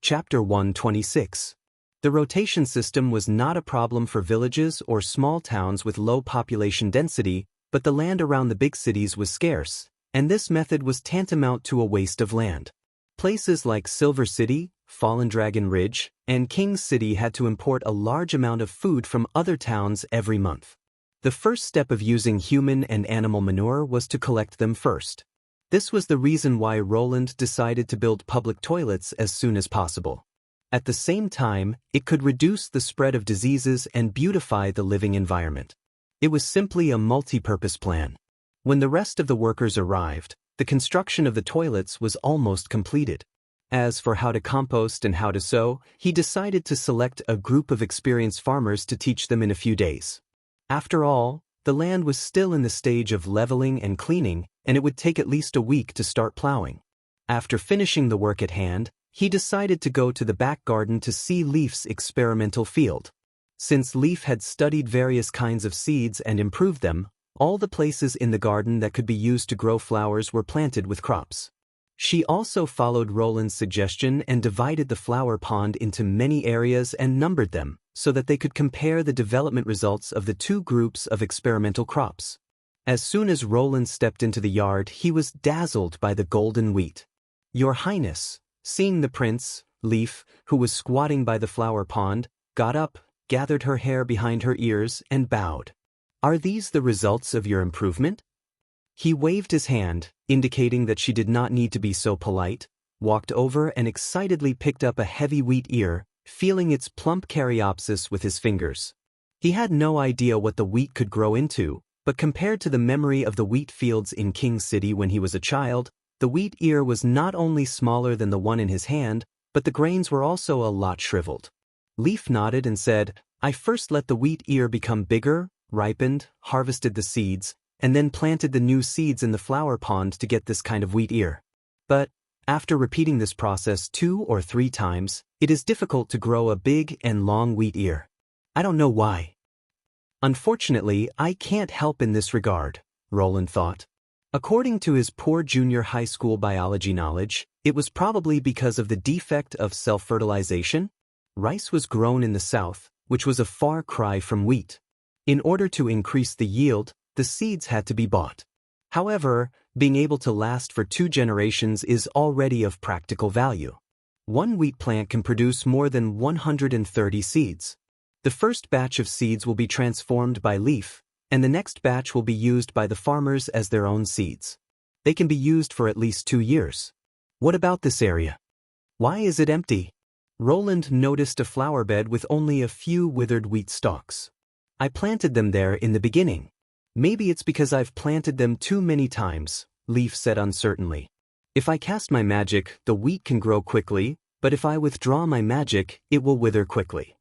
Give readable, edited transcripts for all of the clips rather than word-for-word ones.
Chapter 126. The rotation system was not a problem for villages or small towns with low population density, but the land around the big cities was scarce, and this method was tantamount to a waste of land. Places like Silver City, Fallen Dragon Ridge, and King's City had to import a large amount of food from other towns every month. The first step of using human and animal manure was to collect them first. This was the reason why Roland decided to build public toilets as soon as possible. At the same time, it could reduce the spread of diseases and beautify the living environment. It was simply a multi-purpose plan. When the rest of the workers arrived, the construction of the toilets was almost completed. As for how to compost and how to sow, he decided to select a group of experienced farmers to teach them in a few days. After all, the land was still in the stage of leveling and cleaning, and it would take at least a week to start plowing. After finishing the work at hand, he decided to go to the back garden to see Leaf's experimental field. Since Leaf had studied various kinds of seeds and improved them, all the places in the garden that could be used to grow flowers were planted with crops. She also followed Roland's suggestion and divided the flower pond into many areas and numbered them, so that they could compare the development results of the two groups of experimental crops. As soon as Roland stepped into the yard, he was dazzled by the golden wheat. "Your Highness," seeing the prince, Leaf, who was squatting by the flower pond, got up, gathered her hair behind her ears, and bowed. "Are these the results of your improvement?" He waved his hand, indicating that she did not need to be so polite, walked over and excitedly picked up a heavy wheat ear, feeling its plump caryopsis with his fingers. He had no idea what the wheat could grow into, but compared to the memory of the wheat fields in King's City when he was a child, the wheat ear was not only smaller than the one in his hand, but the grains were also a lot shriveled. Leaf nodded and said, "I first let the wheat ear become bigger, ripened, harvested the seeds, and then planted the new seeds in the flower pond to get this kind of wheat ear. But, after repeating this process 2 or 3 times, it is difficult to grow a big and long wheat ear. I don't know why. Unfortunately, I can't help in this regard," Roland thought. According to his poor junior high school biology knowledge, it was probably because of the defect of self-fertilization. Rice was grown in the south, which was a far cry from wheat. In order to increase the yield, the seeds had to be bought. However, being able to last for 2 generations is already of practical value. One wheat plant can produce more than 130 seeds. The first batch of seeds will be transformed by Leaf, and the next batch will be used by the farmers as their own seeds. They can be used for at least 2 years. What about this area? Why is it empty? Roland noticed a flower bed with only a few withered wheat stalks. I planted them there in the beginning. Maybe it's because I've planted them too many times, Leaf said uncertainly. If I cast my magic, the wheat can grow quickly, but if I withdraw my magic, it will wither quickly.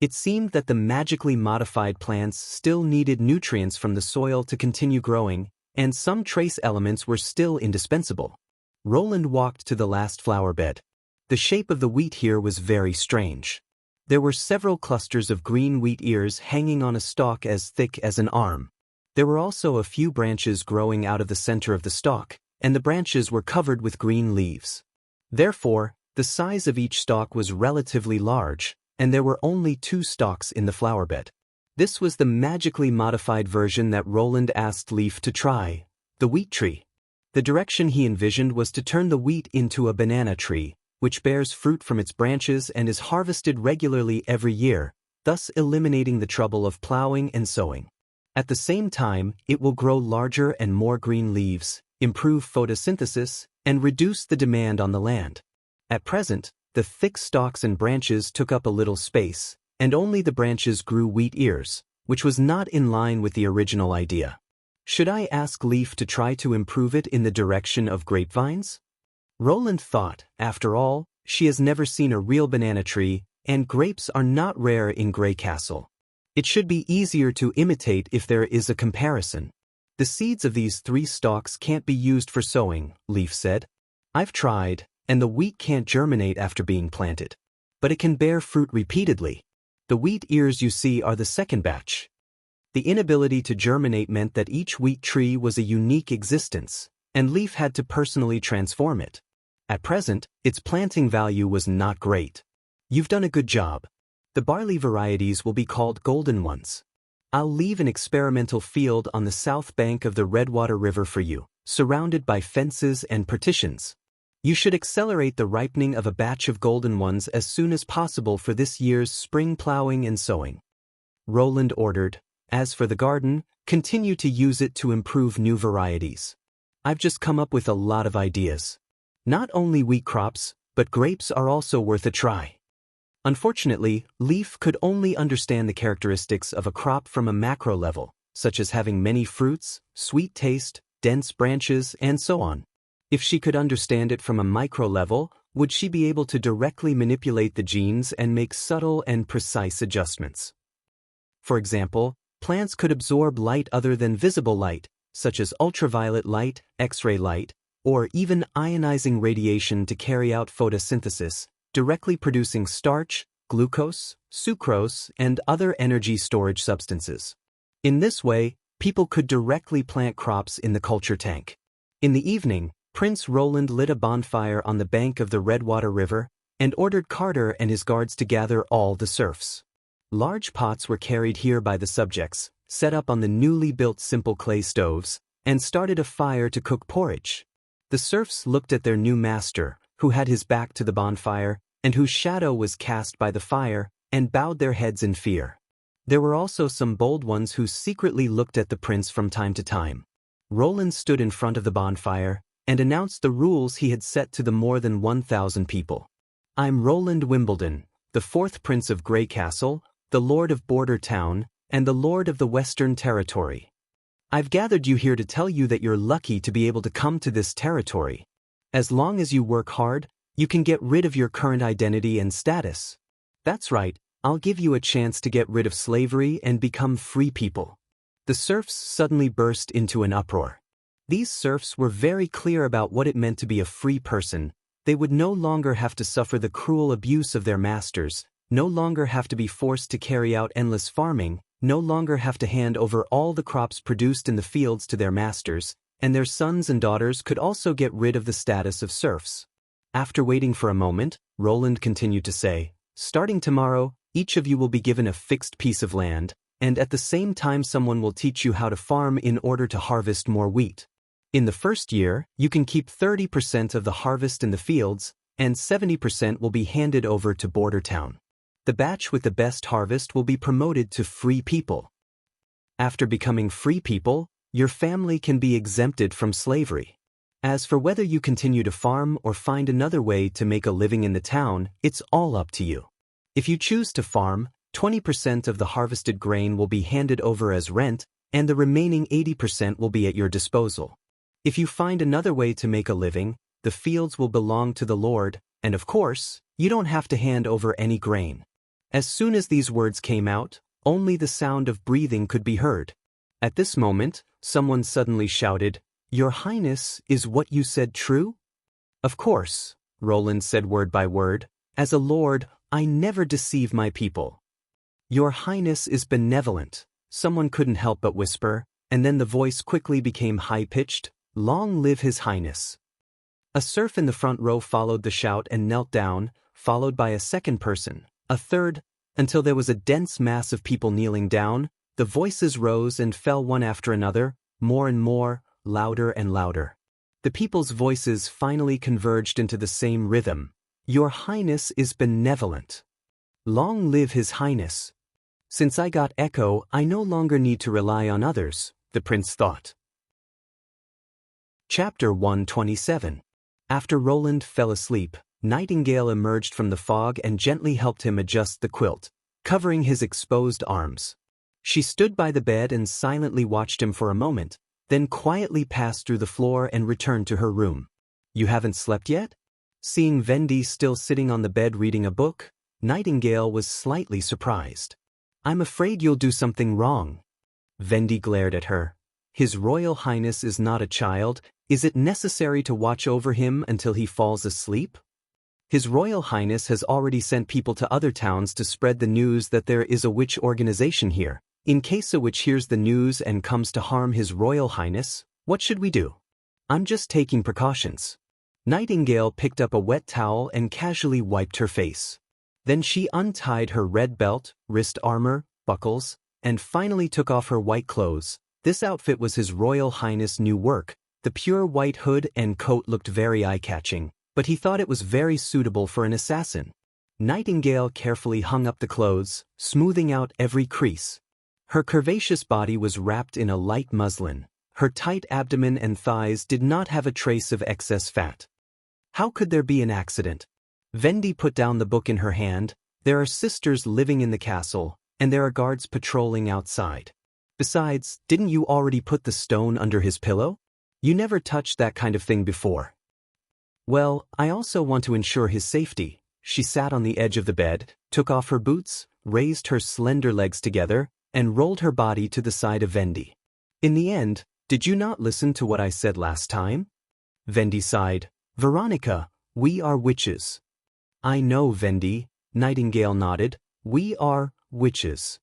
It seemed that the magically modified plants still needed nutrients from the soil to continue growing, and some trace elements were still indispensable. Roland walked to the last flower bed. The shape of the wheat here was very strange. There were several clusters of green wheat ears hanging on a stalk as thick as an arm. There were also a few branches growing out of the center of the stalk, and the branches were covered with green leaves. Therefore, the size of each stalk was relatively large, and there were only 2 stalks in the flower bed. This was the magically modified version that Roland asked Leaf to try, the wheat tree. The direction he envisioned was to turn the wheat into a banana tree, which bears fruit from its branches and is harvested regularly every year, thus eliminating the trouble of plowing and sowing. At the same time, it will grow larger and more green leaves, improve photosynthesis, and reduce the demand on the land. At present, the thick stalks and branches took up a little space, and only the branches grew wheat ears, which was not in line with the original idea. Should I ask Leaf to try to improve it in the direction of grapevines? Roland thought, after all, she has never seen a real banana tree, and grapes are not rare in Grey Castle. It should be easier to imitate if there is a comparison. The seeds of these 3 stalks can't be used for sowing, Leaf said. I've tried, and the wheat can't germinate after being planted. But it can bear fruit repeatedly. The wheat ears you see are the second batch. The inability to germinate meant that each wheat tree was a unique existence, and Leaf had to personally transform it. At present, its planting value was not great. You've done a good job. The barley varieties will be called golden ones. I'll leave an experimental field on the south bank of the Redwater River for you, surrounded by fences and partitions. You should accelerate the ripening of a batch of golden ones as soon as possible for this year's spring plowing and sowing. Roland ordered. As for the garden, continue to use it to improve new varieties. I've just come up with a lot of ideas. Not only wheat crops, but grapes are also worth a try. Unfortunately, Leaf could only understand the characteristics of a crop from a macro level, such as having many fruits, sweet taste, dense branches, and so on. If she could understand it from a micro level, would she be able to directly manipulate the genes and make subtle and precise adjustments? For example, plants could absorb light other than visible light, such as ultraviolet light, X-ray light, or even ionizing radiation to carry out photosynthesis, directly producing starch, glucose, sucrose, and other energy storage substances. In this way, people could directly plant crops in the culture tank. In the evening, Prince Roland lit a bonfire on the bank of the Redwater River and ordered Carter and his guards to gather all the serfs. Large pots were carried here by the subjects, set up on the newly built simple clay stoves, and started a fire to cook porridge. The serfs looked at their new master, who had his back to the bonfire, and whose shadow was cast by the fire, and bowed their heads in fear. There were also some bold ones who secretly looked at the prince from time to time. Roland stood in front of the bonfire, and announced the rules he had set to the more than 1,000 people. I'm Roland Wimbledon, the 4th Prince of Grey Castle, the Lord of Border Town, and the Lord of the Western Territory. I've gathered you here to tell you that you're lucky to be able to come to this territory. As long as you work hard, you can get rid of your current identity and status. That's right, I'll give you a chance to get rid of slavery and become free people. The serfs suddenly burst into an uproar. These serfs were very clear about what it meant to be a free person. They would no longer have to suffer the cruel abuse of their masters, no longer have to be forced to carry out endless farming, no longer have to hand over all the crops produced in the fields to their masters, and their sons and daughters could also get rid of the status of serfs. After waiting for a moment, Roland continued to say, starting tomorrow, each of you will be given a fixed piece of land, and at the same time someone will teach you how to farm in order to harvest more wheat. In the first year, you can keep 30% of the harvest in the fields, and 70% will be handed over to Border Town. The batch with the best harvest will be promoted to free people. After becoming free people, your family can be exempted from slavery. As for whether you continue to farm or find another way to make a living in the town, it's all up to you. If you choose to farm, 20% of the harvested grain will be handed over as rent, and the remaining 80% will be at your disposal. If you find another way to make a living, the fields will belong to the Lord, and of course, you don't have to hand over any grain. As soon as these words came out, only the sound of breathing could be heard. At this moment, someone suddenly shouted, "Your Highness, is what you said true?" "Of course," Roland said word by word. "As a lord, I never deceive my people." "Your Highness is benevolent," someone couldn't help but whisper, and then the voice quickly became high-pitched, "Long live His Highness." A serf in the front row followed the shout and knelt down, followed by a second person, a third, until there was a dense mass of people kneeling down. The voices rose and fell one after another, more and more, louder and louder. The people's voices finally converged into the same rhythm. "Your Highness is benevolent. Long live His Highness." Since I got echo, I no longer need to rely on others, the prince thought. Chapter 127. After Roland fell asleep, Nightingale emerged from the fog and gently helped him adjust the quilt, covering his exposed arms. She stood by the bed and silently watched him for a moment, then quietly passed through the floor and returned to her room. "You haven't slept yet?" Seeing Vendy still sitting on the bed reading a book, Nightingale was slightly surprised. "I'm afraid you'll do something wrong." Vendy glared at her. "His Royal Highness is not a child. Is it necessary to watch over him until he falls asleep? His Royal Highness has already sent people to other towns to spread the news that there is a witch organization here. In case a witch hears the news and comes to harm His Royal Highness, what should we do?" "I'm just taking precautions." Nightingale picked up a wet towel and casually wiped her face. Then she untied her red belt, wrist armor, buckles, and finally took off her white clothes. This outfit was His Royal Highness' new work. The pure white hood and coat looked very eye-catching, but he thought it was very suitable for an assassin. Nightingale carefully hung up the clothes, smoothing out every crease. Her curvaceous body was wrapped in a light muslin. Her tight abdomen and thighs did not have a trace of excess fat. How could there be an accident? Vendi put down the book in her hand. There are sisters living in the castle, and there are guards patrolling outside. Besides, didn't you already put the stone under his pillow? You never touched that kind of thing before. Well, I also want to ensure his safety. She sat on the edge of the bed, took off her boots, raised her slender legs together, and rolled her body to the side of Vendi. In the end, did you not listen to what I said last time? Vendi sighed. Veronica, we are witches. I know, Vendi, Nightingale nodded. We are witches.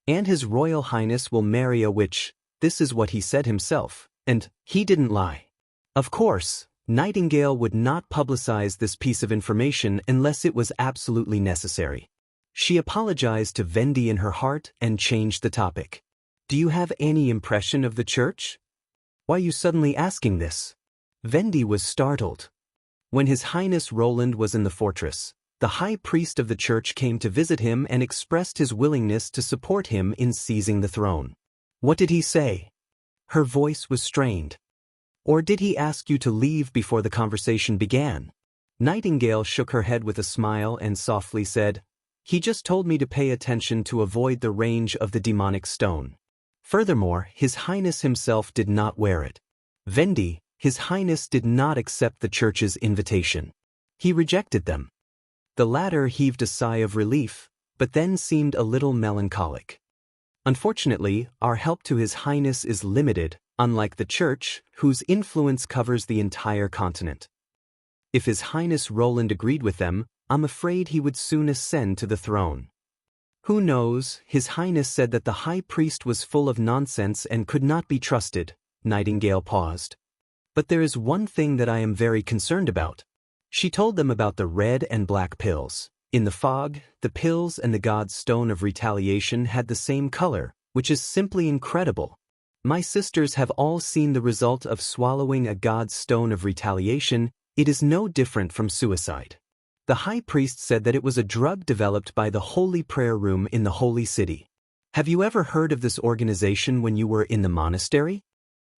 And His Royal Highness will marry a witch. This is what he said himself, and he didn't lie. Of course, Nightingale would not publicize this piece of information unless it was absolutely necessary. She apologized to Vendi in her heart and changed the topic. Do you have any impression of the church? Why are you suddenly asking this? Vendi was startled. When His Highness Roland was in the fortress, the high priest of the church came to visit him and expressed his willingness to support him in seizing the throne. What did he say? Her voice was strained. Or did he ask you to leave before the conversation began? Nightingale shook her head with a smile and softly said, He just told me to pay attention to avoid the range of the demonic stone. Furthermore, His Highness himself did not wear it. Vendi, His Highness did not accept the church's invitation. He rejected them. The latter heaved a sigh of relief, but then seemed a little melancholic. Unfortunately, our help to His Highness is limited, unlike the church, whose influence covers the entire continent. If His Highness Roland agreed with them, I'm afraid he would soon ascend to the throne. Who knows? His Highness said that the high priest was full of nonsense and could not be trusted. Nightingale paused. But there is one thing that I am very concerned about. She told them about the red and black pills. In the fog, the pills and the god's stone of retaliation had the same color, which is simply incredible. My sisters have all seen the result of swallowing a god's stone of retaliation. It is no different from suicide. The high priest said that it was a drug developed by the Holy Prayer Room in the Holy City. Have you ever heard of this organization when you were in the monastery?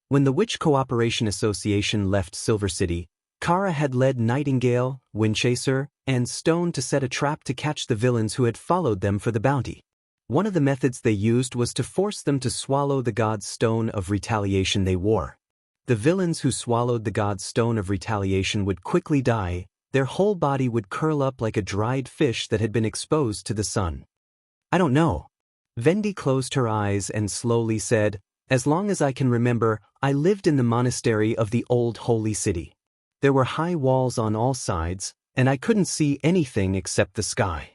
When the Witch Cooperation Association left Silver City, Kara had led Nightingale, Windchaser, and Stone to set a trap to catch the villains who had followed them for the bounty. One of the methods they used was to force them to swallow the god's stone of retaliation they wore. The villains who swallowed the god's stone of retaliation would quickly die. Their whole body would curl up like a dried fish that had been exposed to the sun. I don't know. Vendi closed her eyes and slowly said, As long as I can remember, I lived in the monastery of the old holy city. There were high walls on all sides, and I couldn't see anything except the sky.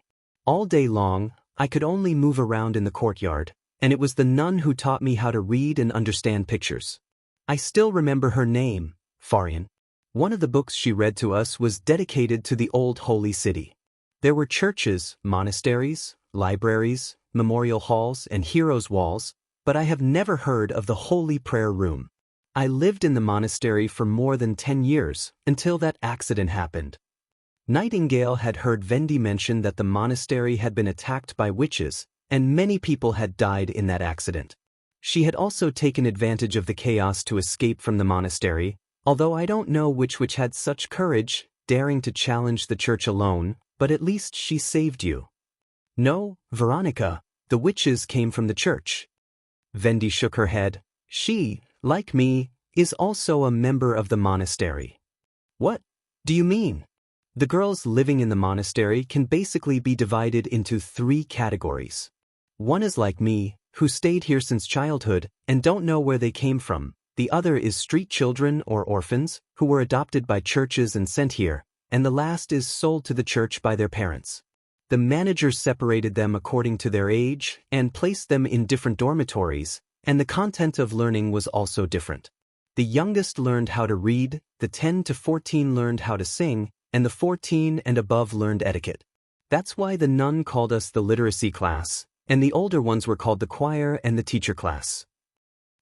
All day long, I could only move around in the courtyard, and it was the nun who taught me how to read and understand pictures. I still remember her name, Farian. One of the books she read to us was dedicated to the old holy city. There were churches, monasteries, libraries, memorial halls, and heroes' walls, but I have never heard of the Holy Prayer Room. I lived in the monastery for more than 10 years, until that accident happened. Nightingale had heard Vendi mention that the monastery had been attacked by witches, and many people had died in that accident. She had also taken advantage of the chaos to escape from the monastery, although I don't know which witch had such courage, daring to challenge the church alone, but at least she saved you. No, Veronica, the witches came from the church. Vendi shook her head. She, like me, is also a member of the monastery. What do you mean? The girls living in the monastery can basically be divided into 3 categories. One is like me, who stayed here since childhood and don't know where they came from. The other is street children or orphans, who were adopted by churches and sent here, and the last is sold to the church by their parents. The manager separated them according to their age and placed them in different dormitories, and the content of learning was also different. The youngest learned how to read, the 10 to 14 learned how to sing, and the 14 and above learned etiquette. That's why the nun called us the literacy class, and the older ones were called the choir and the teacher class.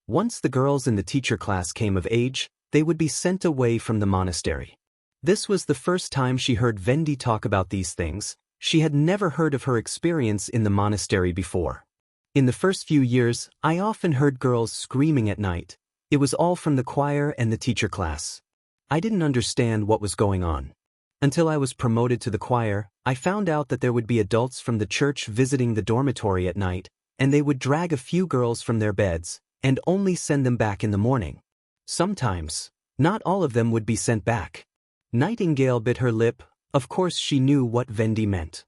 Once the girls in the teacher class came of age, they would be sent away from the monastery. This was the first time she heard Vendi talk about these things. She had never heard of her experience in the monastery before. In the first few years, I often heard girls screaming at night. It was all from the choir and the teacher class. I didn't understand what was going on. Until I was promoted to the choir, I found out that there would be adults from the church visiting the dormitory at night, and they would drag a few girls from their beds, and only send them back in the morning. Sometimes, not all of them would be sent back. Nightingale bit her lip. Of course she knew what Vendi meant.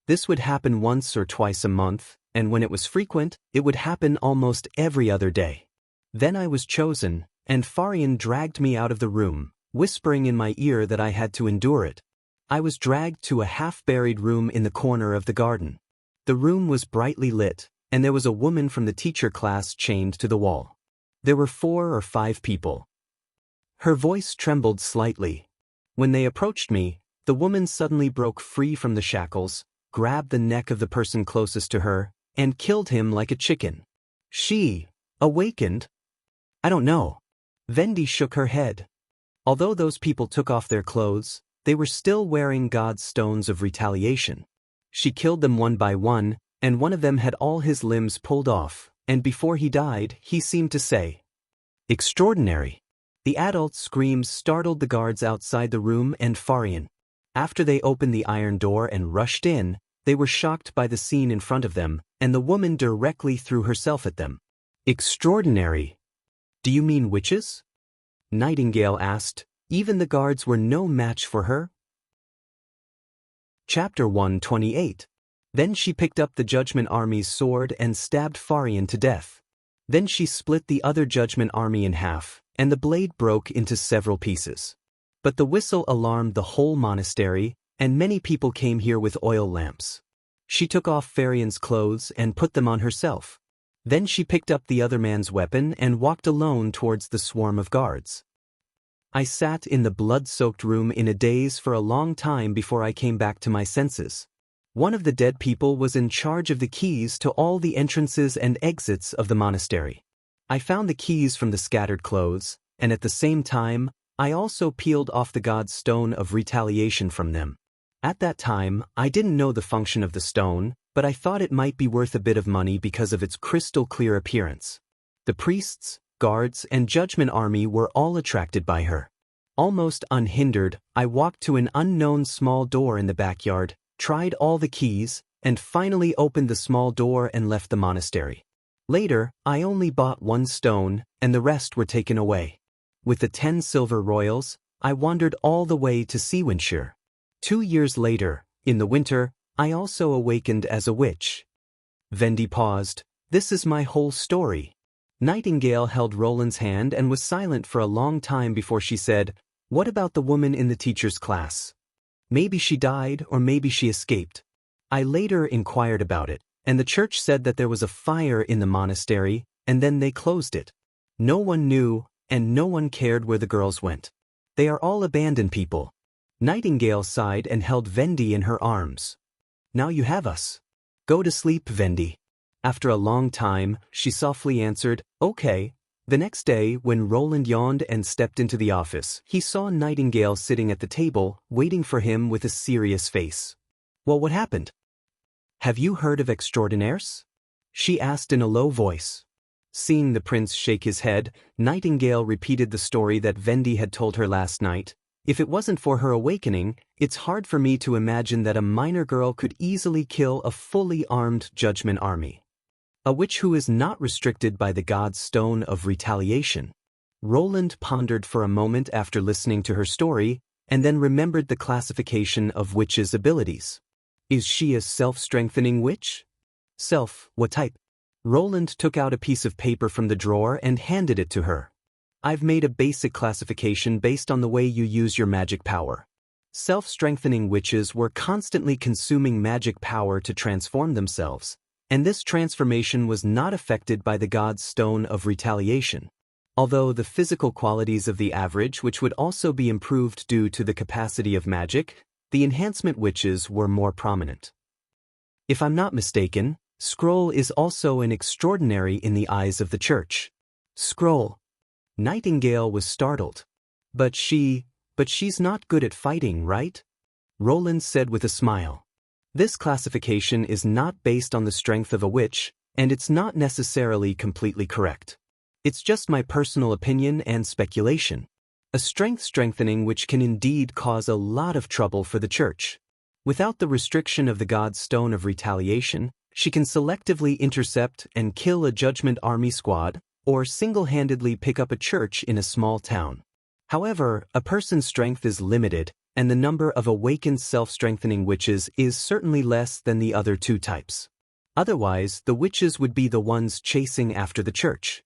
This would happen once or twice a month, and when it was frequent, it would happen almost every other day. Then I was chosen, and Farian dragged me out of the room, whispering in my ear that I had to endure it. I was dragged to a half-buried room in the corner of the garden. The room was brightly lit, and there was a woman from the teacher class chained to the wall. There were 4 or 5 people. Her voice trembled slightly. When they approached me, the woman suddenly broke free from the shackles, grabbed the neck of the person closest to her, and killed him like a chicken. She awakened? I don't know. Vendi shook her head. Although those people took off their clothes, they were still wearing God's stones of retaliation. She killed them one by one, and one of them had all his limbs pulled off, and before he died, he seemed to say, "Extraordinary." The adult screams startled the guards outside the room and Farian. After they opened the iron door and rushed in, they were shocked by the scene in front of them, and the woman directly threw herself at them. Extraordinary. Do you mean witches? Nightingale asked. Even the guards were no match for her? Chapter 128. Then she picked up the Judgment Army's sword and stabbed Farian to death. Then she split the other Judgment Army in half, and the blade broke into several pieces. But the whistle alarmed the whole monastery, and many people came here with oil lamps. She took off Farian's clothes and put them on herself. Then she picked up the other man's weapon and walked alone towards the swarm of guards. I sat in the blood-soaked room in a daze for a long time before I came back to my senses. One of the dead people was in charge of the keys to all the entrances and exits of the monastery. I found the keys from the scattered clothes, and at the same time, I also peeled off the God's stone of retaliation from them. At that time, I didn't know the function of the stone, but I thought it might be worth a bit of money because of its crystal-clear appearance. The priests, guards, and Judgment Army were all attracted by her. Almost unhindered, I walked to an unknown small door in the backyard, tried all the keys, and finally opened the small door and left the monastery. Later, I only bought 1 stone, and the rest were taken away. With the 10 silver royals, I wandered all the way to Seawinshire. 2 years later, in the winter, I also awakened as a witch. Vendi paused. This is my whole story. Nightingale held Roland's hand and was silent for a long time before she said, "What about the woman in the teacher's class? Maybe she died or maybe she escaped." I later inquired about it, and the church said that there was a fire in the monastery, and then they closed it. No one knew, and no one cared where the girls went. They are all abandoned people. Nightingale sighed and held Vendi in her arms. Now you have us. Go to sleep, Vendi. After a long time, she softly answered, "Okay." The next day, when Roland yawned and stepped into the office, he saw Nightingale sitting at the table, waiting for him with a serious face. "Well, what happened?" "Have you heard of Extraordinaires?" she asked in a low voice. Seeing the prince shake his head, Nightingale repeated the story that Vendi had told her last night. If it wasn't for her awakening, it's hard for me to imagine that a minor girl could easily kill a fully armed Judgment Army. A witch who is not restricted by the God's stone of retaliation. Roland pondered for a moment after listening to her story, and then remembered the classification of witches' abilities. Is she a self-strengthening witch? What type? Roland took out a piece of paper from the drawer and handed it to her. I've made a basic classification based on the way you use your magic power. Self-strengthening witches were constantly consuming magic power to transform themselves, and this transformation was not affected by the God's stone of retaliation. Although the physical qualities of the average, which would also be improved due to the capacity of magic, the enhancement witches were more prominent. If I'm not mistaken, Scroll is also an extraordinary in the eyes of the church. Scroll. Nightingale was startled. But she's not good at fighting, right? Roland said with a smile. This classification is not based on the strength of a witch, and it's not necessarily completely correct. It's just my personal opinion and speculation. A strengthening which can indeed cause a lot of trouble for the church. Without the restriction of the God's Stone of Retaliation, she can selectively intercept and kill a Judgment Army squad, or single-handedly pick up a church in a small town. However, a person's strength is limited, and the number of awakened self-strengthening witches is certainly less than the other two types. Otherwise, the witches would be the ones chasing after the church.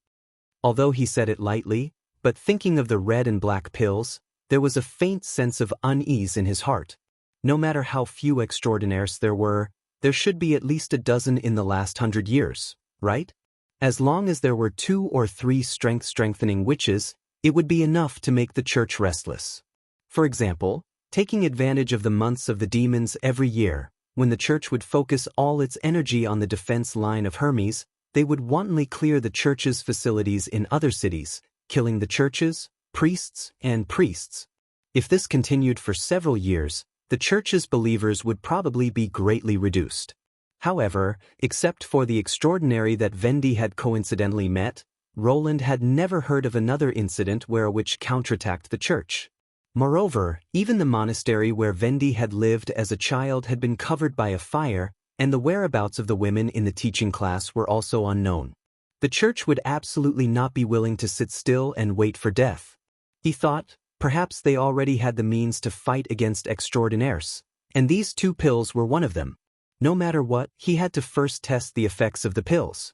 Although he said it lightly, but thinking of the red and black pills, there was a faint sense of unease in his heart. No matter how few extraordinaires there were, there should be at least a dozen in the last 100 years, right? As long as there were 2 or 3 strengthening witches, it would be enough to make the church restless. For example, taking advantage of the months of the demons every year, when the church would focus all its energy on the defense line of Hermes, they would wantonly clear the church's facilities in other cities, killing the churches, priests, and priests. If this continued for several years, the church's believers would probably be greatly reduced. However, except for the extraordinary that Vendi had coincidentally met, Roland had never heard of another incident where a witch counterattacked the church. Moreover, even the monastery where Vendi had lived as a child had been covered by a fire, and the whereabouts of the women in the teaching class were also unknown. The church would absolutely not be willing to sit still and wait for death. He thought, perhaps they already had the means to fight against extraordinaires, and these 2 pills were one of them. No matter what, he had to first test the effects of the pills.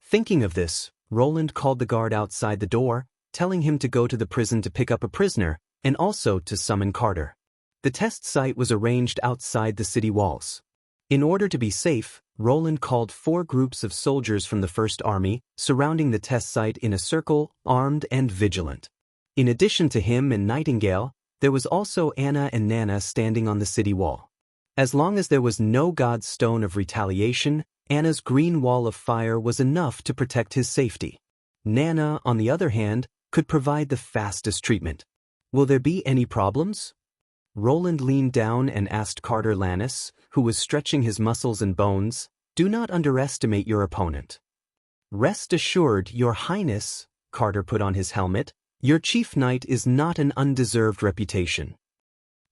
Thinking of this, Roland called the guard outside the door, telling him to go to the prison to pick up a prisoner, and also to summon Carter. The test site was arranged outside the city walls. In order to be safe, Roland called 4 groups of soldiers from the First Army, surrounding the test site in a circle, armed and vigilant. In addition to him and Nightingale, there was also Anna and Nana standing on the city wall. As long as there was no God's Stone of Retaliation, Anna's green wall of fire was enough to protect his safety. Nana, on the other hand, could provide the fastest treatment. Will there be any problems? Roland leaned down and asked Carter Lannis, who was stretching his muscles and bones, "Do not underestimate your opponent." "Rest assured, Your Highness," Carter put on his helmet, "your chief knight is not an undeserved reputation.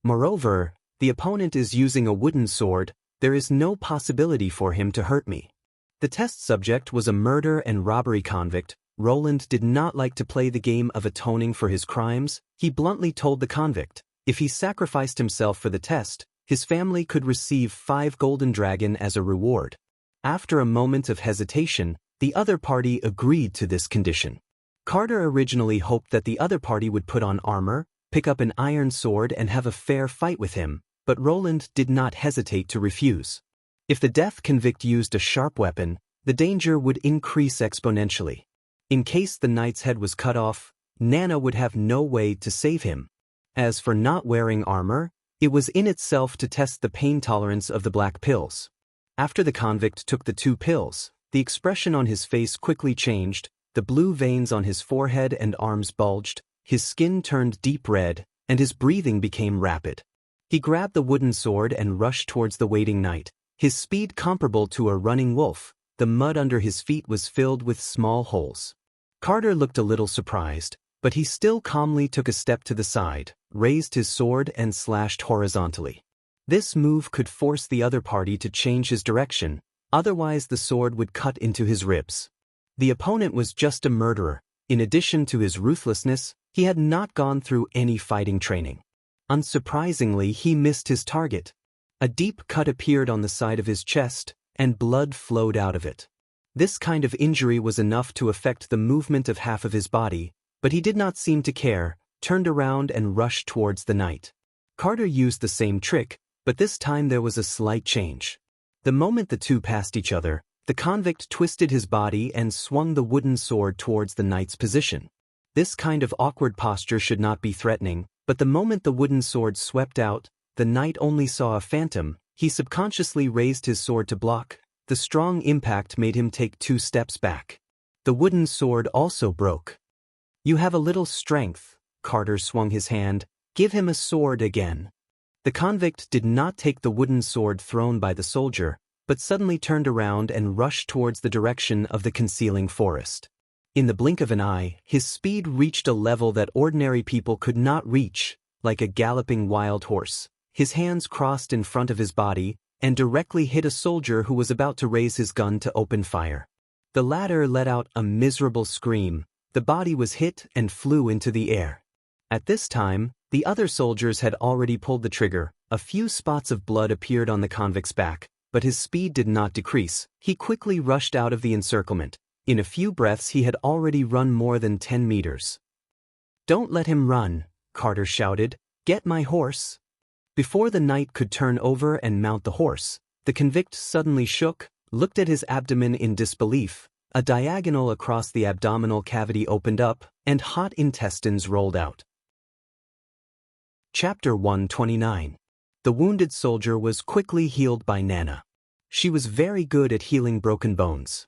Moreover, the opponent is using a wooden sword, there is no possibility for him to hurt me." The test subject was a murder and robbery convict. Roland did not like to play the game of atoning for his crimes. He bluntly told the convict, if he sacrificed himself for the test, his family could receive 5 golden dragon as a reward. After a moment of hesitation, the other party agreed to this condition. Carter originally hoped that the other party would put on armor, pick up an iron sword and have a fair fight with him, but Roland did not hesitate to refuse. If the death convict used a sharp weapon, the danger would increase exponentially. In case the knight's head was cut off, Nana would have no way to save him. As for not wearing armor, it was in itself to test the pain tolerance of the black pills. After the convict took the 2 pills, the expression on his face quickly changed. The blue veins on his forehead and arms bulged, his skin turned deep red, and his breathing became rapid. He grabbed the wooden sword and rushed towards the waiting knight, his speed comparable to a running wolf. The mud under his feet was filled with small holes. Carter looked a little surprised, but he still calmly took a step to the side, raised his sword and slashed horizontally. This move could force the other party to change his direction, otherwise the sword would cut into his ribs. The opponent was just a murderer. In addition to his ruthlessness, he had not gone through any fighting training. Unsurprisingly, he missed his target. A deep cut appeared on the side of his chest, and blood flowed out of it. This kind of injury was enough to affect the movement of half of his body, but he did not seem to care, turned around and rushed towards the knight. Carter used the same trick, but this time there was a slight change. The moment the 2 passed each other, the convict twisted his body and swung the wooden sword towards the knight's position. This kind of awkward posture should not be threatening, but the moment the wooden sword swept out, the knight only saw a phantom. He subconsciously raised his sword to block. The strong impact made him take 2 steps back. The wooden sword also broke. "You have a little strength," Carter swung his hand. "Give him a sword again." The convict did not take the wooden sword thrown by the soldier, but suddenly turned around and rushed towards the direction of the concealing forest. In the blink of an eye, his speed reached a level that ordinary people could not reach. Like a galloping wild horse, his hands crossed in front of his body and directly hit a soldier who was about to raise his gun to open fire. The latter let out a miserable scream. The body was hit and flew into the air. At this time, the other soldiers had already pulled the trigger. A few spots of blood appeared on the convict's back, but his speed did not decrease. He quickly rushed out of the encirclement. In a few breaths he had already run more than 10 meters. "Don't let him run," Carter shouted. "Get my horse." Before the knight could turn over and mount the horse, the convict suddenly shook, looked at his abdomen in disbelief. A diagonal across the abdominal cavity opened up, and hot intestines rolled out. Chapter 129. The wounded soldier was quickly healed by Nana. She was very good at healing broken bones.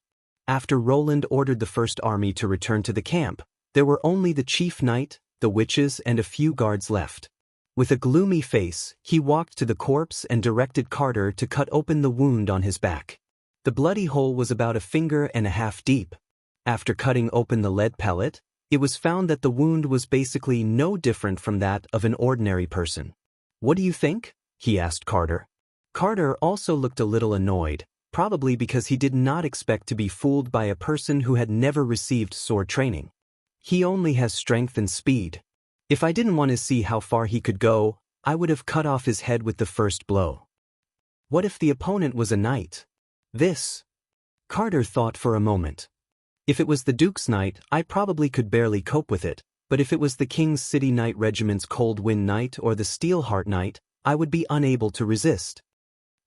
After Roland ordered the first army to return to the camp, there were only the chief knight, the witches, and a few guards left. With a gloomy face, he walked to the corpse and directed Carter to cut open the wound on his back. The bloody hole was about 1.5 feet deep. After cutting open the lead pellet, it was found that the wound was basically no different from that of an ordinary person. "What do you think?" he asked Carter. Carter also looked a little annoyed, probably because he did not expect to be fooled by a person who had never received sword training. "He only has strength and speed. If I didn't want to see how far he could go, I would have cut off his head with the first blow." What if the opponent was a knight? Carter thought for a moment. If it was the Duke's Knight, I probably could barely cope with it, but if it was the King's City Knight Regiment's Cold Wind Knight or the Steelheart Knight, I would be unable to resist.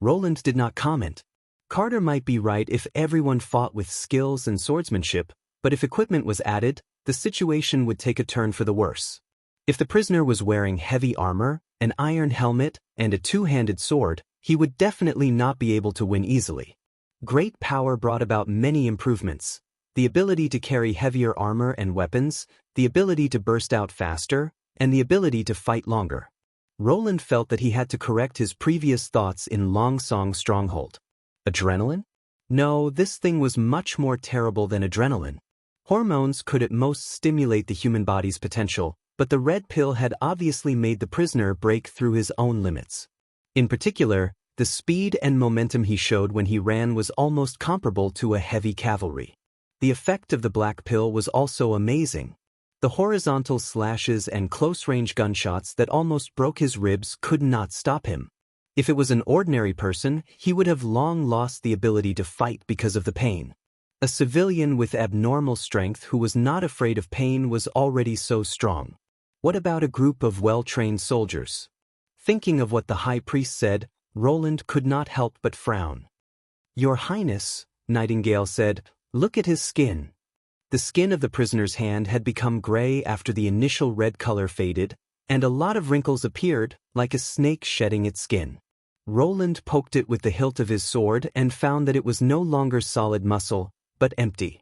Roland did not comment. Carter might be right if everyone fought with skills and swordsmanship, but if equipment was added, the situation would take a turn for the worse. If the prisoner was wearing heavy armor, an iron helmet, and a 2-handed sword, he would definitely not be able to win easily. Great power brought about many improvements. The ability to carry heavier armor and weapons, the ability to burst out faster, and the ability to fight longer. Roland felt that he had to correct his previous thoughts in Longsong Stronghold. Adrenaline? No, this thing was much more terrible than adrenaline. Hormones could at most stimulate the human body's potential, but the red pill had obviously made the prisoner break through his own limits. In particular, the speed and momentum he showed when he ran was almost comparable to a heavy cavalry. The effect of the black pill was also amazing. The horizontal slashes and close-range gunshots that almost broke his ribs could not stop him. If it was an ordinary person, he would have long lost the ability to fight because of the pain. A civilian with abnormal strength who was not afraid of pain was already so strong. What about a group of well-trained soldiers? Thinking of what the high priest said, Roland could not help but frown. "Your Highness," Nightingale said, "look at his skin." The skin of the prisoner's hand had become gray after the initial red color faded, and a lot of wrinkles appeared, like a snake shedding its skin. Roland poked it with the hilt of his sword and found that it was no longer solid muscle, but empty.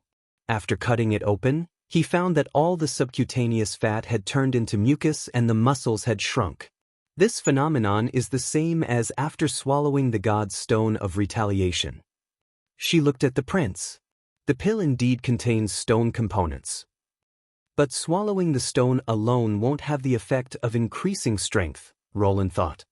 After cutting it open, he found that all the subcutaneous fat had turned into mucus and the muscles had shrunk. This phenomenon is the same as after swallowing the god's stone of retaliation. She looked at the prince. The pill indeed contains stone components. But swallowing the stone alone won't have the effect of increasing strength, Roland thought.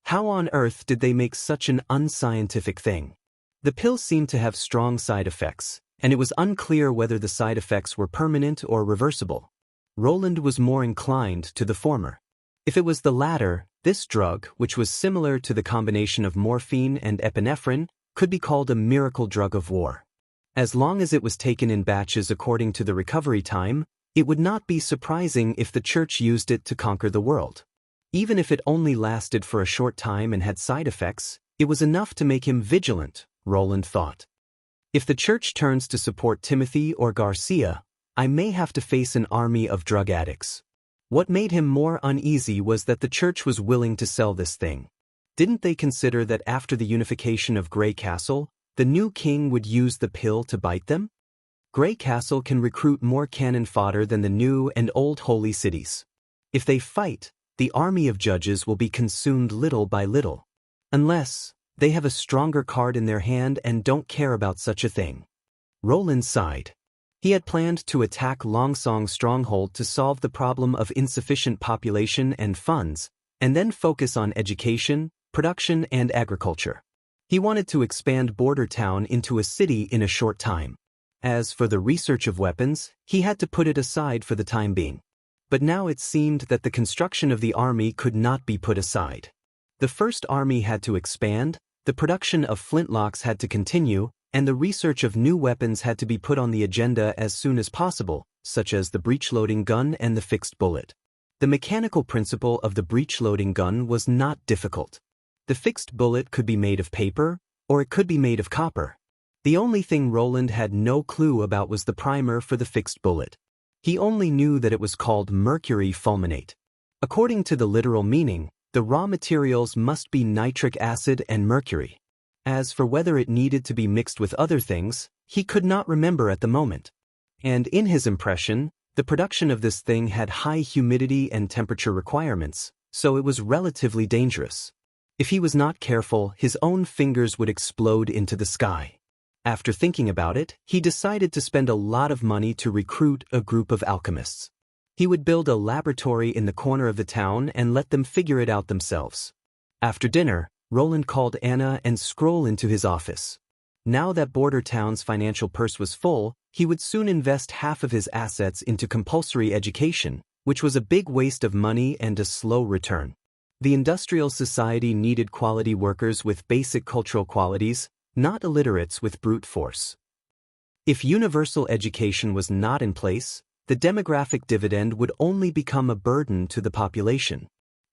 How on earth did they make such an unscientific thing? The pill seemed to have strong side effects, and it was unclear whether the side effects were permanent or reversible. Roland was more inclined to the former. If it was the latter, this drug, which was similar to the combination of morphine and epinephrine, could be called a miracle drug of war. As long as it was taken in batches according to the recovery time, it would not be surprising if the church used it to conquer the world. Even if it only lasted for a short time and had side effects, it was enough to make him vigilant, Roland thought. If the church turns to support Timothy or Garcia, I may have to face an army of drug addicts. What made him more uneasy was that the church was willing to sell this thing. Didn't they consider that after the unification of Grey Castle, the new king would use the pill to bite them? Grey Castle can recruit more cannon fodder than the new and old holy cities. If they fight, the army of judges will be consumed little by little. Unless they have a stronger card in their hand and don't care about such a thing. Roland sighed. He had planned to attack Longsong's stronghold to solve the problem of insufficient population and funds, and then focus on education, production, and agriculture. He wanted to expand Border Town into a city in a short time. As for the research of weapons, he had to put it aside for the time being. But now it seemed that the construction of the army could not be put aside. The first army had to expand, the production of flintlocks had to continue, and the research of new weapons had to be put on the agenda as soon as possible, such as the breech-loading gun and the fixed bullet. The mechanical principle of the breech-loading gun was not difficult. The fixed bullet could be made of paper, or it could be made of copper. The only thing Roland had no clue about was the primer for the fixed bullet. He only knew that it was called mercury fulminate. According to the literal meaning, the raw materials must be nitric acid and mercury. As for whether it needed to be mixed with other things, he could not remember at the moment. And in his impression, the production of this thing had high humidity and temperature requirements, so it was relatively dangerous. If he was not careful, his own fingers would explode into the sky. After thinking about it, he decided to spend a lot of money to recruit a group of alchemists. He would build a laboratory in the corner of the town and let them figure it out themselves. After dinner, Roland called Anna and Scroll into his office. Now that Border Town's financial purse was full, he would soon invest half of his assets into compulsory education, which was a big waste of money and a slow return. The industrial society needed quality workers with basic cultural qualities, not illiterates with brute force. If universal education was not in place, the demographic dividend would only become a burden to the population.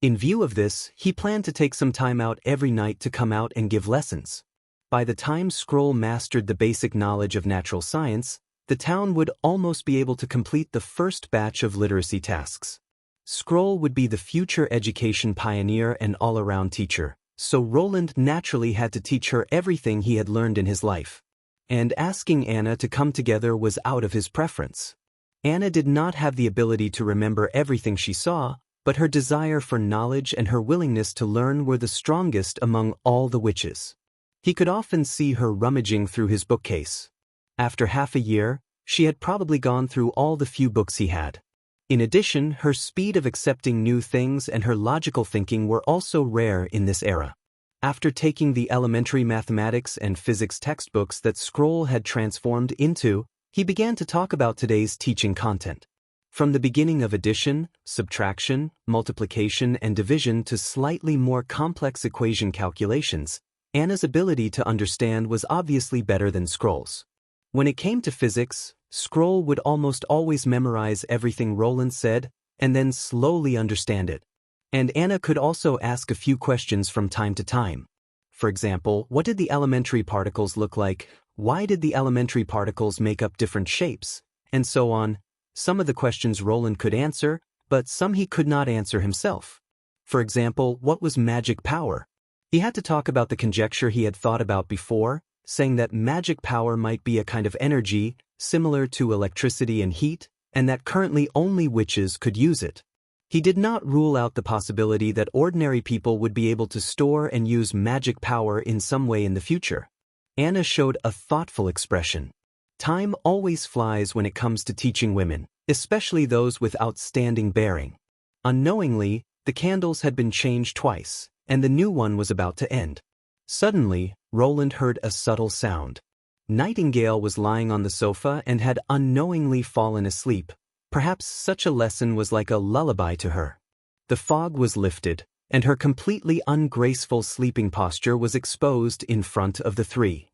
In view of this, he planned to take some time out every night to come out and give lessons. By the time Scroll mastered the basic knowledge of natural science, the town would almost be able to complete the first batch of literacy tasks. Scroll would be the future education pioneer and all-around teacher, so Roland naturally had to teach her everything he had learned in his life. And asking Anna to come together was out of his preference. Anna did not have the ability to remember everything she saw, but her desire for knowledge and her willingness to learn were the strongest among all the witches. He could often see her rummaging through his bookcase. After half a year, she had probably gone through all the few books he had. In addition, her speed of accepting new things and her logical thinking were also rare in this era. After taking the elementary mathematics and physics textbooks that Scroll had transformed into, he began to talk about today's teaching content. From the beginning of addition, subtraction, multiplication, and division to slightly more complex equation calculations, Anna's ability to understand was obviously better than Scroll's. When it came to physics, Scroll would almost always memorize everything Roland said and then slowly understand it. And Anna could also ask a few questions from time to time. For example, what did the elementary particles look like? Why did the elementary particles make up different shapes? And so on. Some of the questions Roland could answer, but some he could not answer himself. For example, what was magic power? He had to talk about the conjecture he had thought about before, saying that magic power might be a kind of energy, similar to electricity and heat, and that currently only witches could use it. He did not rule out the possibility that ordinary people would be able to store and use magic power in some way in the future. Anna showed a thoughtful expression. Time always flies when it comes to teaching women, especially those with outstanding bearing. Unknowingly, the candles had been changed twice, and the new one was about to end. Suddenly, Roland heard a subtle sound. Nightingale was lying on the sofa and had unknowingly fallen asleep. Perhaps such a lesson was like a lullaby to her. The fog was lifted, and her completely ungraceful sleeping posture was exposed in front of the three.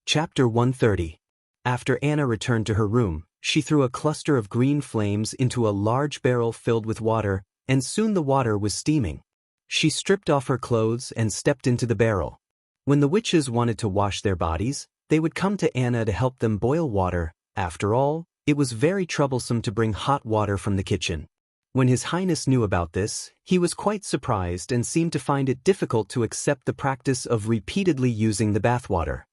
Chapter 130. After Anna returned to her room, she threw a cluster of green flames into a large barrel filled with water, and soon the water was steaming. She stripped off her clothes and stepped into the barrel. When the witches wanted to wash their bodies, they would come to Anna to help them boil water, After all, it was very troublesome to bring hot water from the kitchen. When His Highness knew about this, he was quite surprised and seemed to find it difficult to accept the practice of repeatedly using the bathwater.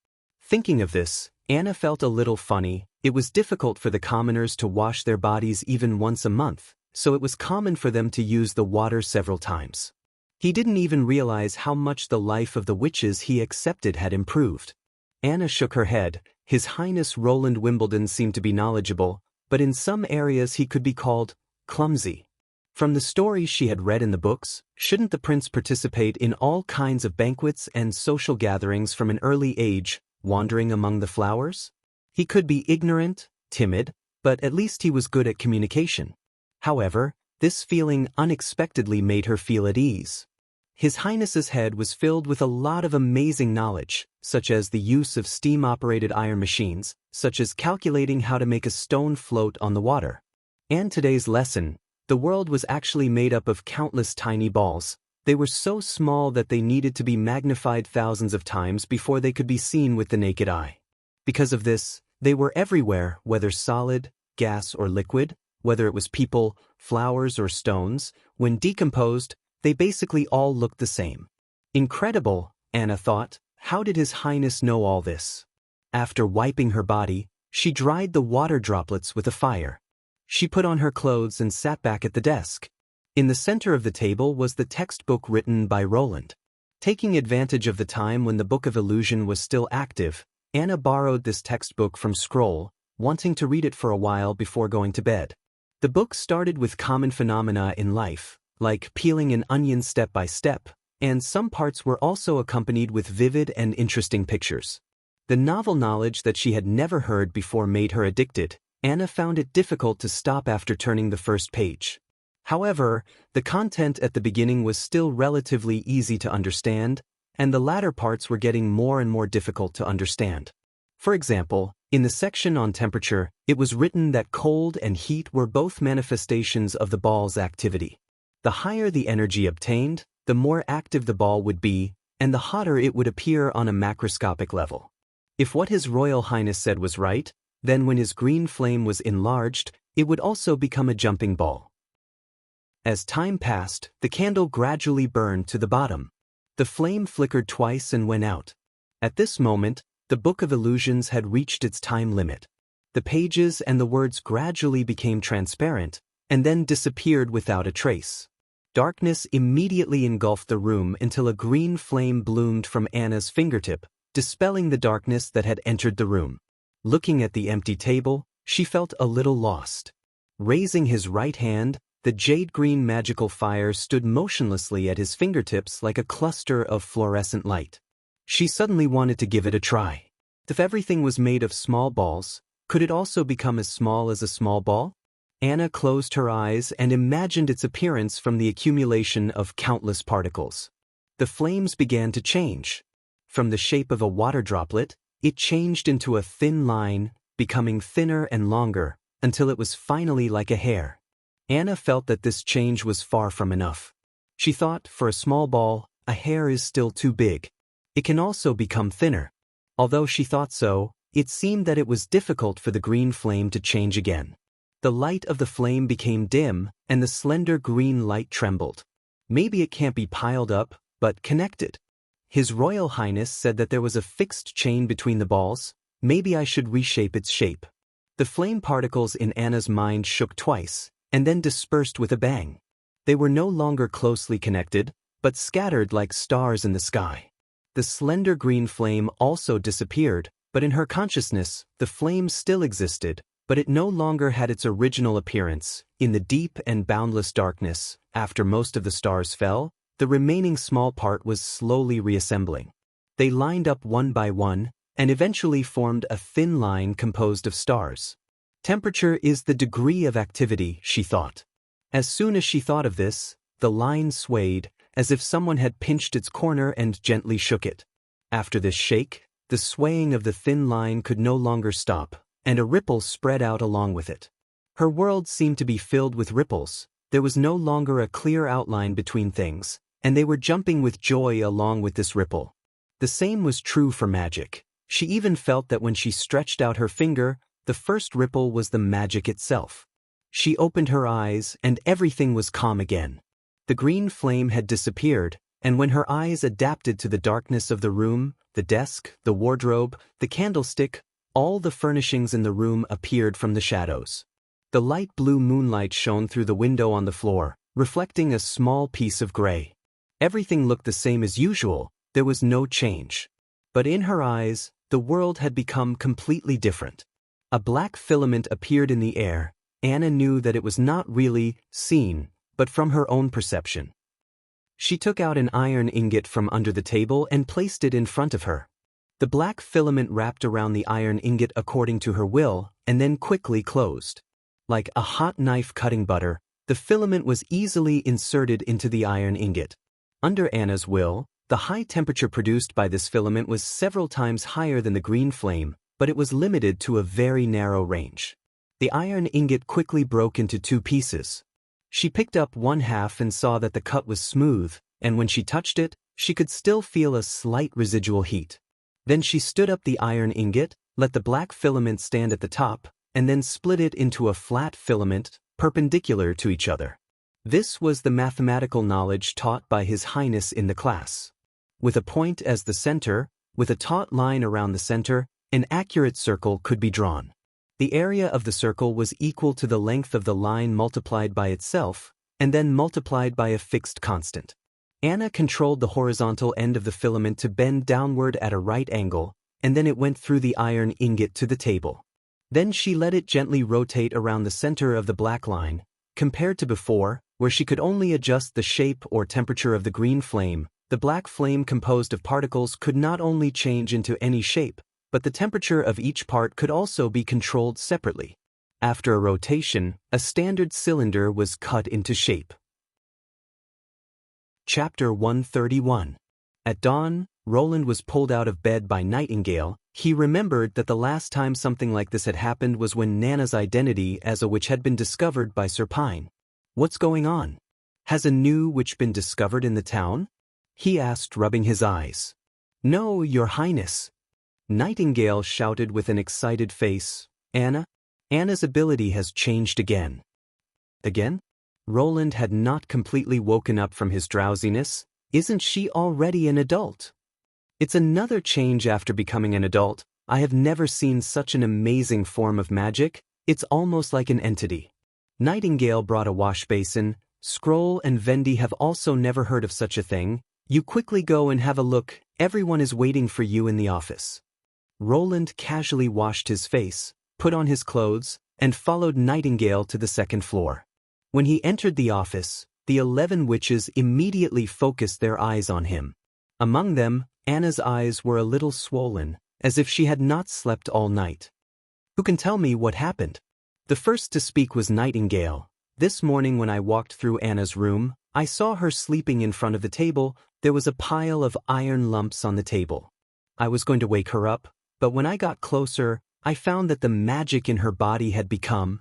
Thinking of this, Anna felt a little funny. It was difficult for the commoners to wash their bodies even once a month, so it was common for them to use the water several times. He didn't even realize how much the life of the witches he accepted had improved. Anna shook her head. His Highness Roland Wimbledon seemed to be knowledgeable, but in some areas he could be called clumsy. From the stories she had read in the books, shouldn't the prince participate in all kinds of banquets and social gatherings from an early age, wandering among the flowers? He could be ignorant, timid, but at least he was good at communication. However, this feeling unexpectedly made her feel at ease. His Highness's head was filled with a lot of amazing knowledge, such as the use of steam-operated iron machines, such as calculating how to make a stone float on the water. And today's lesson, the world was actually made up of countless tiny balls. They were so small that they needed to be magnified thousands of times before they could be seen with the naked eye. Because of this, they were everywhere, whether solid, gas, or liquid, whether it was people, flowers, or stones. When decomposed, they basically all looked the same. Incredible, Anna thought. How did His Highness know all this? After wiping her body, she dried the water droplets with a fire. She put on her clothes and sat back at the desk. In the center of the table was the textbook written by Roland. Taking advantage of the time when the Book of Illusion was still active, Anna borrowed this textbook from Scroll, wanting to read it for a while before going to bed. The book started with common phenomena in life, like peeling an onion step by step, and some parts were also accompanied with vivid and interesting pictures. The novel knowledge that she had never heard before made her addicted. Anna found it difficult to stop after turning the first page. However, the content at the beginning was still relatively easy to understand, and the latter parts were getting more and more difficult to understand. For example, in the section on temperature, it was written that cold and heat were both manifestations of the ball's activity. The higher the energy obtained, the more active the ball would be, and the hotter it would appear on a macroscopic level. If what His Royal Highness said was right, then when his green flame was enlarged, it would also become a jumping ball. As time passed, the candle gradually burned to the bottom. The flame flickered twice and went out. At this moment, the Book of Illusions had reached its time limit. The pages and the words gradually became transparent, and then disappeared without a trace. Darkness immediately engulfed the room until a green flame bloomed from Anna's fingertip, dispelling the darkness that had entered the room. Looking at the empty table, she felt a little lost. Raising his right hand, the jade-green magical fire stood motionlessly at his fingertips like a cluster of fluorescent light. She suddenly wanted to give it a try. If everything was made of small balls, could it also become as small as a small ball? Anna closed her eyes and imagined its appearance from the accumulation of countless particles. The flames began to change. From the shape of a water droplet, it changed into a thin line, becoming thinner and longer, until it was finally like a hair. Anna felt that this change was far from enough. She thought, for a small ball, a hair is still too big. It can also become thinner. Although she thought so, it seemed that it was difficult for the green flame to change again. The light of the flame became dim, and the slender green light trembled. Maybe it can't be piled up, but connected. His Royal Highness said that there was a fixed chain between the balls. Maybe I should reshape its shape. The flame particles in Anna's mind shook twice, and then dispersed with a bang. They were no longer closely connected, but scattered like stars in the sky. The slender green flame also disappeared, but in her consciousness, the flame still existed, but it no longer had its original appearance. In the deep and boundless darkness, after most of the stars fell, the remaining small part was slowly reassembling. They lined up one by one, and eventually formed a thin line composed of stars. Temperature is the degree of activity, she thought. As soon as she thought of this, the line swayed, as if someone had pinched its corner and gently shook it. After this shake, the swaying of the thin line could no longer stop, and a ripple spread out along with it. Her world seemed to be filled with ripples. There was no longer a clear outline between things, and they were jumping with joy along with this ripple. The same was true for magic. She even felt that when she stretched out her finger, The first ripple was the magic itself. She opened her eyes, and everything was calm again. The green flame had disappeared, and when her eyes adapted to the darkness of the room, the desk, the wardrobe, the candlestick, all the furnishings in the room appeared from the shadows. The light blue moonlight shone through the window on the floor, reflecting a small piece of gray. Everything looked the same as usual, there was no change. But in her eyes, the world had become completely different. A black filament appeared in the air. Anna knew that it was not really seen, but from her own perception. She took out an iron ingot from under the table and placed it in front of her. The black filament wrapped around the iron ingot according to her will, and then quickly closed. Like a hot knife cutting butter, the filament was easily inserted into the iron ingot. Under Anna's will, the high temperature produced by this filament was several times higher than the green flame, but it was limited to a very narrow range. The iron ingot quickly broke into 2 pieces. She picked up one half and saw that the cut was smooth, and when she touched it, she could still feel a slight residual heat. Then she stood up the iron ingot, let the black filament stand at the top, and then split it into a flat filament, perpendicular to each other. This was the mathematical knowledge taught by His Highness in the class. With a point as the center, with a taut line around the center, an accurate circle could be drawn. The area of the circle was equal to the length of the line multiplied by itself, and then multiplied by a fixed constant. Anna controlled the horizontal end of the filament to bend downward at a right angle, and then it went through the iron ingot to the table. Then she let it gently rotate around the center of the black line. Compared to before, where she could only adjust the shape or temperature of the green flame, the black flame composed of particles could not only change into any shape, but the temperature of each part could also be controlled separately. After a rotation, a standard cylinder was cut into shape. Chapter 131. At dawn, Roland was pulled out of bed by Nightingale. He remembered that the last time something like this had happened was when Nana's identity as a witch had been discovered by Sir Pine. "What's going on? Has a new witch been discovered in the town?" he asked, rubbing his eyes. "No, Your Highness." Nightingale shouted with an excited face. Anna's ability has changed again." Again? Roland had not completely woken up from his drowsiness. "Isn't she already an adult?" "It's another change after becoming an adult. I have never seen such an amazing form of magic. It's almost like an entity." Nightingale brought a wash basin. "Scroll and Vendy have also never heard of such a thing. You quickly go and have a look. Everyone is waiting for you in the office." Roland casually washed his face, put on his clothes, and followed Nightingale to the second floor. When he entered the office, the 11 witches immediately focused their eyes on him. Among them, Anna's eyes were a little swollen, as if she had not slept all night. "Who can tell me what happened?" The first to speak was Nightingale. "This morning when I walked through Anna's room, I saw her sleeping in front of the table. There was a pile of iron lumps on the table. I was going to wake her up, but when I got closer, I found that the magic in her body had become—"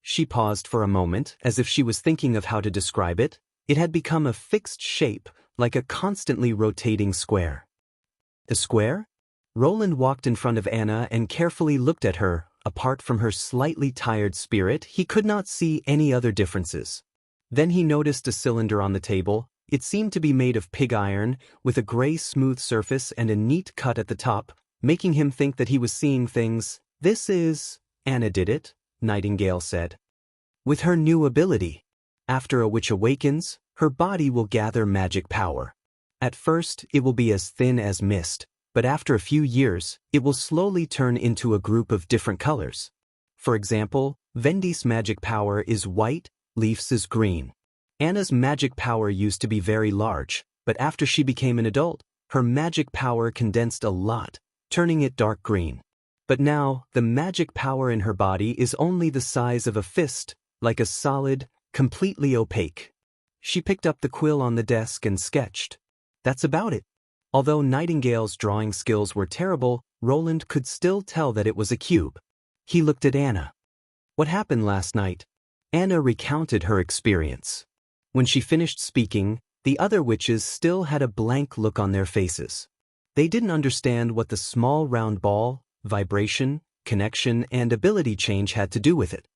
She paused for a moment, as if she was thinking of how to describe it. "It had become a fixed shape, like a constantly rotating square." "A square?" Roland walked in front of Anna and carefully looked at her. Apart from her slightly tired spirit, he could not see any other differences. Then he noticed a cylinder on the table. It seemed to be made of pig iron, with a gray smooth surface and a neat cut at the top, making him think that he was seeing things. "This is—" "Anna did it," Nightingale said. "With her new ability. After a witch awakens, her body will gather magic power. At first, it will be as thin as mist, but after a few years, it will slowly turn into a group of different colors. For example, Vendy's magic power is white, Leaf's is green. Anna's magic power used to be very large, but after she became an adult, her magic power condensed a lot, turning it dark green. But now, the magic power in her body is only the size of a fist, like a solid, completely opaque." She picked up the quill on the desk and sketched. That's about it. Although Nightingale's drawing skills were terrible, Roland could still tell that it was a cube. He looked at Anna. "What happened last night?" Anna recounted her experience. When she finished speaking, the other witches still had a blank look on their faces. They didn't understand what the small round ball, vibration, connection, and ability change had to do with it.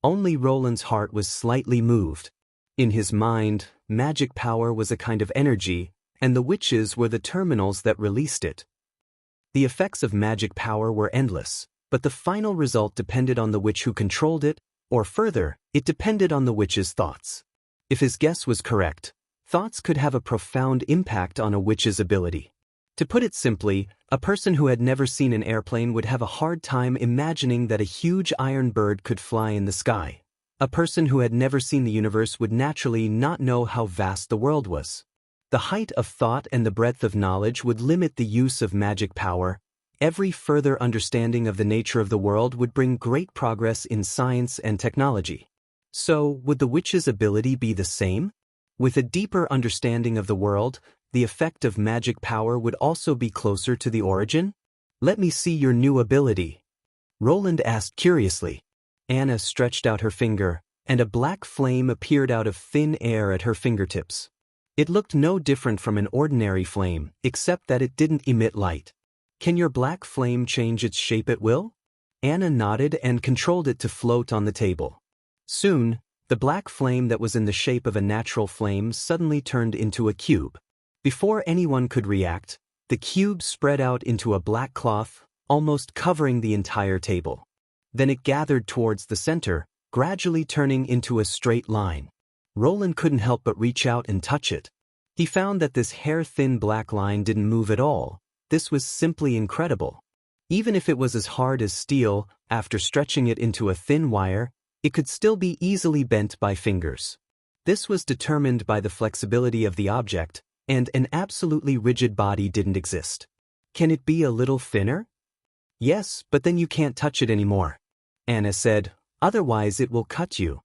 Only Roland's heart was slightly moved. In his mind, magic power was a kind of energy, and the witches were the terminals that released it. The effects of magic power were endless, but the final result depended on the witch who controlled it, or further, it depended on the witch's thoughts. If his guess was correct, thoughts could have a profound impact on a witch's ability. To put it simply, a person who had never seen an airplane would have a hard time imagining that a huge iron bird could fly in the sky. A person who had never seen the universe would naturally not know how vast the world was. The height of thought and the breadth of knowledge would limit the use of magic power. Every further understanding of the nature of the world would bring great progress in science and technology. So, would the witch's ability be the same? With a deeper understanding of the world, the effect of magic power would also be closer to the origin? Let me see your new ability, Roland asked curiously. Anna stretched out her finger, and a black flame appeared out of thin air at her fingertips. It looked no different from an ordinary flame, except that it didn't emit light. Can your black flame change its shape at will? Anna nodded and controlled it to float on the table. Soon, the black flame that was in the shape of a natural flame suddenly turned into a cube. Before anyone could react, the cube spread out into a black cloth, almost covering the entire table. Then it gathered towards the center, gradually turning into a straight line. Roland couldn't help but reach out and touch it. He found that this hair-thin black line didn't move at all. This was simply incredible. Even if it was as hard as steel, after stretching it into a thin wire, it could still be easily bent by fingers. This was determined by the flexibility of the object, and an absolutely rigid body didn't exist. Can it be a little thinner? Yes, but then you can't touch it anymore, Anna said, otherwise it will cut you.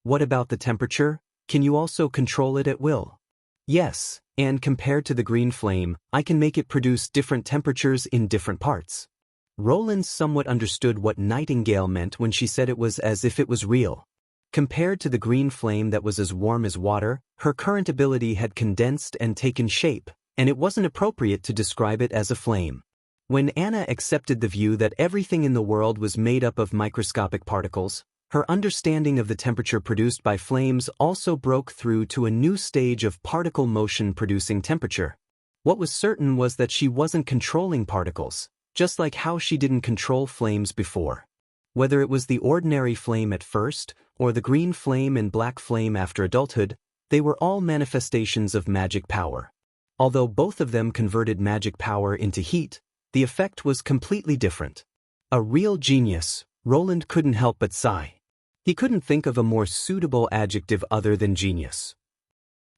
What about the temperature? Can you also control it at will? Yes, and compared to the green flame, I can make it produce different temperatures in different parts. Roland somewhat understood what Nightingale meant when she said it was as if it was real. Compared to the green flame that was as warm as water, her current ability had condensed and taken shape, and it wasn't appropriate to describe it as a flame. When Anna accepted the view that everything in the world was made up of microscopic particles, her understanding of the temperature produced by flames also broke through to a new stage of particle motion producing temperature. What was certain was that she wasn't controlling particles, just like how she didn't control flames before. Whether it was the ordinary flame at first, or the green flame and black flame after adulthood, they were all manifestations of magic power. Although both of them converted magic power into heat, the effect was completely different. A real genius, Roland couldn't help but sigh. He couldn't think of a more suitable adjective other than genius.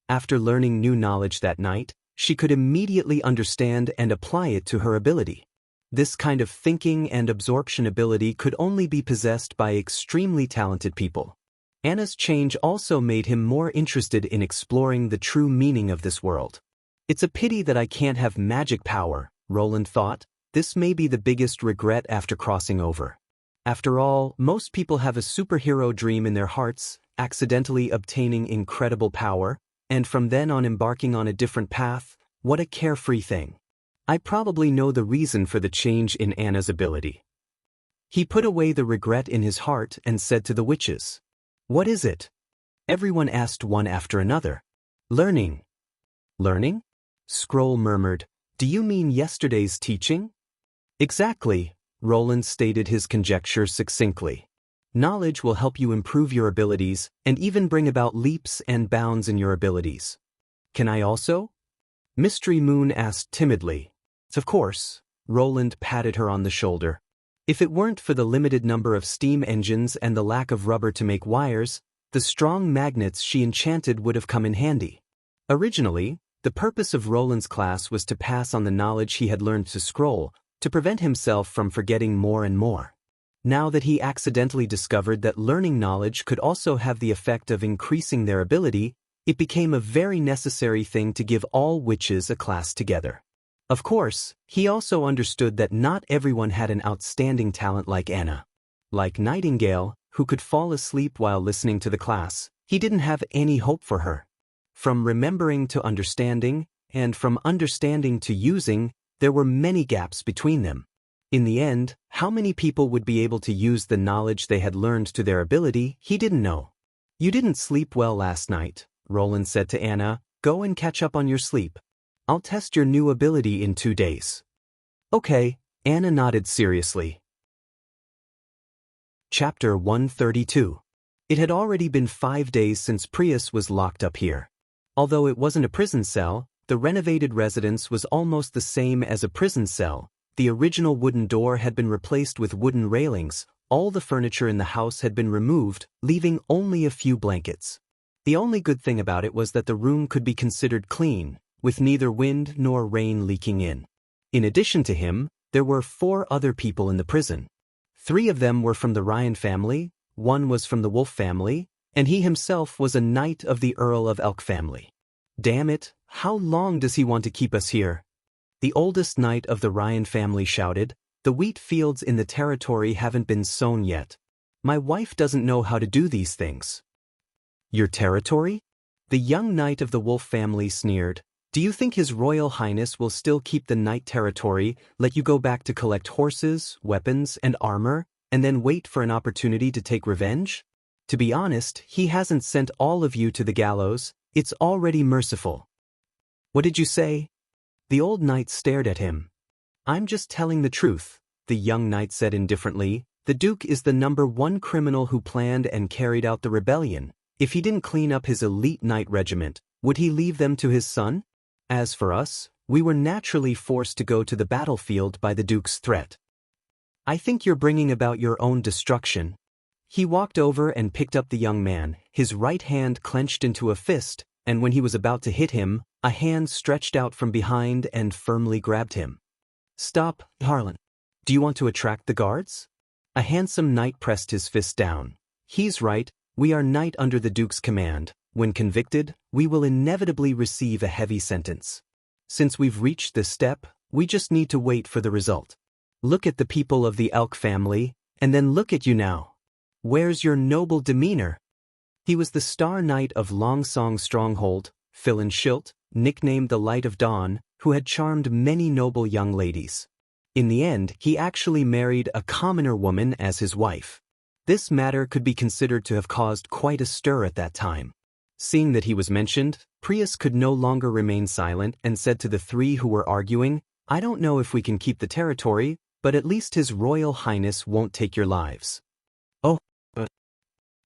After learning new knowledge that night, she could immediately understand and apply it to her ability. This kind of thinking and absorption ability could only be possessed by extremely talented people. Anna's change also made him more interested in exploring the true meaning of this world. It's a pity that I can't have magic power, Roland thought. This may be the biggest regret after crossing over. After all, most people have a superhero dream in their hearts, accidentally obtaining incredible power, and from then on embarking on a different path. What a carefree thing. I probably know the reason for the change in Anna's ability. He put away the regret in his heart and said to the witches, "What is it?" Everyone asked one after another. "Learning." "Learning?" Scroll murmured. "Do you mean yesterday's teaching?" "Exactly," Roland stated his conjecture succinctly. "Knowledge will help you improve your abilities and even bring about leaps and bounds in your abilities." "Can I also?" Mystery Moon asked timidly. "Of course," Roland patted her on the shoulder. "If it weren't for the limited number of steam engines and the lack of rubber to make wires, the strong magnets she enchanted would have come in handy." Originally, the purpose of Roland's class was to pass on the knowledge he had learned to scroll, to prevent himself from forgetting more and more. Now that he accidentally discovered that learning knowledge could also have the effect of increasing their ability, it became a very necessary thing to give all witches a class together. Of course, he also understood that not everyone had an outstanding talent like Anna. Like Nightingale, who could fall asleep while listening to the class, he didn't have any hope for her. From remembering to understanding, and from understanding to using, there were many gaps between them. In the end, how many people would be able to use the knowledge they had learned to their ability, he didn't know. You didn't sleep well last night, Roland said to Anna. Go and catch up on your sleep. I'll test your new ability in 2 days. Okay, Anna nodded seriously. Chapter 132. It had already been 5 days since Prius was locked up here. Although it wasn't a prison cell, the renovated residence was almost the same as a prison cell. The original wooden door had been replaced with wooden railings. All the furniture in the house had been removed, leaving only a few blankets. The only good thing about it was that the room could be considered clean, with neither wind nor rain leaking in. In addition to him, there were 4 other people in the prison. 3 of them were from the Ryan family, 1 was from the Wolf family, and he himself was a knight of the Earl of Elk family. Damn it, how long does he want to keep us here? The oldest knight of the Ryan family shouted. The wheat fields in the territory haven't been sown yet. My wife doesn't know how to do these things. Your territory? The young knight of the Wolf family sneered. Do you think His Royal Highness will still keep the knight territory, let you go back to collect horses, weapons, and armor, and then wait for an opportunity to take revenge? To be honest, he hasn't sent all of you to the gallows. It's already merciful. What did you say? The old knight stared at him. I'm just telling the truth, the young knight said indifferently. The Duke is the #1 criminal who planned and carried out the rebellion. If he didn't clean up his elite knight regiment, would he leave them to his son? As for us, we were naturally forced to go to the battlefield by the Duke's threat. I think you're bringing about your own destruction. He walked over and picked up the young man, his right hand clenched into a fist, and when he was about to hit him, a hand stretched out from behind and firmly grabbed him. Stop, Harlan. Do you want to attract the guards? A handsome knight pressed his fist down. He's right, we are knight under the Duke's command. When convicted, we will inevitably receive a heavy sentence. Since we've reached this step, we just need to wait for the result. Look at the people of the Elk family, and then look at you now. Where's your noble demeanor? He was the Star Knight of Longsong Stronghold, Philin Schilt, nicknamed the Light of Dawn, who had charmed many noble young ladies. In the end, he actually married a commoner woman as his wife. This matter could be considered to have caused quite a stir at that time. Seeing that he was mentioned, Prius could no longer remain silent and said to the 3 who were arguing, I don't know if we can keep the territory, but at least His Royal Highness won't take your lives. Oh, but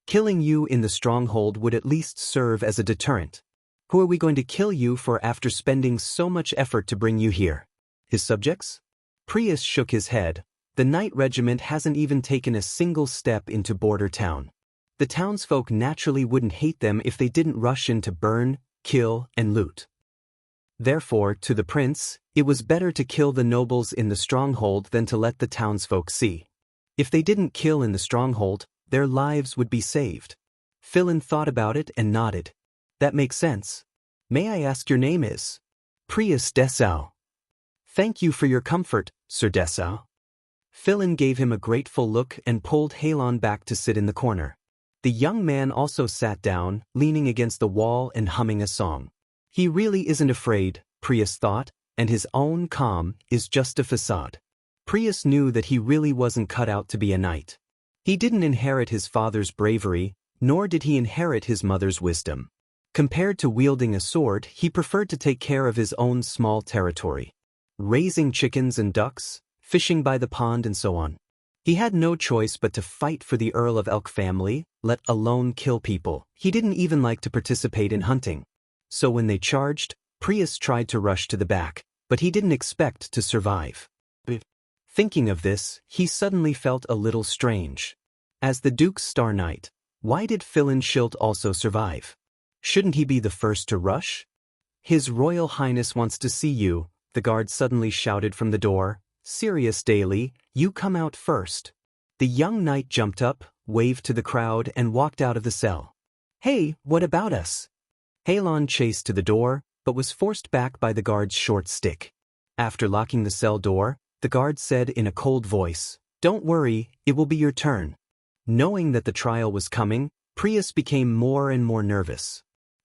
killing you in the stronghold would at least serve as a deterrent. Who are we going to kill you for after spending so much effort to bring you here? His subjects? Prius shook his head. The Knight Regiment hasn't even taken a single step into Border Town. The townsfolk naturally wouldn't hate them if they didn't rush in to burn, kill, and loot. Therefore, to the prince, it was better to kill the nobles in the stronghold than to let the townsfolk see. If they didn't kill in the stronghold, their lives would be saved. Philin thought about it and nodded. That makes sense. May I ask your name is? Prius Dessau. Thank you for your comfort, Sir Dessau. Philin gave him a grateful look and pulled Halon back to sit in the corner. The young man also sat down, leaning against the wall and humming a song. He really isn't afraid, Prius thought, and his own calm is just a facade. Prius knew that he really wasn't cut out to be a knight. He didn't inherit his father's bravery, nor did he inherit his mother's wisdom. Compared to wielding a sword, he preferred to take care of his own small territory. Raising chickens and ducks, fishing by the pond and so on. He had no choice but to fight for the Earl of Elk family, let alone kill people. He didn't even like to participate in hunting. So when they charged, Prius tried to rush to the back, but he didn't expect to survive. Thinking of this, he suddenly felt a little strange. As the Duke's Star Knight, why did Philin Schilt also survive? Shouldn't he be the first to rush? His Royal Highness wants to see you, the guard suddenly shouted from the door. Sirius Daly, you come out first. The young knight jumped up, waved to the crowd and walked out of the cell. Hey, what about us? Halon chased to the door, but was forced back by the guard's short stick. After locking the cell door, the guard said in a cold voice, Don't worry, it will be your turn. Knowing that the trial was coming, Prius became more and more nervous.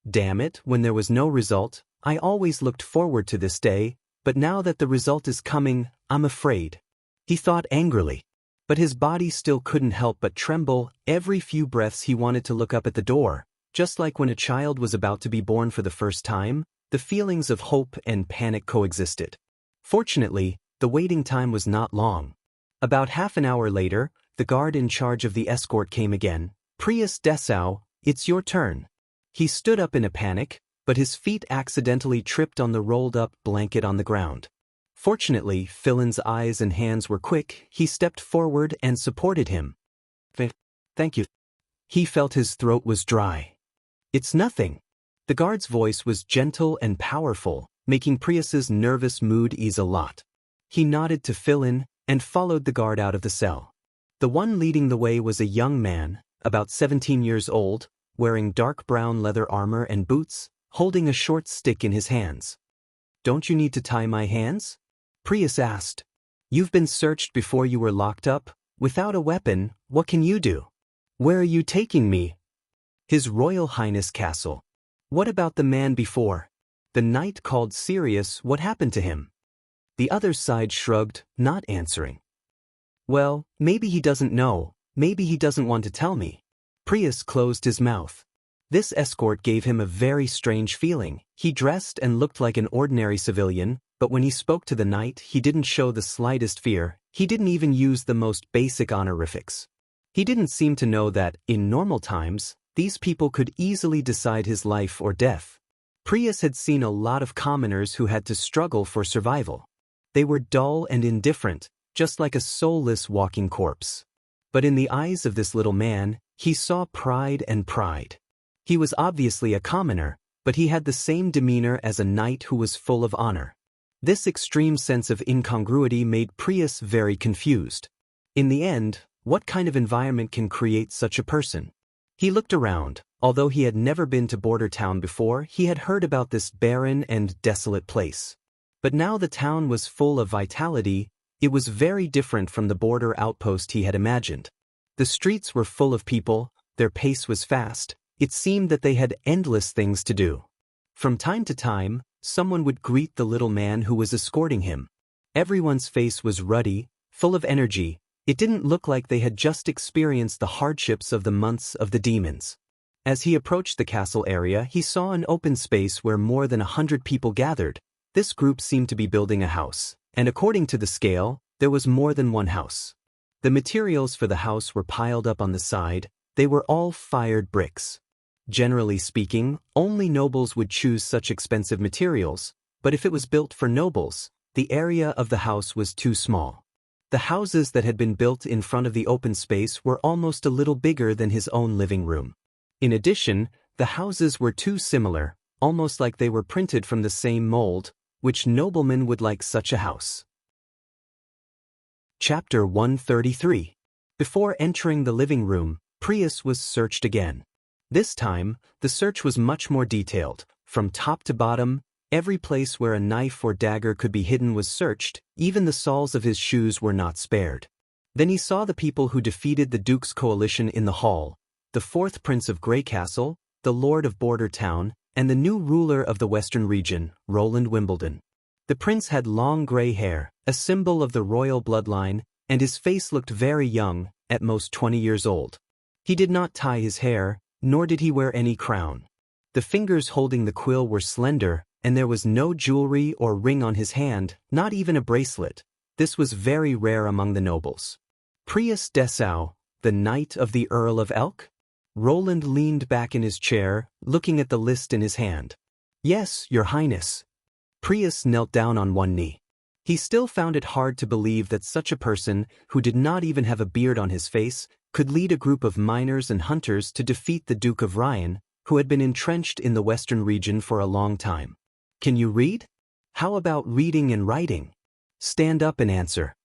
Damn it, when there was no result, I always looked forward to this day, but now that the result is coming, I'm afraid. He thought angrily. But his body still couldn't help but tremble. Every few breaths he wanted to look up at the door. Just like when a child was about to be born for the first time, the feelings of hope and panic coexisted. Fortunately, the waiting time was not long. About half an hour later, the guard in charge of the escort came again. "Prius Dessau, it's your turn." He stood up in a panic, but his feet accidentally tripped on the rolled-up blanket on the ground. Fortunately, Philin's eyes and hands were quick. He stepped forward and supported him. "Thank you." He felt his throat was dry. "It's nothing." The guard's voice was gentle and powerful, making Prius's nervous mood ease a lot. He nodded to Philin and followed the guard out of the cell. The one leading the way was a young man, about 17 years old, wearing dark brown leather armor and boots, holding a short stick in his hands. "Don't you need to tie my hands?" Prius asked. "You've been searched before you were locked up. Without a weapon, what can you do?" "Where are you taking me?" "His Royal Highness Castle." "What about the man before?" "The knight called Sirius, what happened to him?" The other side shrugged, not answering. "Well, maybe he doesn't know, maybe he doesn't want to tell me." Prius closed his mouth. This escort gave him a very strange feeling. He dressed and looked like an ordinary civilian, but when he spoke to the knight, he didn't show the slightest fear. He didn't even use the most basic honorifics. He didn't seem to know that, in normal times, these people could easily decide his life or death. Prius had seen a lot of commoners who had to struggle for survival. They were dull and indifferent, just like a soulless walking corpse. But in the eyes of this little man, he saw pride and pride. He was obviously a commoner, but he had the same demeanor as a knight who was full of honor. This extreme sense of incongruity made Prius very confused. In the end, what kind of environment can create such a person? He looked around. Although he had never been to Border Town before, he had heard about this barren and desolate place. But now the town was full of vitality. It was very different from the border outpost he had imagined. The streets were full of people, their pace was fast. It seemed that they had endless things to do. From time to time, someone would greet the little man who was escorting him. Everyone's face was ruddy, full of energy. It didn't look like they had just experienced the hardships of the months of the demons. As he approached the castle area, he saw an open space where more than 100 people gathered. This group seemed to be building a house, and according to the scale, there was more than one house. The materials for the house were piled up on the side. They were all fired bricks. Generally speaking, only nobles would choose such expensive materials, but if it was built for nobles, the area of the house was too small. The houses that had been built in front of the open space were almost a little bigger than his own living room. In addition, the houses were too similar, almost like they were printed from the same mold. Which nobleman would like such a house? Chapter 133. Before entering the living room, Prius was searched again. This time, the search was much more detailed. From top to bottom, every place where a knife or dagger could be hidden was searched. Even the soles of his shoes were not spared. Then he saw the people who defeated the Duke's coalition in the hall, the fourth Prince of Greycastle, the Lord of Border Town, and the new ruler of the Western region, Roland Wimbledon. The prince had long gray hair, a symbol of the royal bloodline, and his face looked very young, at most 20 years old. He did not tie his hair, nor did he wear any crown. The fingers holding the quill were slender, and there was no jewelry or ring on his hand, not even a bracelet. This was very rare among the nobles. Prius Dessau, the knight of the Earl of Elk? Roland leaned back in his chair, looking at the list in his hand. "Yes, Your Highness." Prius knelt down on one knee. He still found it hard to believe that such a person, who did not even have a beard on his face, could lead a group of miners and hunters to defeat the Duke of Ryan, who had been entrenched in the western region for a long time. "Can you read? How about reading and writing? Stand up and answer."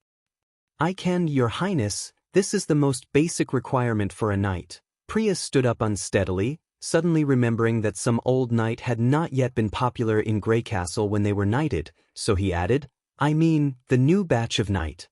"I can, Your Highness. This is the most basic requirement for a knight." Prius stood up unsteadily, suddenly remembering that some old knight had not yet been popular in Greycastle when they were knighted, so he added, "I mean, the new batch of knight."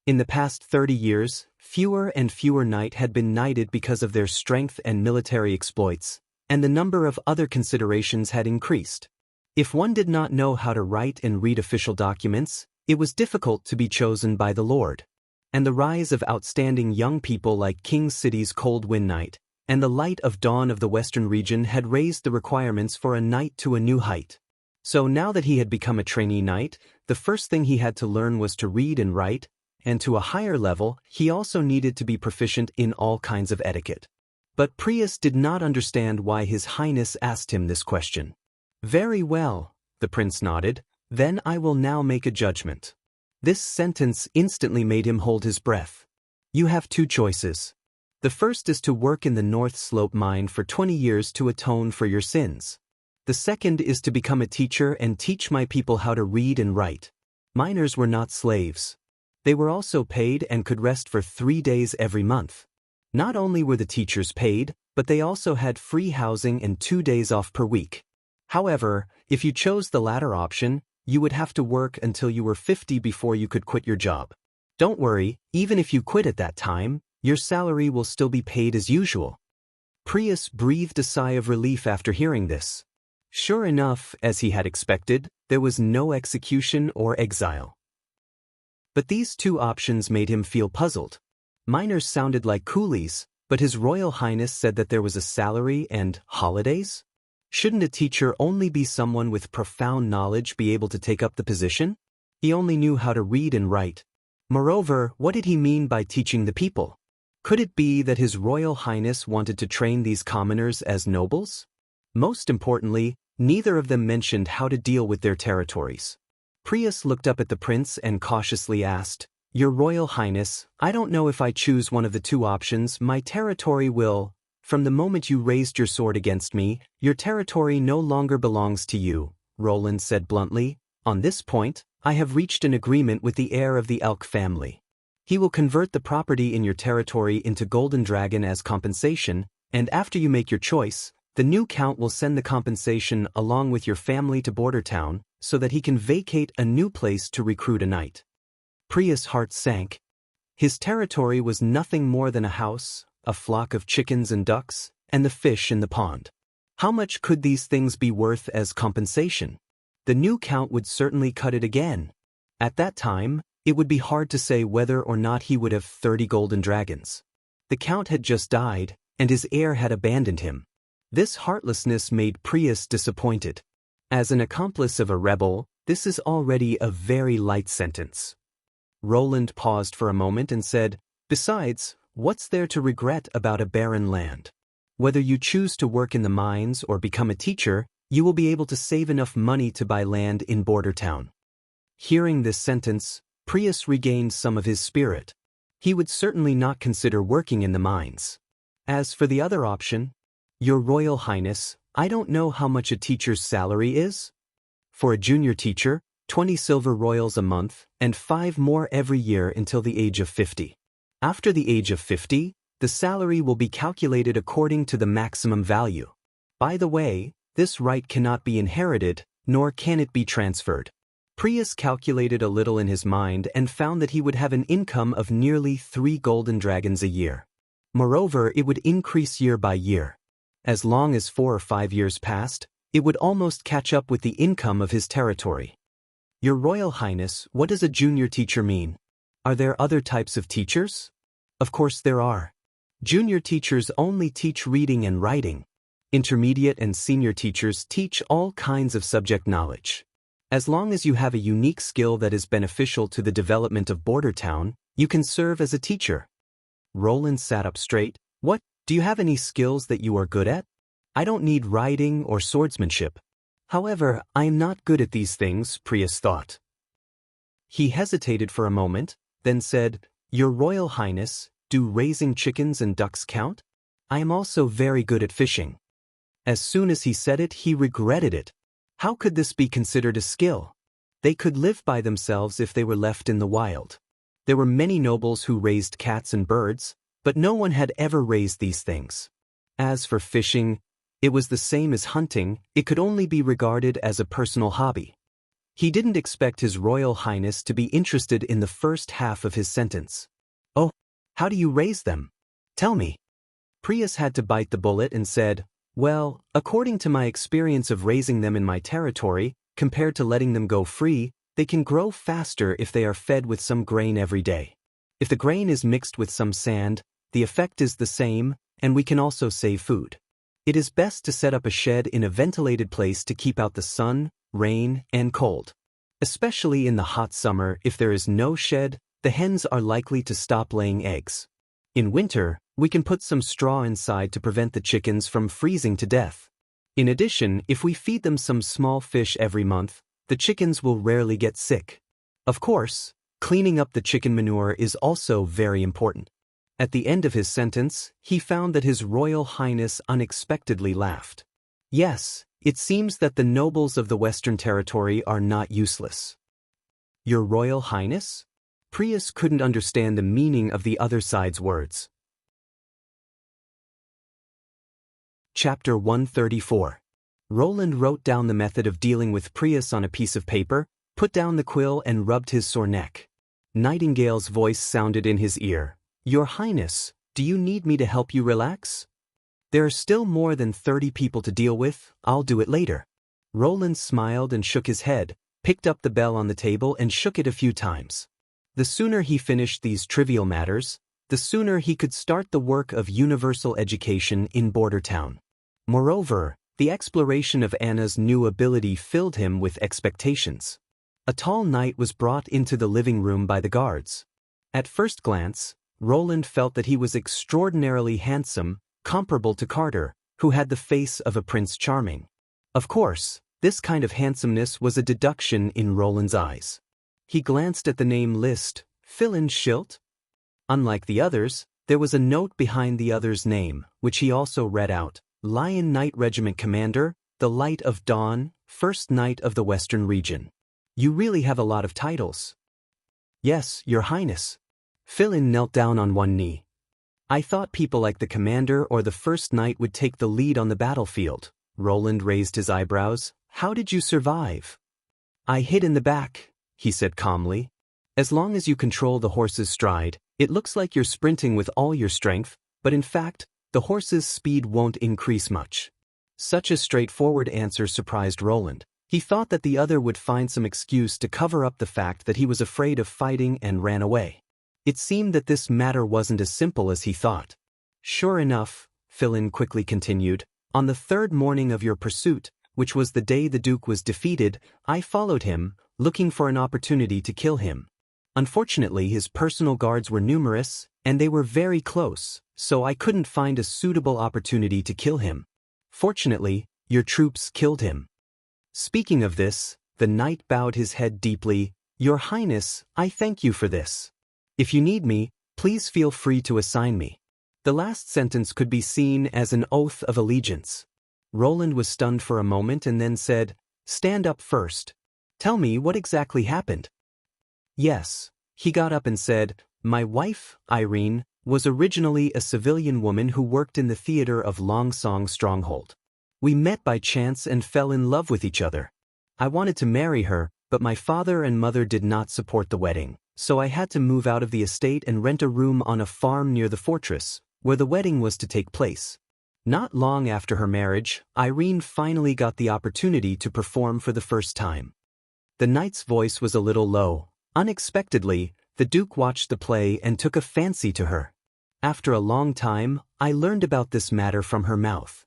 In the past 30 years, fewer and fewer knight had been knighted because of their strength and military exploits, and the number of other considerations had increased. If one did not know how to write and read official documents, it was difficult to be chosen by the Lord. and the rise of outstanding young people like King City's Cold Wind Knight, and the light of dawn of the Western region had raised the requirements for a knight to a new height. So now that he had become a trainee knight, the first thing he had to learn was to read and write, and to a higher level, he also needed to be proficient in all kinds of etiquette. But Prius did not understand why His Highness asked him this question. "Very well," the prince nodded, "then I will now make a judgment." This sentence instantly made him hold his breath. You have two choices. The first is to work in the North Slope mine for 20 years to atone for your sins. The second is to become a teacher and teach my people how to read and write. Miners were not slaves. They were also paid and could rest for 3 days every month. Not only were the teachers paid, but they also had free housing and 2 days off per week. However, if you chose the latter option, you would have to work until you were 50 before you could quit your job. Don't worry, even if you quit at that time, your salary will still be paid as usual. Prius breathed a sigh of relief after hearing this. Sure enough, as he had expected, there was no execution or exile. But these two options made him feel puzzled. Miners sounded like coolies, but His Royal Highness said that there was a salary and holidays? Shouldn't a teacher only be someone with profound knowledge be able to take up the position? He only knew how to read and write. Moreover, what did he mean by teaching the people? Could it be that His Royal Highness wanted to train these commoners as nobles? Most importantly, neither of them mentioned how to deal with their territories. Prius looked up at the prince and cautiously asked, "Your Royal Highness, I don't know if I choose one of the two options, my territory will... From the moment you raised your sword against me, your territory no longer belongs to you," Roland said bluntly. "On this point, I have reached an agreement with the heir of the Elk family. He will convert the property in your territory into Golden Dragon as compensation, and after you make your choice, the new count will send the compensation along with your family to Border Town, so that he can vacate a new place to recruit a knight." Prius' heart sank. His territory was nothing more than a house, a flock of chickens and ducks, and the fish in the pond. How much could these things be worth as compensation? The new count would certainly cut it again. At that time, it would be hard to say whether or not he would have 30 golden dragons. The count had just died, and his heir had abandoned him. This heartlessness made Prius disappointed. As an accomplice of a rebel, this is already a very light sentence. Roland paused for a moment and said, "Besides, what's there to regret about a barren land? Whether you choose to work in the mines or become a teacher, you will be able to save enough money to buy land in Border Town." Hearing this sentence, Prius regained some of his spirit. He would certainly not consider working in the mines. As for the other option, "Your Royal Highness, I don't know how much a teacher's salary is. For a junior teacher, 20 silver royals a month, and 5 more every year until the age of 50. After the age of 50, the salary will be calculated according to the maximum value. By the way, this right cannot be inherited, nor can it be transferred." Prius calculated a little in his mind and found that he would have an income of nearly 3 golden dragons a year. Moreover, it would increase year by year. As long as 4 or 5 years passed, it would almost catch up with the income of his territory. "Your Royal Highness, what does a junior teacher mean? Are there other types of teachers?" "Of course there are. Junior teachers only teach reading and writing. Intermediate and senior teachers teach all kinds of subject knowledge. As long as you have a unique skill that is beneficial to the development of Border Town, you can serve as a teacher." Roland sat up straight. "What, do you have any skills that you are good at? I don't need riding or swordsmanship. However, I am not good at these things," Prius thought. He hesitated for a moment, then said, "Your Royal Highness, do raising chickens and ducks count? I am also very good at fishing." As soon as he said it, he regretted it. How could this be considered a skill? They could live by themselves if they were left in the wild. There were many nobles who raised cats and birds, but no one had ever raised these things. As for fishing, it was the same as hunting, it could only be regarded as a personal hobby. He didn't expect His Royal Highness to be interested in the first half of his sentence. "Oh, how do you raise them? Tell me." Prius had to bite the bullet and said, "Well, according to my experience of raising them in my territory, compared to letting them go free, they can grow faster if they are fed with some grain every day. If the grain is mixed with some sand, the effect is the same, and we can also save food. It is best to set up a shed in a ventilated place to keep out the sun, rain, and cold. Especially in the hot summer, if there is no shed, the hens are likely to stop laying eggs. In winter, we can put some straw inside to prevent the chickens from freezing to death. In addition, if we feed them some small fish every month, the chickens will rarely get sick. Of course, cleaning up the chicken manure is also very important. At the end of his sentence, he found that His Royal Highness unexpectedly laughed. Yes, it seems that the nobles of the Western Territory are not useless. Your Royal Highness? Prius couldn't understand the meaning of the other side's words. Chapter 134. Roland wrote down the method of dealing with Prius on a piece of paper, put down the quill and rubbed his sore neck. Nightingale's voice sounded in his ear. Your Highness, do you need me to help you relax? There are still more than 30 people to deal with, I'll do it later. Roland smiled and shook his head, picked up the bell on the table and shook it a few times. The sooner he finished these trivial matters, the sooner he could start the work of universal education in Border Town. Moreover, the exploration of Anna's new ability filled him with expectations. A tall knight was brought into the living room by the guards. At first glance, Roland felt that he was extraordinarily handsome, comparable to Carter, who had the face of a Prince Charming. Of course, this kind of handsomeness was a deduction in Roland's eyes. He glanced at the name list, Philin Schilt. Unlike the others, there was a note behind the other's name, which he also read out. Lion Knight Regiment Commander, the Light of Dawn, First Knight of the Western Region. You really have a lot of titles. Yes, Your Highness. Philin knelt down on one knee. I thought people like the Commander or the First Knight would take the lead on the battlefield. Roland raised his eyebrows. How did you survive? I hid in the back, he said calmly. As long as you control the horse's stride, it looks like you're sprinting with all your strength, but in fact, the horse's speed won't increase much. Such a straightforward answer surprised Roland. He thought that the other would find some excuse to cover up the fact that he was afraid of fighting and ran away. It seemed that this matter wasn't as simple as he thought. Sure enough, Philin quickly continued, on the third morning of your pursuit, which was the day the Duke was defeated, I followed him, looking for an opportunity to kill him. Unfortunately, his personal guards were numerous, and they were very close, so I couldn't find a suitable opportunity to kill him. Fortunately, your troops killed him. Speaking of this, the knight bowed his head deeply. Your Highness, I thank you for this. If you need me, please feel free to assign me. The last sentence could be seen as an oath of allegiance. Roland was stunned for a moment and then said, Stand up first. Tell me what exactly happened. Yes, he got up and said, My wife, Irene, was originally a civilian woman who worked in the theater of Longsong Stronghold. We met by chance and fell in love with each other. I wanted to marry her, but my father and mother did not support the wedding, so I had to move out of the estate and rent a room on a farm near the fortress, where the wedding was to take place. Not long after her marriage, Irene finally got the opportunity to perform for the first time. The knight's voice was a little low. Unexpectedly, the Duke watched the play and took a fancy to her. After a long time, I learned about this matter from her mouth.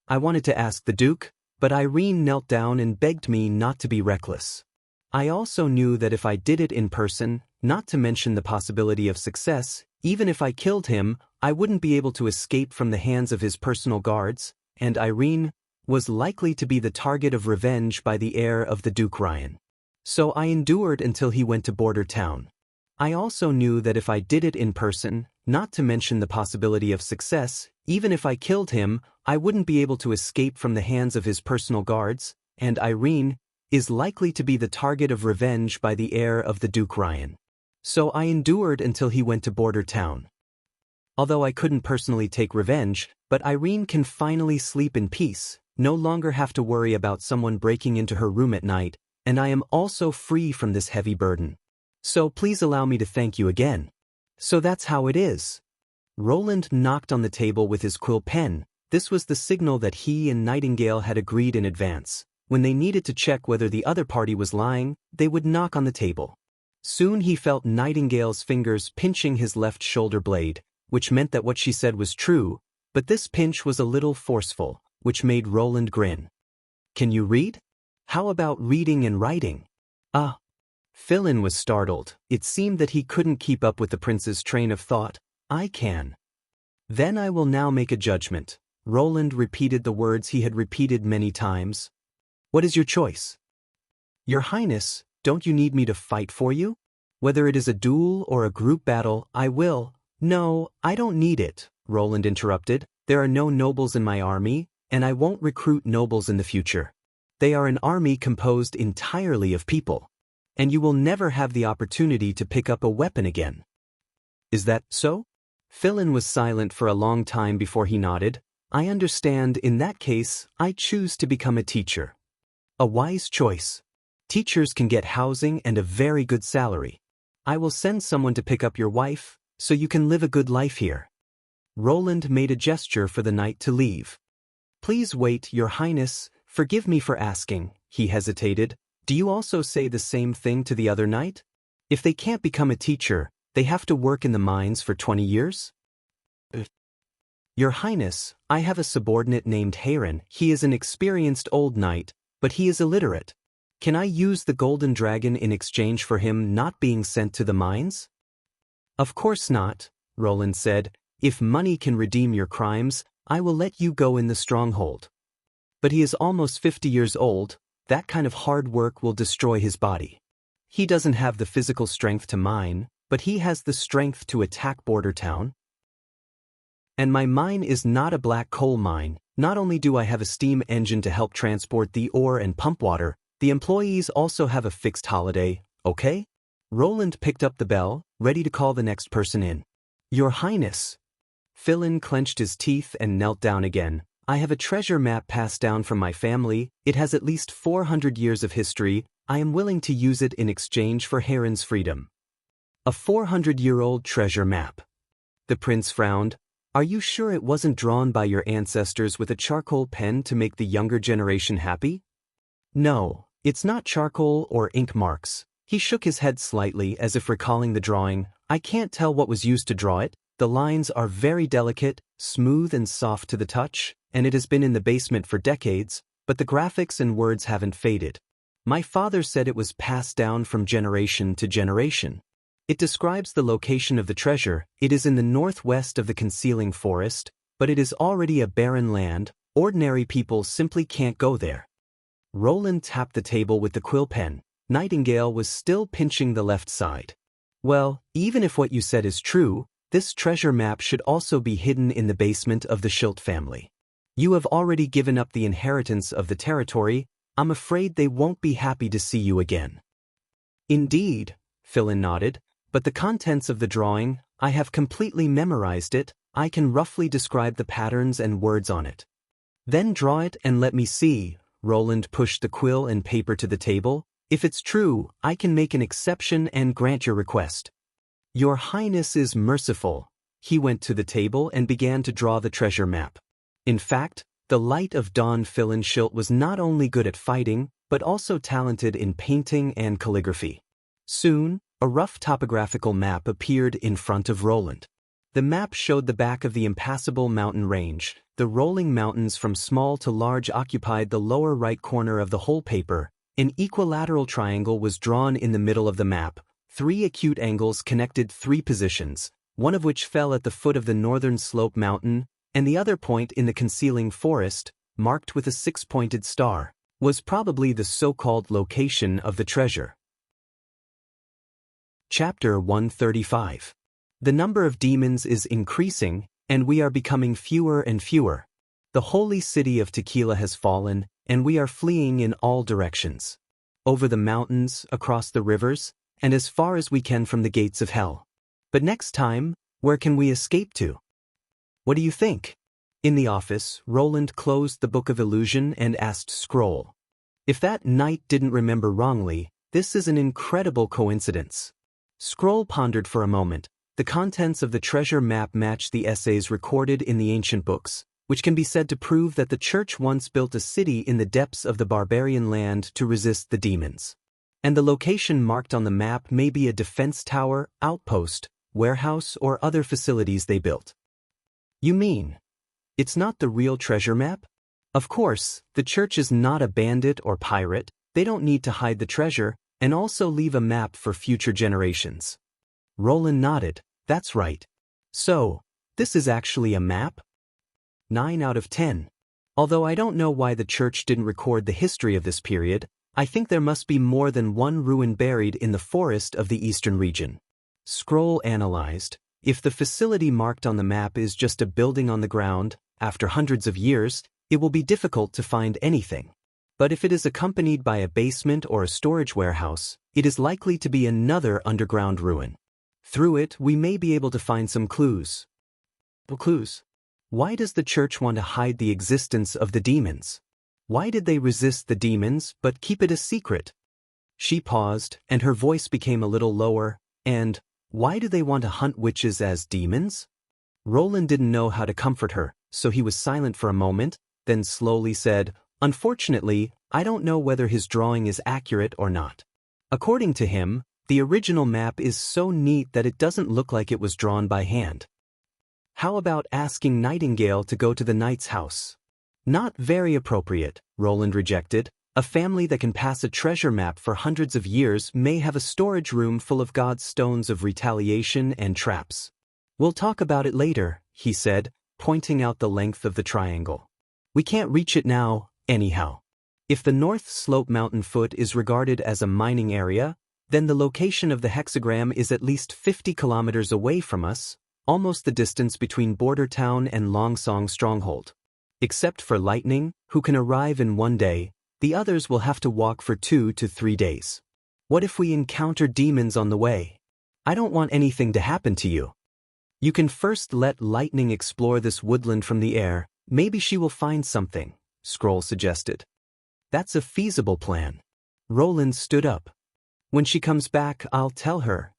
I wanted to ask the Duke, but Irene knelt down and begged me not to be reckless. I also knew that if I did it in person, not to mention the possibility of success, even if I killed him, I wouldn't be able to escape from the hands of his personal guards, and Irene was likely to be the target of revenge by the heir of the Duke Ryan. So I endured until he went to Border Town. I also knew that if I did it in person, not to mention the possibility of success, even if I killed him, I wouldn't be able to escape from the hands of his personal guards, and Irene is likely to be the target of revenge by the heir of the Duke Ryan. So I endured until he went to Border Town. Although I couldn't personally take revenge, but Irene can finally sleep in peace, no longer have to worry about someone breaking into her room at night, and I am also free from this heavy burden. So please allow me to thank you again. So that's how it is. Roland knocked on the table with his quill pen. This was the signal that he and Nightingale had agreed in advance. When they needed to check whether the other party was lying, they would knock on the table. Soon he felt Nightingale's fingers pinching his left shoulder blade, which meant that what she said was true, but this pinch was a little forceful, which made Roland grin. "Can you read? How about reading and writing?" "Ah." Philin was startled. It seemed that he couldn't keep up with the prince's train of thought. "I can." "Then I will now make a judgment." Roland repeated the words he had repeated many times. "What is your choice?" "Your Highness, don't you need me to fight for you? Whether it is a duel or a group battle, I will—" "No, I don't need it," Roland interrupted. "There are no nobles in my army, and I won't recruit nobles in the future. They are an army composed entirely of people. And you will never have the opportunity to pick up a weapon again." "Is that so?" Philin was silent for a long time before he nodded. "I understand. In that case, I choose to become a teacher." "A wise choice. Teachers can get housing and a very good salary. I will send someone to pick up your wife, so you can live a good life here." Roland made a gesture for the knight to leave. "Please wait, Your Highness. Forgive me for asking." He hesitated. "Do you also say the same thing to the other knight? If they can't become a teacher, they have to work in the mines for 20 years? "Your Highness, I have a subordinate named Heron. He is an experienced old knight, but he is illiterate. Can I use the golden dragon in exchange for him not being sent to the mines?" "Of course not," Roland said. "If money can redeem your crimes, I will let you go in the stronghold. But he is almost 50 years old. That kind of hard work will destroy his body. He doesn't have the physical strength to mine, but he has the strength to attack Border Town. And my mine is not a black coal mine. Not only do I have a steam engine to help transport the ore and pump water, the employees also have a fixed holiday, okay?" Roland picked up the bell, ready to call the next person in. "Your Highness." Philin clenched his teeth and knelt down again. "I have a treasure map passed down from my family. It has at least 400 years of history. I am willing to use it in exchange for Heron's freedom." "A 400-year-old treasure map." The prince frowned. "Are you sure it wasn't drawn by your ancestors with a charcoal pen to make the younger generation happy?" "No, it's not charcoal or ink marks." He shook his head slightly as if recalling the drawing. "I can't tell what was used to draw it. The lines are very delicate, smooth and soft to the touch, and it has been in the basement for decades, but the graphics and words haven't faded. My father said it was passed down from generation to generation. It describes the location of the treasure. It is in the northwest of the concealing forest, but it is already a barren land. Ordinary people simply can't go there." Roland tapped the table with the quill pen. Nightingale was still pinching the left side. "Well, even if what you said is true, this treasure map should also be hidden in the basement of the Schilt family. You have already given up the inheritance of the territory. I'm afraid they won't be happy to see you again." "Indeed," Philin nodded. "But the contents of the drawing, I have completely memorized it. I can roughly describe the patterns and words on it." "Then draw it and let me see." Roland pushed the quill and paper to the table. "If it's true, I can make an exception and grant your request." "Your Highness is merciful." He went to the table and began to draw the treasure map. In fact, the Light of Dawn Philin Schilt was not only good at fighting, but also talented in painting and calligraphy. Soon, a rough topographical map appeared in front of Roland. The map showed the back of the impassable mountain range. The rolling mountains from small to large occupied the lower right corner of the whole paper. An equilateral triangle was drawn in the middle of the map. 3 acute angles connected 3 positions, one of which fell at the foot of the northern slope mountain, and the other point in the concealing forest, marked with a 6-pointed star, was probably the so-called location of the treasure. Chapter 135. The number of demons is increasing, and we are becoming fewer and fewer. The holy city of Tequila has fallen, and we are fleeing in all directions. Over the mountains, across the rivers, and as far as we can from the gates of hell. But next time, where can we escape to? What do you think? In the office, Roland closed the Book of Illusion and asked Scroll. If that knight didn't remember wrongly, this is an incredible coincidence. Scroll pondered for a moment. The contents of the treasure map matched the essays recorded in the ancient books, which can be said to prove that the church once built a city in the depths of the barbarian land to resist the demons. And the location marked on the map may be a defense tower, outpost, warehouse, or other facilities they built. You mean, it's not the real treasure map? Of course, the church is not a bandit or pirate, they don't need to hide the treasure, and also leave a map for future generations. Roland nodded. That's right. So, this is actually a map? 9 out of 10. Although I don't know why the church didn't record the history of this period, I think there must be more than one ruin buried in the forest of the eastern region. Scroll analyzed. If the facility marked on the map is just a building on the ground, after hundreds of years, it will be difficult to find anything. But if it is accompanied by a basement or a storage warehouse, it is likely to be another underground ruin. Through it, we may be able to find some clues. Clues? Why does the church want to hide the existence of the demons? Why did they resist the demons but keep it a secret? She paused, and her voice became a little lower. And, why do they want to hunt witches as demons? Roland didn't know how to comfort her, so he was silent for a moment, then slowly said, Unfortunately, I don't know whether his drawing is accurate or not. According to him, the original map is so neat that it doesn't look like it was drawn by hand. How about asking Nightingale to go to the knight's house? Not very appropriate, Roland rejected. A family that can pass a treasure map for hundreds of years may have a storage room full of God's stones of retaliation and traps. We'll talk about it later, he said, pointing out the length of the triangle. We can't reach it now, anyhow. If the North Slope mountain foot is regarded as a mining area, then the location of the hexagram is at least 50 kilometers away from us, almost the distance between Border Town and Longsong Stronghold. Except for Lightning, who can arrive in one day, the others will have to walk for 2 to 3 days. What if we encounter demons on the way? I don't want anything to happen to you. You can first let Lightning explore this woodland from the air. Maybe she will find something, Scroll suggested. That's a feasible plan. Roland stood up. When she comes back, I'll tell her.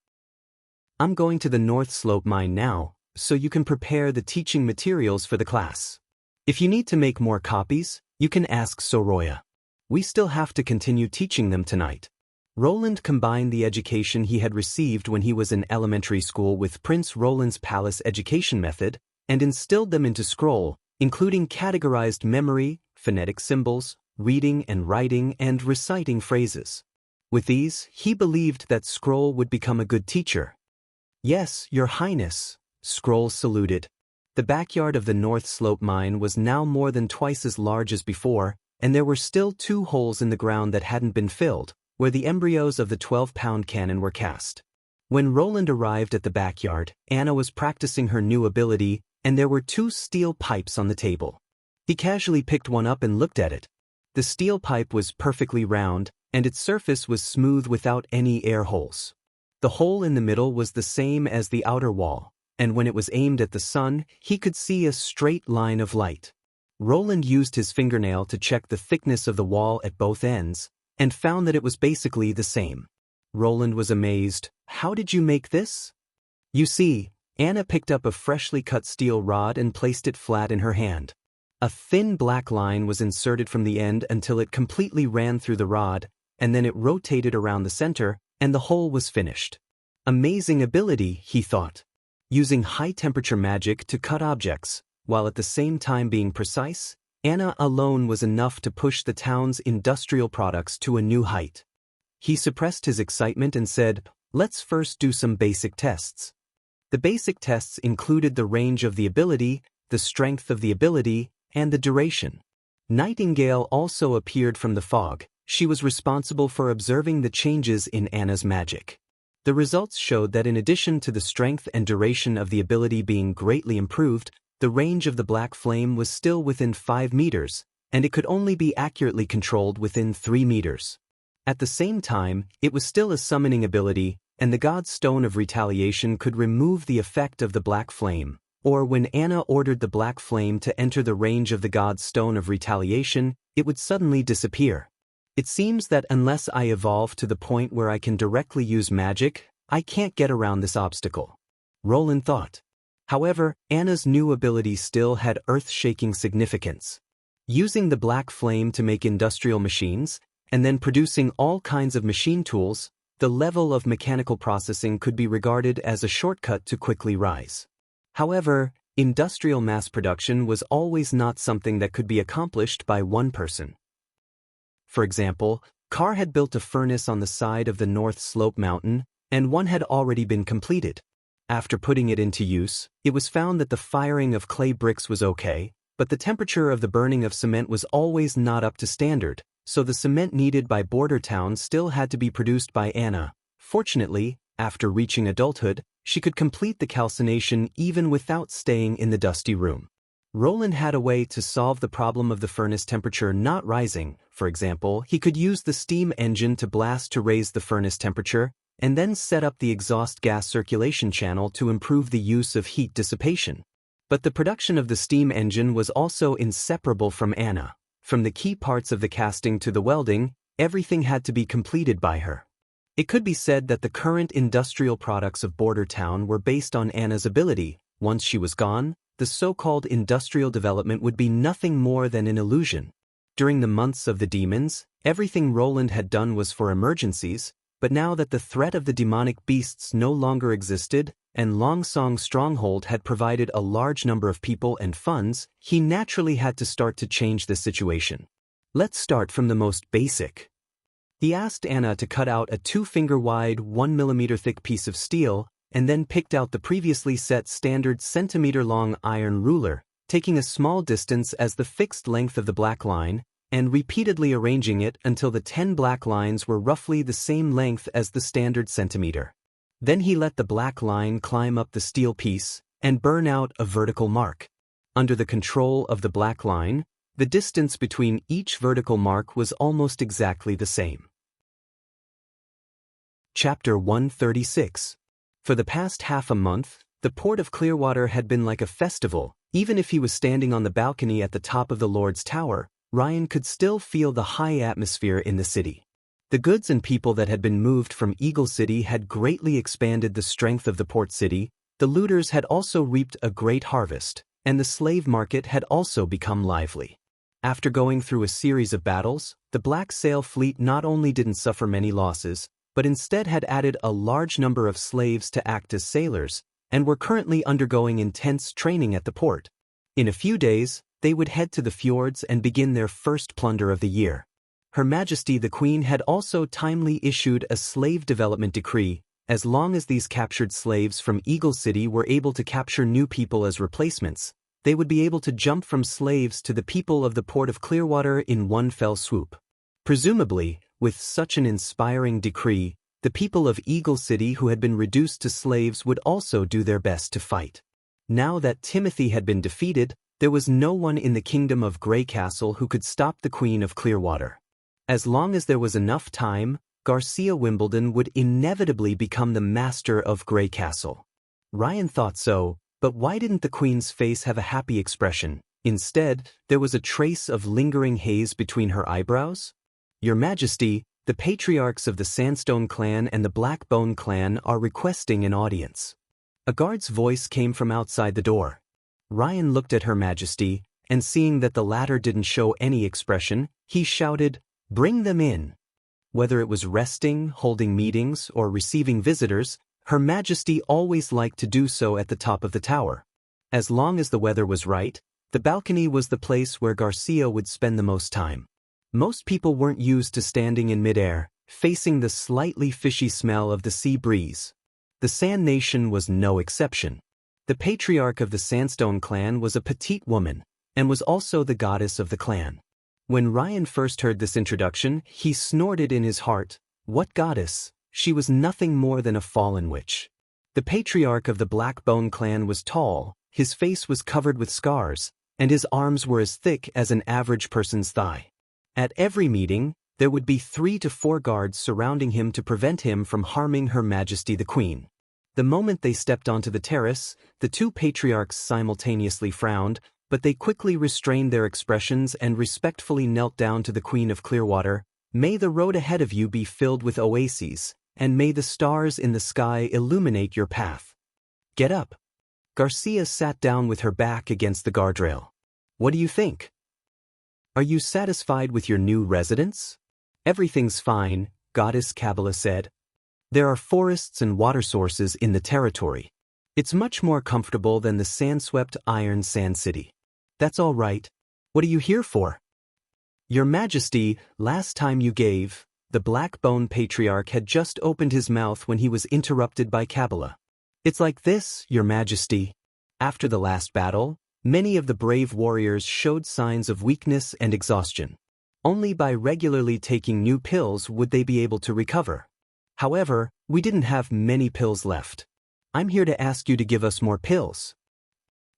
I'm going to the North Slope mine now, so you can prepare the teaching materials for the class. If you need to make more copies, you can ask Soroya. We still have to continue teaching them tonight. Roland combined the education he had received when he was in elementary school with Prince Roland's palace education method, and instilled them into Scroll, including categorized memory, phonetic symbols, reading and writing, and reciting phrases. With these, he believed that Scroll would become a good teacher. Yes, Your Highness, Scroll saluted. The backyard of the North Slope mine was now more than twice as large as before, and there were still 2 holes in the ground that hadn't been filled, where the embryos of the 12-pound cannon were cast. When Roland arrived at the backyard, Anna was practicing her new ability, and there were 2 steel pipes on the table. He casually picked one up and looked at it. The steel pipe was perfectly round, and its surface was smooth without any air holes. The hole in the middle was the same as the outer wall, and when it was aimed at the sun, he could see a straight line of light. Roland used his fingernail to check the thickness of the wall at both ends, and found that it was basically the same. Roland was amazed. How did you make this? You see, Anna picked up a freshly cut steel rod and placed it flat in her hand. A thin black line was inserted from the end until it completely ran through the rod, and then it rotated around the center, and the hole was finished. Amazing ability, he thought. Using high-temperature magic to cut objects, while at the same time being precise, Anna alone was enough to push the town's industrial products to a new height. He suppressed his excitement and said, Let's first do some basic tests. The basic tests included the range of the ability, the strength of the ability, and the duration. Nightingale also appeared from the fog. She was responsible for observing the changes in Anna's magic. The results showed that in addition to the strength and duration of the ability being greatly improved, the range of the black flame was still within 5 meters, and it could only be accurately controlled within 3 meters. At the same time, it was still a summoning ability, and the God's Stone of Retaliation could remove the effect of the black flame, or when Anna ordered the black flame to enter the range of the God's Stone of Retaliation, it would suddenly disappear. It seems that unless I evolve to the point where I can directly use magic, I can't get around this obstacle. Roland thought. However, Anna's new ability still had earth-shaking significance. Using the black flame to make industrial machines, and then producing all kinds of machine tools, the level of mechanical processing could be regarded as a shortcut to quickly rise. However, industrial mass production was always not something that could be accomplished by one person. For example, Carr had built a furnace on the side of the North Slope Mountain, and one had already been completed. After putting it into use, it was found that the firing of clay bricks was okay, but the temperature of the burning of cement was always not up to standard, so the cement needed by border towns still had to be produced by Anna. Fortunately, after reaching adulthood, she could complete the calcination even without staying in the dusty room. Roland had a way to solve the problem of the furnace temperature not rising. For example, he could use the steam engine to blast to raise the furnace temperature, and then set up the exhaust gas circulation channel to improve the use of heat dissipation. But the production of the steam engine was also inseparable from Anna. From the key parts of the casting to the welding, everything had to be completed by her. It could be said that the current industrial products of Border Town were based on Anna's ability. Once she was gone, the so-called industrial development would be nothing more than an illusion. During the months of the demons, everything Roland had done was for emergencies, but now that the threat of the demonic beasts no longer existed, and Longsong Stronghold had provided a large number of people and funds, he naturally had to start to change the situation. Let's start from the most basic. He asked Anna to cut out a 2-finger-wide, 1-millimeter-thick piece of steel, and then picked out the previously set standard centimeter-long iron ruler, taking a small distance as the fixed length of the black line, and repeatedly arranging it until the 10 black lines were roughly the same length as the standard centimeter. Then he let the black line climb up the steel piece and burn out a vertical mark. Under the control of the black line, the distance between each vertical mark was almost exactly the same. Chapter 136. For the past half a month, the port of Clearwater had been like a festival. Even if he was standing on the balcony at the top of the Lord's Tower, Ryan could still feel the high atmosphere in the city. The goods and people that had been moved from Eagle City had greatly expanded the strength of the port city, the looters had also reaped a great harvest, and the slave market had also become lively. After going through a series of battles, the Black Sail Fleet not only didn't suffer many losses, but instead had added a large number of slaves to act as sailors, and were currently undergoing intense training at the port. In a few days, they would head to the fjords and begin their first plunder of the year. Her Majesty the Queen had also timely issued a slave development decree. As long as these captured slaves from Eagle City were able to capture new people as replacements, they would be able to jump from slaves to the people of the port of Clearwater in one fell swoop. Presumably, with such an inspiring decree, the people of Eagle City who had been reduced to slaves would also do their best to fight. Now that Timothy had been defeated, there was no one in the kingdom of Grey Castle who could stop the Queen of Clearwater. As long as there was enough time, Garcia Wimbledon would inevitably become the master of Grey Castle. Ryan thought so, but why didn't the Queen's face have a happy expression? Instead, there was a trace of lingering haze between her eyebrows. Your Majesty, the patriarchs of the Sandstone clan and the Blackbone clan are requesting an audience. A guard's voice came from outside the door. Ryan looked at Her Majesty, and seeing that the latter didn't show any expression, he shouted, "Bring them in." Whether it was resting, holding meetings, or receiving visitors, Her Majesty always liked to do so at the top of the tower. As long as the weather was right, the balcony was the place where Garcia would spend the most time. Most people weren't used to standing in midair, facing the slightly fishy smell of the sea breeze. The Sand Nation was no exception. The patriarch of the Sandstone clan was a petite woman, and was also the goddess of the clan. When Ryan first heard this introduction, he snorted in his heart, "What goddess? She was nothing more than a fallen witch." The patriarch of the Blackbone clan was tall, his face was covered with scars, and his arms were as thick as an average person's thigh. At every meeting, there would be 3 to 4 guards surrounding him to prevent him from harming Her Majesty the Queen. The moment they stepped onto the terrace, the two patriarchs simultaneously frowned, but they quickly restrained their expressions and respectfully knelt down to the Queen of Clearwater. "May the road ahead of you be filled with oases, and may the stars in the sky illuminate your path. Get up." Garcia sat down with her back against the guardrail. "What do you think? Are you satisfied with your new residence?" Everything's fine, Goddess Kabbalah said. There are forests and water sources in the territory. It's much more comfortable than the sand-swept iron sand city. That's all right. What are you here for? Your Majesty, last time you gave, the Black-Bone Patriarch had just opened his mouth when he was interrupted by Kabbalah. It's like this, Your Majesty. After the last battle, many of the brave warriors showed signs of weakness and exhaustion. Only by regularly taking new pills would they be able to recover. However, we didn't have many pills left. I'm here to ask you to give us more pills.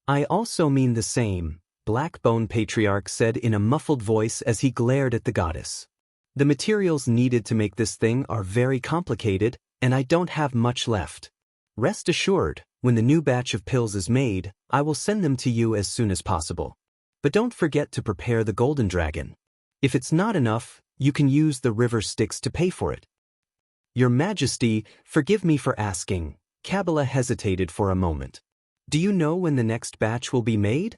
I also mean the same, Black-Bone Patriarch said in a muffled voice as he glared at the goddess. The materials needed to make this thing are very complicated, and I don't have much left. Rest assured, when the new batch of pills is made, I will send them to you as soon as possible. But don't forget to prepare the golden dragon. If it's not enough, you can use the river Styx to pay for it. Your Majesty, forgive me for asking. Kabbalah hesitated for a moment. Do you know when the next batch will be made?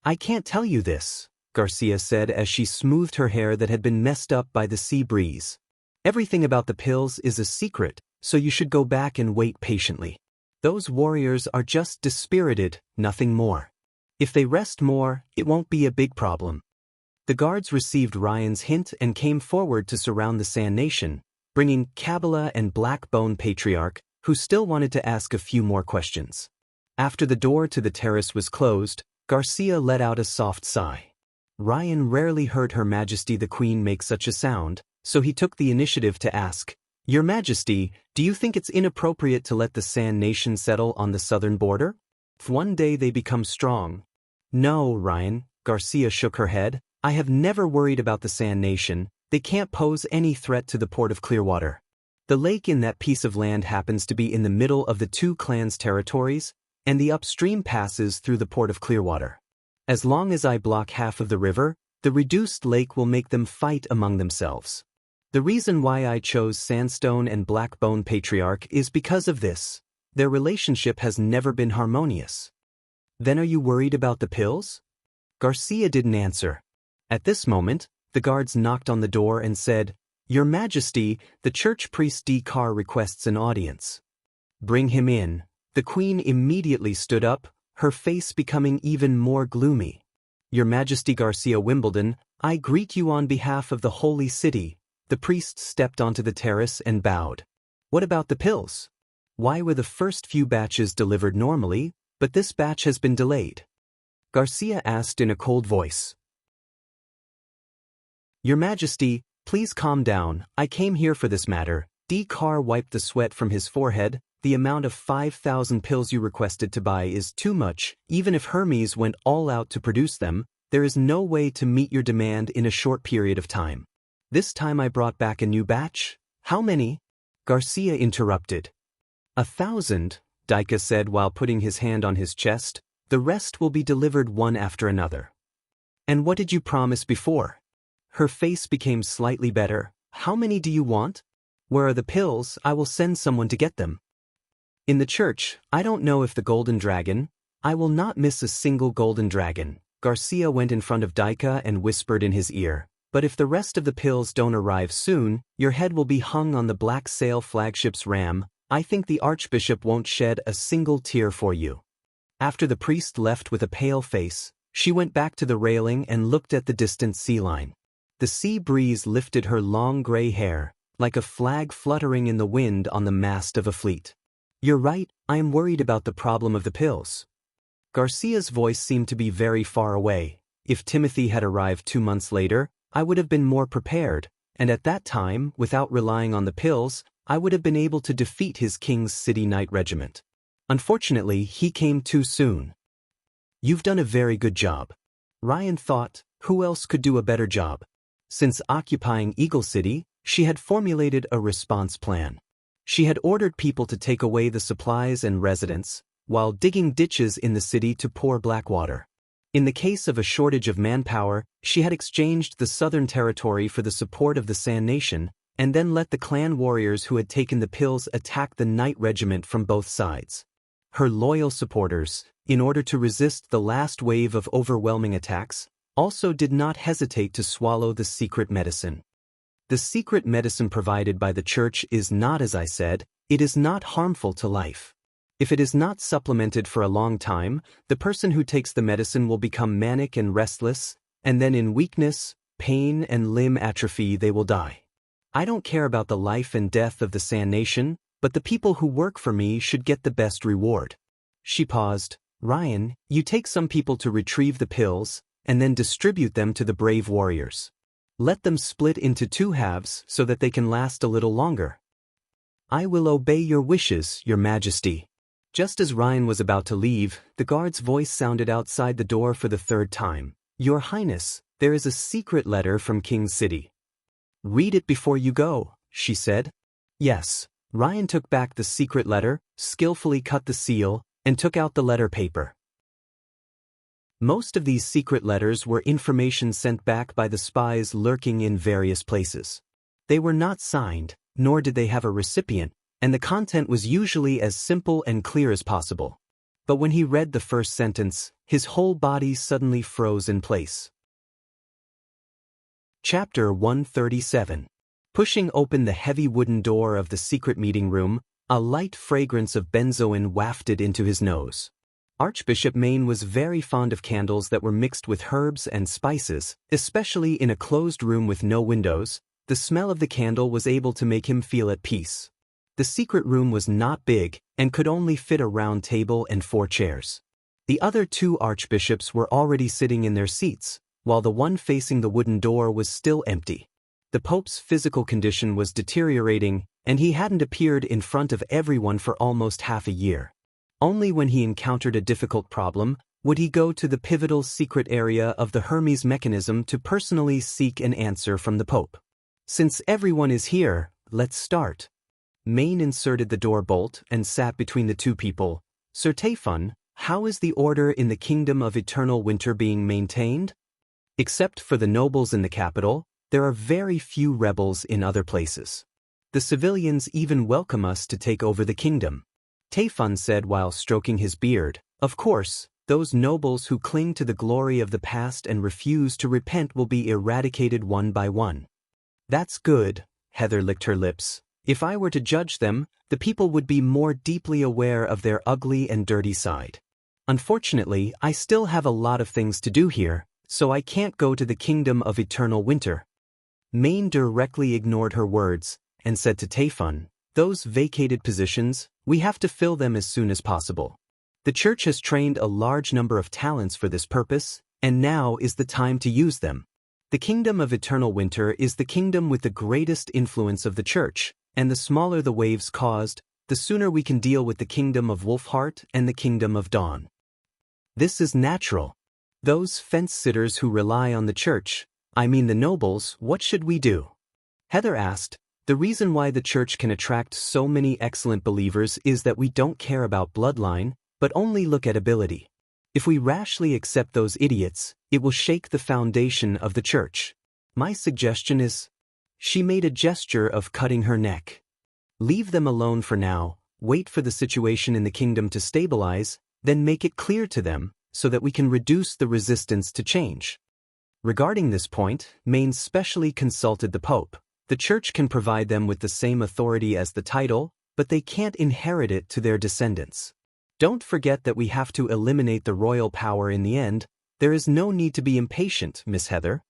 I can't tell you this, Garcia said as she smoothed her hair that had been messed up by the sea breeze. Everything about the pills is a secret, so you should go back and wait patiently. Those warriors are just dispirited, nothing more. If they rest more, it won't be a big problem. The guards received Ryan's hint and came forward to surround the Sand Nation, bringing Kabbalah and Black-Bone Patriarch, who still wanted to ask a few more questions. After the door to the terrace was closed, Garcia let out a soft sigh. Ryan rarely heard Her Majesty the Queen make such a sound, so he took the initiative to ask, Your Majesty, do you think it's inappropriate to let the Sand Nation settle on the southern border? If one day they become strong. No, Ryan, Garcia shook her head. I have never worried about the Sand Nation. They can't pose any threat to the port of Clearwater. The lake in that piece of land happens to be in the middle of the two clans' territories, and the upstream passes through the port of Clearwater. As long as I block half of the river, the reduced lake will make them fight among themselves. The reason why I chose Sandstone and Black-Bone Patriarch is because of this. Their relationship has never been harmonious. Then are you worried about the pills? Garcia didn't answer. At this moment, the guards knocked on the door and said, Your Majesty, the church priest D. Carr requests an audience. Bring him in. The Queen immediately stood up, her face becoming even more gloomy. Your Majesty Garcia Wimbledon, I greet you on behalf of the Holy City. The priest stepped onto the terrace and bowed. What about the pills? Why were the first few batches delivered normally, but this batch has been delayed? Garcia asked in a cold voice. Your Majesty, please calm down. I came here for this matter. D. Carr wiped the sweat from his forehead. The amount of 5,000 pills you requested to buy is too much. Even if Hermes went all out to produce them, there is no way to meet your demand in a short period of time. This time I brought back a new batch. How many? Garcia interrupted. 1,000, Dika said while putting his hand on his chest. The rest will be delivered one after another. And what did you promise before? Her face became slightly better. How many do you want? Where are the pills? I will send someone to get them. In the church, I don't know if the golden dragon. I will not miss a single golden dragon. Garcia went in front of Dika and whispered in his ear. But if the rest of the pills don't arrive soon, your head will be hung on the Black Sail flagship's ram. I think the Archbishop won't shed a single tear for you. After the priest left with a pale face, she went back to the railing and looked at the distant sea line. The sea breeze lifted her long gray hair, like a flag fluttering in the wind on the mast of a fleet. You're right, I am worried about the problem of the pills. Garcia's voice seemed to be very far away. If Timothy had arrived 2 months later, I would have been more prepared, and at that time, without relying on the pills, I would have been able to defeat his King's City Knight Regiment. Unfortunately, he came too soon. You've done a very good job. Ryan thought, who else could do a better job? Since occupying Eagle City, she had formulated a response plan. She had ordered people to take away the supplies and residents, while digging ditches in the city to pour black water. In the case of a shortage of manpower, she had exchanged the southern territory for the support of the Sand Nation, and then let the clan warriors who had taken the pills attack the Knight Regiment from both sides. Her loyal supporters, in order to resist the last wave of overwhelming attacks, also did not hesitate to swallow the secret medicine. The secret medicine provided by the church is not, as I said, it is not harmful to life. If it is not supplemented for a long time, the person who takes the medicine will become manic and restless, and then in weakness, pain, and limb atrophy they will die. I don't care about the life and death of the Sand Nation, but the people who work for me should get the best reward. She paused. Ryan, you take some people to retrieve the pills, and then distribute them to the brave warriors. Let them split into 2 halves so that they can last a little longer. I will obey your wishes, Your Majesty. Just as Ryan was about to leave, the guard's voice sounded outside the door for the 3rd time. Your Highness, there is a secret letter from King's City. Read it before you go, she said. Yes. Ryan took back the secret letter, skillfully cut the seal, and took out the letter paper. Most of these secret letters were information sent back by the spies lurking in various places. They were not signed, nor did they have a recipient, and the content was usually as simple and clear as possible. But when he read the first sentence, his whole body suddenly froze in place. Chapter 137. Pushing open the heavy wooden door of the secret meeting room, a light fragrance of benzoin wafted into his nose. Archbishop Maine was very fond of candles that were mixed with herbs and spices, especially in a closed room with no windows. The smell of the candle was able to make him feel at peace. The secret room was not big, and could only fit a round table and 4 chairs. The other 2 archbishops were already sitting in their seats, while the one facing the wooden door was still empty. The Pope's physical condition was deteriorating, and he hadn't appeared in front of everyone for almost half a year. Only when he encountered a difficult problem would he go to the pivotal secret area of the Hermes mechanism to personally seek an answer from the Pope. Since everyone is here, let's start. Maine inserted the door bolt and sat between the 2 people. Sir Tayfun, how is the order in the Kingdom of Eternal Winter being maintained? Except for the nobles in the capital, there are very few rebels in other places. The civilians even welcome us to take over the kingdom. Tayfun said while stroking his beard. Of course, those nobles who cling to the glory of the past and refuse to repent will be eradicated one by one. That's good, Heather licked her lips. If I were to judge them, the people would be more deeply aware of their ugly and dirty side. Unfortunately, I still have a lot of things to do here, so I can't go to the Kingdom of Eternal Winter. Maine directly ignored her words, and said to Tayfun, those vacated positions, we have to fill them as soon as possible. The church has trained a large number of talents for this purpose, and now is the time to use them. The Kingdom of Eternal Winter is the kingdom with the greatest influence of the church, and the smaller the waves caused, the sooner we can deal with the Kingdom of Wolfheart and the Kingdom of Dawn. This is natural. Those fence-sitters who rely on the church, I mean the nobles, what should we do? Heather asked. The reason why the church can attract so many excellent believers is that we don't care about bloodline, but only look at ability. If we rashly accept those idiots, it will shake the foundation of the church. My suggestion is... She made a gesture of cutting her neck. Leave them alone for now, wait for the situation in the kingdom to stabilize, then make it clear to them, so that we can reduce the resistance to change. Regarding this point, Maine specially consulted the Pope. The church can provide them with the same authority as the title, but they can't inherit it to their descendants. Don't forget that we have to eliminate the royal power in the end. There is no need to be impatient, Miss Heather.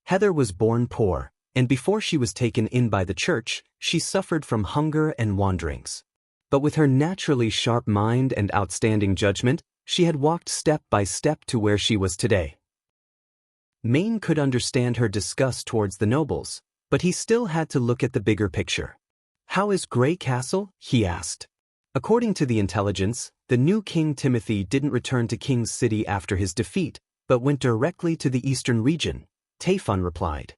Heather was born poor, and before she was taken in by the church, she suffered from hunger and wanderings. But with her naturally sharp mind and outstanding judgment, she had walked step by step to where she was today. Maine could understand her disgust towards the nobles, but he still had to look at the bigger picture. How is Grey Castle? He asked. According to the intelligence, the new King Timothy didn't return to King's City after his defeat, but went directly to the eastern region, Tayfun replied.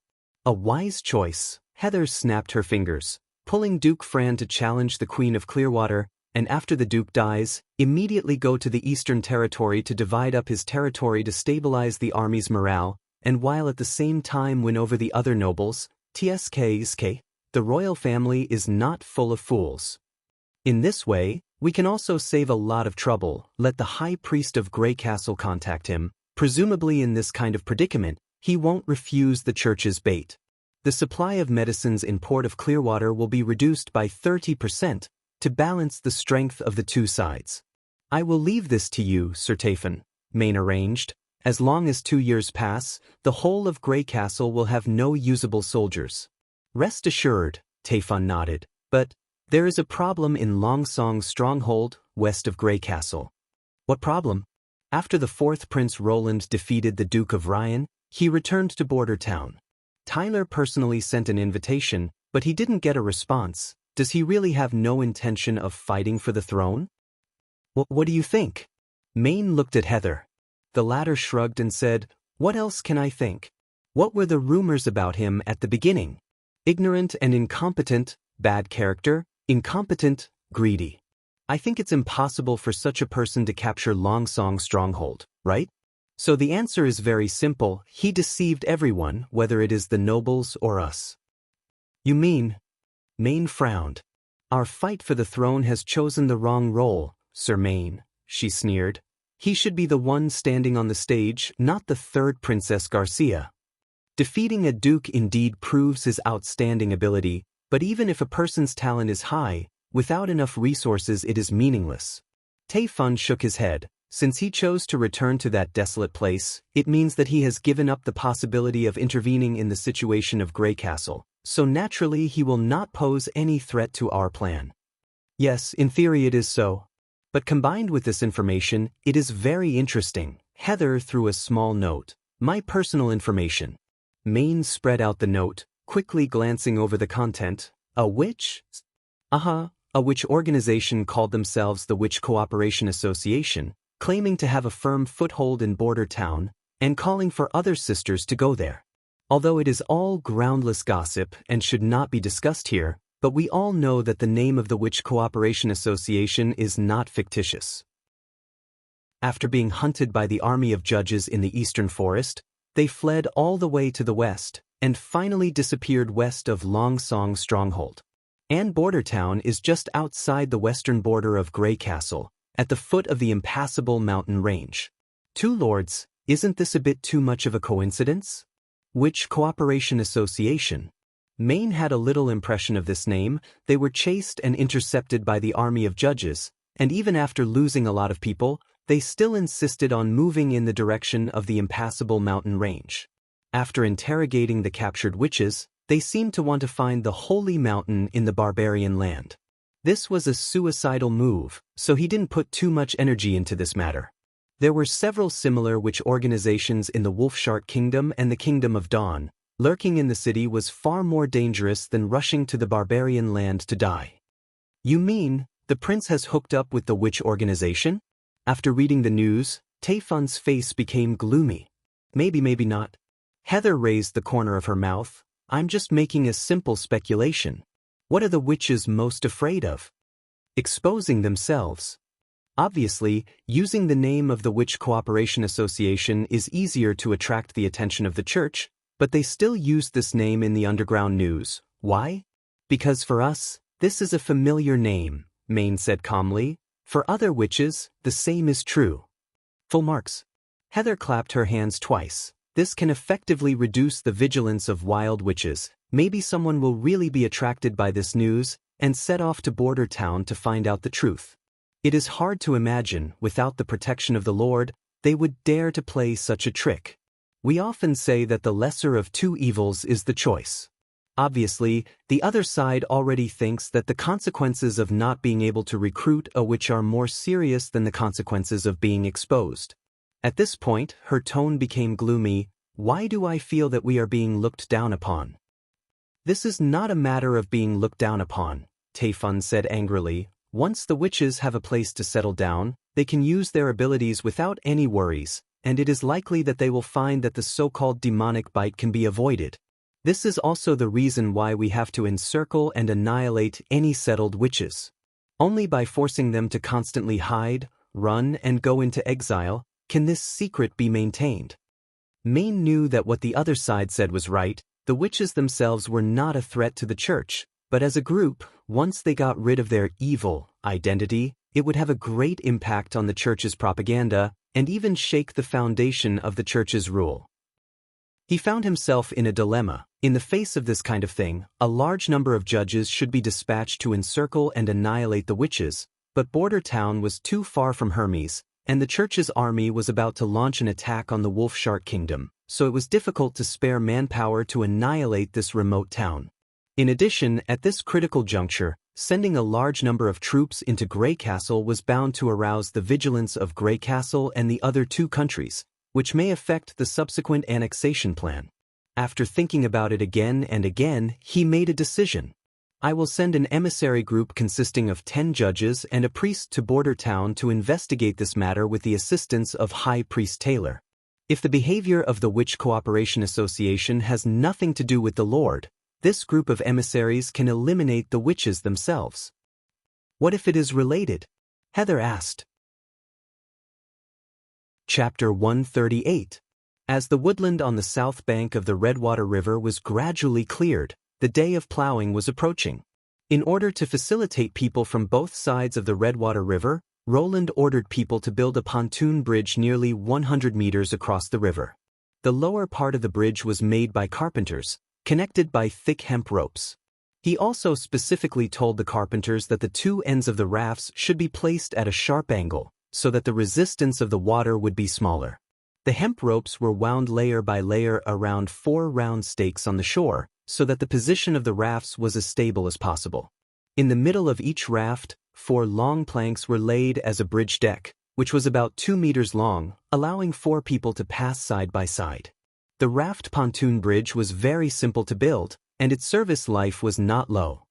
A wise choice. Heather snapped her fingers, pulling Duke Fran to challenge the Queen of Clearwater, and after the Duke dies, immediately go to the Eastern Territory to divide up his territory to stabilize the army's morale, and while at the same time win over the other nobles. The royal family is not full of fools. In this way, we can also save a lot of trouble. Let the High Priest of Grey Castle contact him. Presumably in this kind of predicament, he won't refuse the church's bait. The supply of medicines in Port of Clearwater will be reduced by 30% to balance the strength of the two sides. I will leave this to you, Sir Tafon, Maine arranged. As long as 2 years pass, the whole of Grey Castle will have no usable soldiers. Rest assured, Tafon nodded, but there is a problem in Longsong's stronghold, west of Grey Castle. What problem? After the 4th Prince Roland defeated the Duke of Ryan, he returned to Border Town. Tyler personally sent an invitation, but he didn't get a response. Does he really have no intention of fighting for the throne? What do you think? Maine looked at Heather. The latter shrugged and said, "What else can I think? What were the rumors about him at the beginning? Ignorant and incompetent, bad character, incompetent, greedy. I think it's impossible for such a person to capture Longsong's stronghold, right? So the answer is very simple. He deceived everyone, whether it is the nobles or us." "You mean?" Maine frowned. "Our fight for the throne has chosen the wrong role, Sir Maine," she sneered. "He should be the one standing on the stage, not the 3rd Princess Garcia. Defeating a duke indeed proves his outstanding ability, but even if a person's talent is high, without enough resources it is meaningless." Tafon shook his head. Since he chose to return to that desolate place, it means that he has given up the possibility of intervening in the situation of Grey Castle, so naturally he will not pose any threat to our plan. Yes, in theory it is so. But combined with this information, it is very interesting. Heather threw a small note. "My personal information." Maine spread out the note, quickly glancing over the content. "A witch?" A witch organization called themselves the Witch Cooperation Association, claiming to have a firm foothold in Border Town, and calling for other sisters to go there. Although it is all groundless gossip and should not be discussed here, but we all know that the name of the Witch Cooperation Association is not fictitious. After being hunted by the army of judges in the eastern forest, they fled all the way to the west, and finally disappeared west of Longsong's stronghold. And Border Town is just outside the western border of Grey Castle, at the foot of the impassable mountain range. 2 lords, isn't this a bit too much of a coincidence? Witch Cooperation Association. Maine had a little impression of this name. They were chased and intercepted by the army of judges, and even after losing a lot of people, they still insisted on moving in the direction of the impassable mountain range. After interrogating the captured witches, they seemed to want to find the holy mountain in the barbarian land. This was a suicidal move, so he didn't put too much energy into this matter. There were several similar witch organizations in the Wolfshark Kingdom and the Kingdom of Dawn. Lurking in the city was far more dangerous than rushing to the barbarian land to die. "You mean, the prince has hooked up with the witch organization?" After reading the news, Tafon's face became gloomy. Maybe not. Heather raised the corner of her mouth. "I'm just making a simple speculation. What are the witches most afraid of? Exposing themselves. Obviously, using the name of the Witch Cooperation Association is easier to attract the attention of the church, but they still use this name in the underground news. Why? Because for us, this is a familiar name," Maine said calmly. "For other witches, the same is true." Full marks. Heather clapped her hands twice. "This can effectively reduce the vigilance of wild witches. Maybe someone will really be attracted by this news and set off to Border Town to find out the truth. It is hard to imagine, without the protection of the Lord, they would dare to play such a trick. We often say that the lesser of 2 evils is the choice. Obviously, the other side already thinks that the consequences of not being able to recruit a witch are more serious than the consequences of being exposed." At this point, her tone became gloomy. "Why do I feel that we are being looked down upon?" "This is not a matter of being looked down upon," Tafon said angrily. "Once the witches have a place to settle down, they can use their abilities without any worries, and it is likely that they will find that the so-called demonic bite can be avoided. This is also the reason why we have to encircle and annihilate any settled witches. Only by forcing them to constantly hide, run, and go into exile can this secret be maintained." Maine knew that what the other side said was right. The witches themselves were not a threat to the church, but as a group, once they got rid of their evil identity, it would have a great impact on the church's propaganda and even shake the foundation of the church's rule. He found himself in a dilemma. In the face of this kind of thing, a large number of judges should be dispatched to encircle and annihilate the witches, but Border Town was too far from Hermes, and the church's army was about to launch an attack on the Wolf Shark Kingdom, so it was difficult to spare manpower to annihilate this remote town. In addition, at this critical juncture, sending a large number of troops into Grey Castle was bound to arouse the vigilance of Grey Castle and the other two countries, which may affect the subsequent annexation plan. After thinking about it again and again, he made a decision. I will send an emissary group consisting of 10 judges and a priest to Border Town to investigate this matter with the assistance of High Priest Taylor. If the behavior of the Witch Cooperation Association has nothing to do with the Lord, this group of emissaries can eliminate the witches themselves. What if it is related? Heather asked. Chapter 138. As the woodland on the south bank of the Redwater River was gradually cleared, the day of plowing was approaching. In order to facilitate people from both sides of the Redwater River, Roland ordered people to build a pontoon bridge nearly 100 meters across the river. The lower part of the bridge was made by carpenters, connected by thick hemp ropes. He also specifically told the carpenters that the two ends of the rafts should be placed at a sharp angle, so that the resistance of the water would be smaller. The hemp ropes were wound layer by layer around 4 round stakes on the shore, so that the position of the rafts was as stable as possible. In the middle of each raft, 4 long planks were laid as a bridge deck, which was about 2 meters long, allowing 4 people to pass side by side. The raft pontoon bridge was very simple to build, and its service life was not low.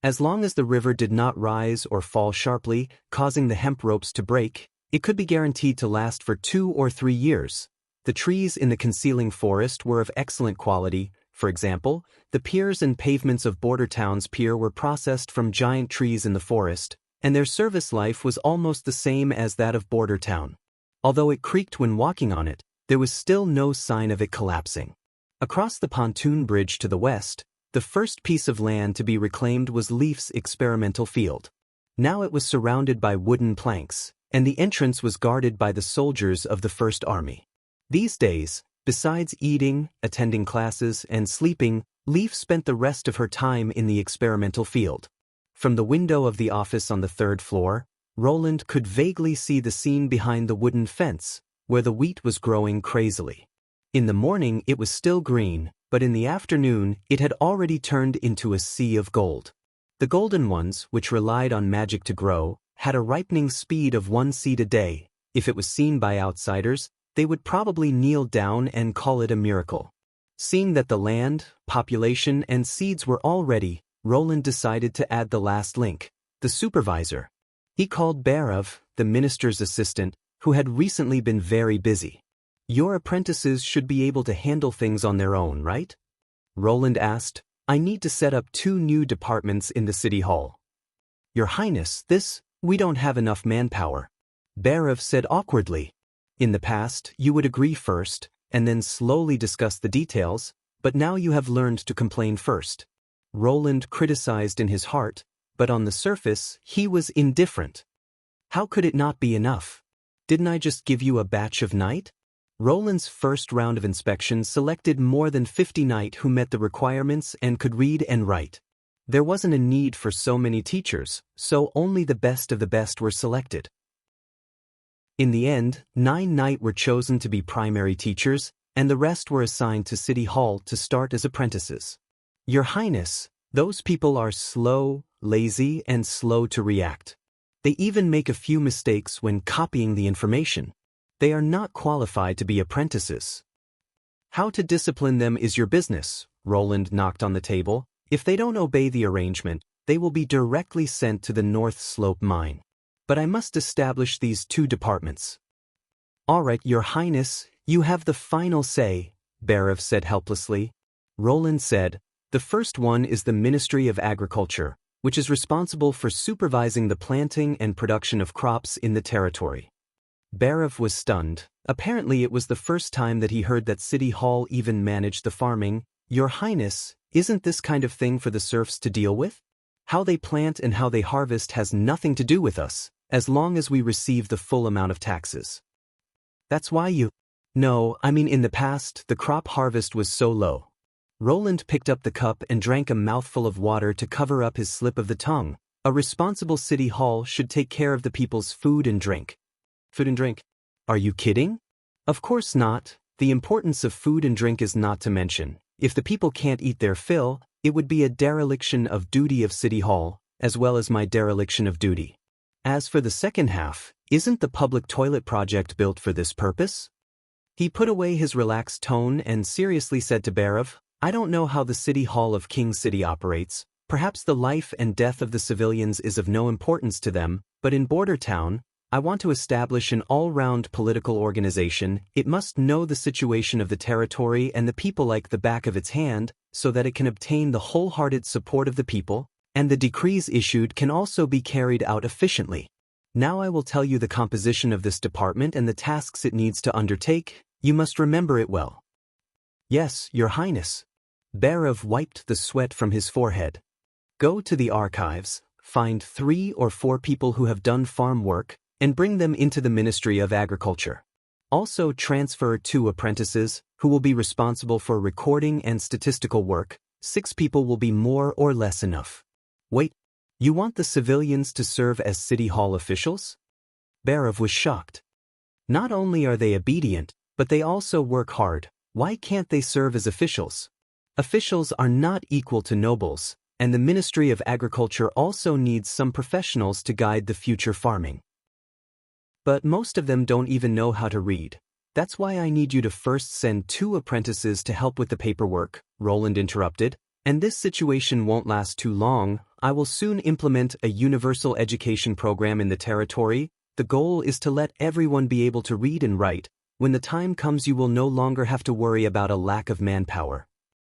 As long as the river did not rise or fall sharply, causing the hemp ropes to break, it could be guaranteed to last for 2 or 3 years. The trees in the concealing forest were of excellent quality. For example, the piers and pavements of Border Town's pier were processed from giant trees in the forest, and their service life was almost the same as that of Border Town. Although it creaked when walking on it, there was still no sign of it collapsing. Across the pontoon bridge to the west, the first piece of land to be reclaimed was Leaf's experimental field. Now it was surrounded by wooden planks, and the entrance was guarded by the soldiers of the First Army. These days, besides eating, attending classes, and sleeping, Leaf spent the rest of her time in the experimental field. From the window of the office on the 3rd floor, Roland could vaguely see the scene behind the wooden fence, where the wheat was growing crazily. In the morning it was still green, but in the afternoon it had already turned into a sea of gold. The golden ones, which relied on magic to grow, had a ripening speed of 1 seed a day. If it was seen by outsiders, they would probably kneel down and call it a miracle. Seeing that the land, population, and seeds were all ready, Roland decided to add the last link, the supervisor. He called Barav, the minister's assistant, who had recently been very busy. Your apprentices should be able to handle things on their own, right? Roland asked. I need to set up 2 new departments in the city hall. Your Highness, we don't have enough manpower. Barav said awkwardly. In the past, you would agree first, and then slowly discuss the details, but now you have learned to complain first. Roland criticized in his heart, but on the surface, he was indifferent. How could it not be enough? Didn't I just give you a batch of knight? Roland's first round of inspection selected more than 50 knight who met the requirements and could read and write. There wasn't a need for so many teachers, so only the best of the best were selected. In the end, 9 knight were chosen to be primary teachers, and the rest were assigned to City Hall to start as apprentices. Your Highness, those people are slow, lazy, and slow to react. They even make a few mistakes when copying the information. They are not qualified to be apprentices. How to discipline them is your business, Roland knocked on the table. If they don't obey the arrangement, they will be directly sent to the North Slope mine. But I must establish these 2 departments. All right, Your Highness, you have the final say, Barav said helplessly. Roland said, the first one is the Ministry of Agriculture, which is responsible for supervising the planting and production of crops in the territory. Barav was stunned. Apparently it was the first time that he heard that City Hall even managed the farming. Your Highness, isn't this kind of thing for the serfs to deal with? How they plant and how they harvest has nothing to do with us, as long as we receive the full amount of taxes. That's why you... No, I mean in the past, the crop harvest was so low. Roland picked up the cup and drank a mouthful of water to cover up his slip of the tongue. A responsible city hall should take care of the people's food and drink. Food and drink? Are you kidding? Of course not. The importance of food and drink is not to mention. If the people can't eat their fill, it would be a dereliction of duty of City Hall, as well as my dereliction of duty. As for the second half, isn't the public toilet project built for this purpose? He put away his relaxed tone and seriously said to Barov, I don't know how the City Hall of King City operates. Perhaps the life and death of the civilians is of no importance to them, but in Border Town, I want to establish an all-round political organization. It must know the situation of the territory and the people like the back of its hand, so that it can obtain the wholehearted support of the people, and the decrees issued can also be carried out efficiently. Now I will tell you the composition of this department and the tasks it needs to undertake. You must remember it well. Yes, Your Highness. Barov wiped the sweat from his forehead. Go to the archives, find 3 or 4 people who have done farm work, and bring them into the Ministry of Agriculture. Also transfer 2 apprentices, who will be responsible for recording and statistical work. 6 people will be more or less enough. Wait, you want the civilians to serve as City Hall officials? Barov was shocked. Not only are they obedient, but they also work hard. Why can't they serve as officials? Officials are not equal to nobles, and the Ministry of Agriculture also needs some professionals to guide the future farming. But most of them don't even know how to read. That's why I need you to first send 2 apprentices to help with the paperwork, Roland interrupted, and this situation won't last too long. I will soon implement a universal education program in the territory. The goal is to let everyone be able to read and write. When the time comes, you will no longer have to worry about a lack of manpower.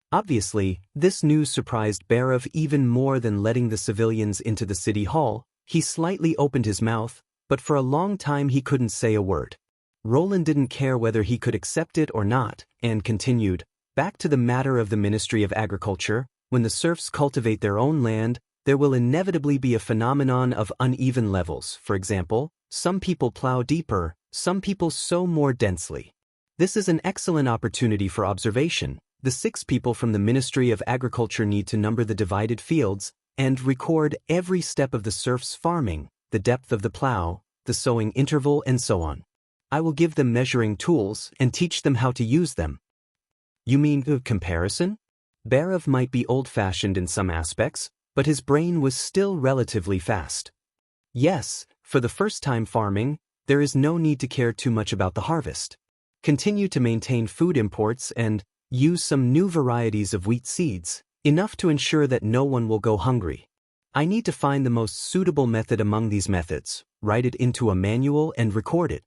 Obviously, this news surprised Barov even more than letting the civilians into the city hall. He slightly opened his mouth, but for a long time he couldn't say a word. Roland didn't care whether he could accept it or not, and continued, back to the matter of the Ministry of Agriculture. When the serfs cultivate their own land, there will inevitably be a phenomenon of uneven levels. For example, some people plow deeper, some people sow more densely. This is an excellent opportunity for observation. The 6 people from the Ministry of Agriculture need to number the divided fields and record every step of the serfs' farming, the depth of the plow, the sowing interval, and so on. I will give them measuring tools and teach them how to use them. You mean comparison? Barov might be old-fashioned in some aspects, but his brain was still relatively fast. Yes, for the first-time farming, there is no need to care too much about the harvest. Continue to maintain food imports and use some new varieties of wheat seeds, enough to ensure that no one will go hungry. I need to find the most suitable method among these methods, write it into a manual and record it.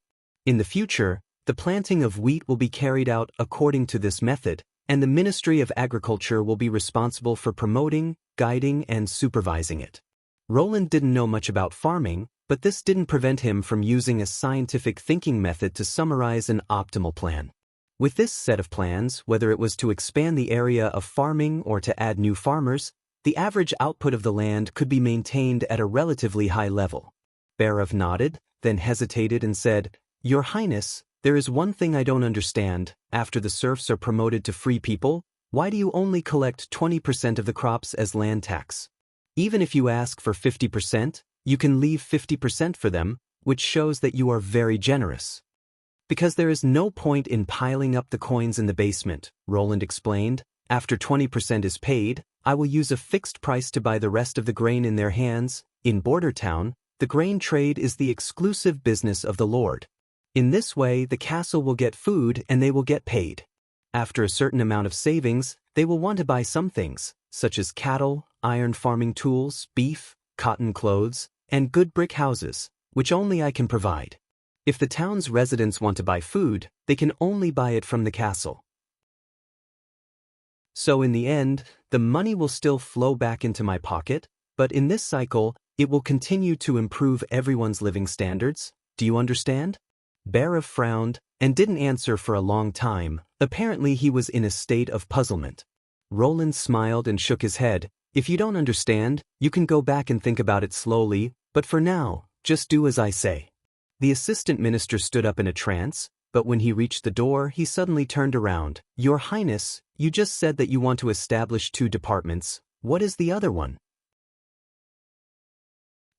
In the future, the planting of wheat will be carried out according to this method, and the Ministry of Agriculture will be responsible for promoting, guiding, and supervising it. Roland didn't know much about farming, but this didn't prevent him from using a scientific thinking method to summarize an optimal plan. With this set of plans, whether it was to expand the area of farming or to add new farmers, the average output of the land could be maintained at a relatively high level. Barov nodded, then hesitated and said, Your Highness, there is one thing I don't understand. After the serfs are promoted to free people, why do you only collect 20% of the crops as land tax? Even if you ask for 50%, you can leave 50% for them, which shows that you are very generous. Because there is no point in piling up the coins in the basement, Roland explained. After 20% is paid, I will use a fixed price to buy the rest of the grain in their hands. In Border Town, the grain trade is the exclusive business of the Lord. In this way, the castle will get food and they will get paid. After a certain amount of savings, they will want to buy some things, such as cattle, iron farming tools, beef, cotton clothes, and good brick houses, which only I can provide. If the town's residents want to buy food, they can only buy it from the castle. So in the end, the money will still flow back into my pocket, but in this cycle, it will continue to improve everyone's living standards. Do you understand? Barov frowned and didn't answer for a long time. Apparently he was in a state of puzzlement. Roland smiled and shook his head. If you don't understand, you can go back and think about it slowly, but for now, just do as I say. The assistant minister stood up in a trance. But when he reached the door, he suddenly turned around. "Your Highness, you just said that you want to establish 2 departments. What is the other one?"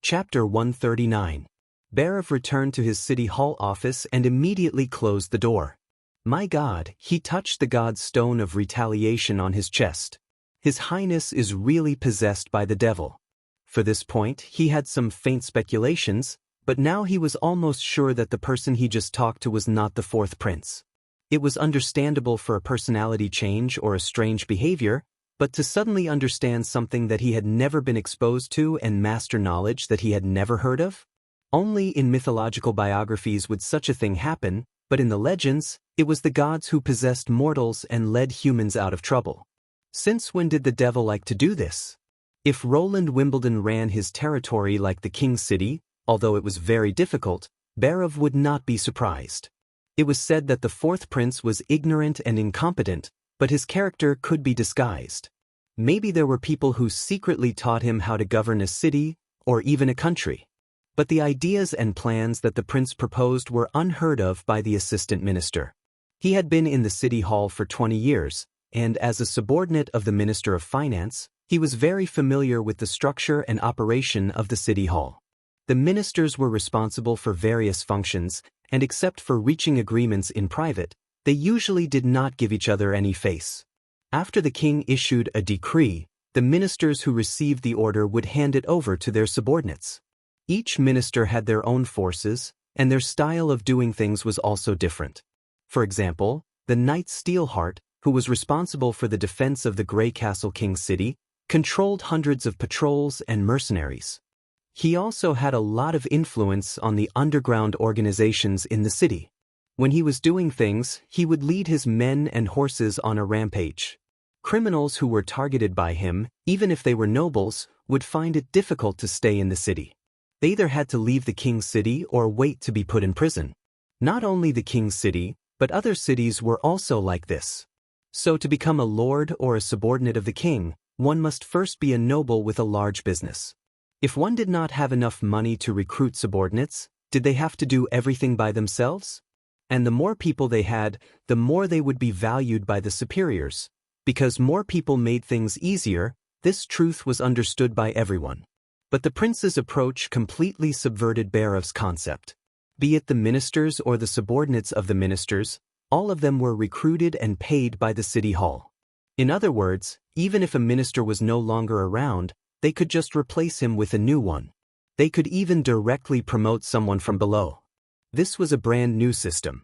Chapter 139. Barav returned to his city hall office and immediately closed the door. My God, he touched the god's stone of retaliation on his chest. His Highness is really possessed by the devil. For this point, he had some faint speculations, but now he was almost sure that the person he just talked to was not the 4th prince. It was understandable for a personality change or a strange behavior, but to suddenly understand something that he had never been exposed to and master knowledge that he had never heard of? Only in mythological biographies would such a thing happen, but in the legends, it was the gods who possessed mortals and led humans out of trouble. Since when did the devil like to do this? If Roland Wimbledon ran his territory like the king's city, although it was very difficult, Barav would not be surprised. It was said that the 4th prince was ignorant and incompetent, but his character could be disguised. Maybe there were people who secretly taught him how to govern a city, or even a country. But the ideas and plans that the prince proposed were unheard of by the assistant minister. He had been in the city hall for 20 years, and as a subordinate of the Minister of Finance, he was very familiar with the structure and operation of the city hall. The ministers were responsible for various functions, and except for reaching agreements in private, they usually did not give each other any face. After the king issued a decree, the ministers who received the order would hand it over to their subordinates. Each minister had their own forces, and their style of doing things was also different. For example, the Knight Steelheart, who was responsible for the defense of the Grey Castle King City, controlled hundreds of patrols and mercenaries. He also had a lot of influence on the underground organizations in the city. When he was doing things, he would lead his men and horses on a rampage. Criminals who were targeted by him, even if they were nobles, would find it difficult to stay in the city. They either had to leave the king's city or wait to be put in prison. Not only the king's city, but other cities were also like this. So to become a lord or a subordinate of the king, one must first be a noble with a large business. If one did not have enough money to recruit subordinates, did they have to do everything by themselves? And the more people they had, the more they would be valued by the superiors. Because more people made things easier, this truth was understood by everyone. But the prince's approach completely subverted Barav's concept. Be it the ministers or the subordinates of the ministers, all of them were recruited and paid by the city hall. In other words, even if a minister was no longer around, they could just replace him with a new one. They could even directly promote someone from below. This was a brand new system.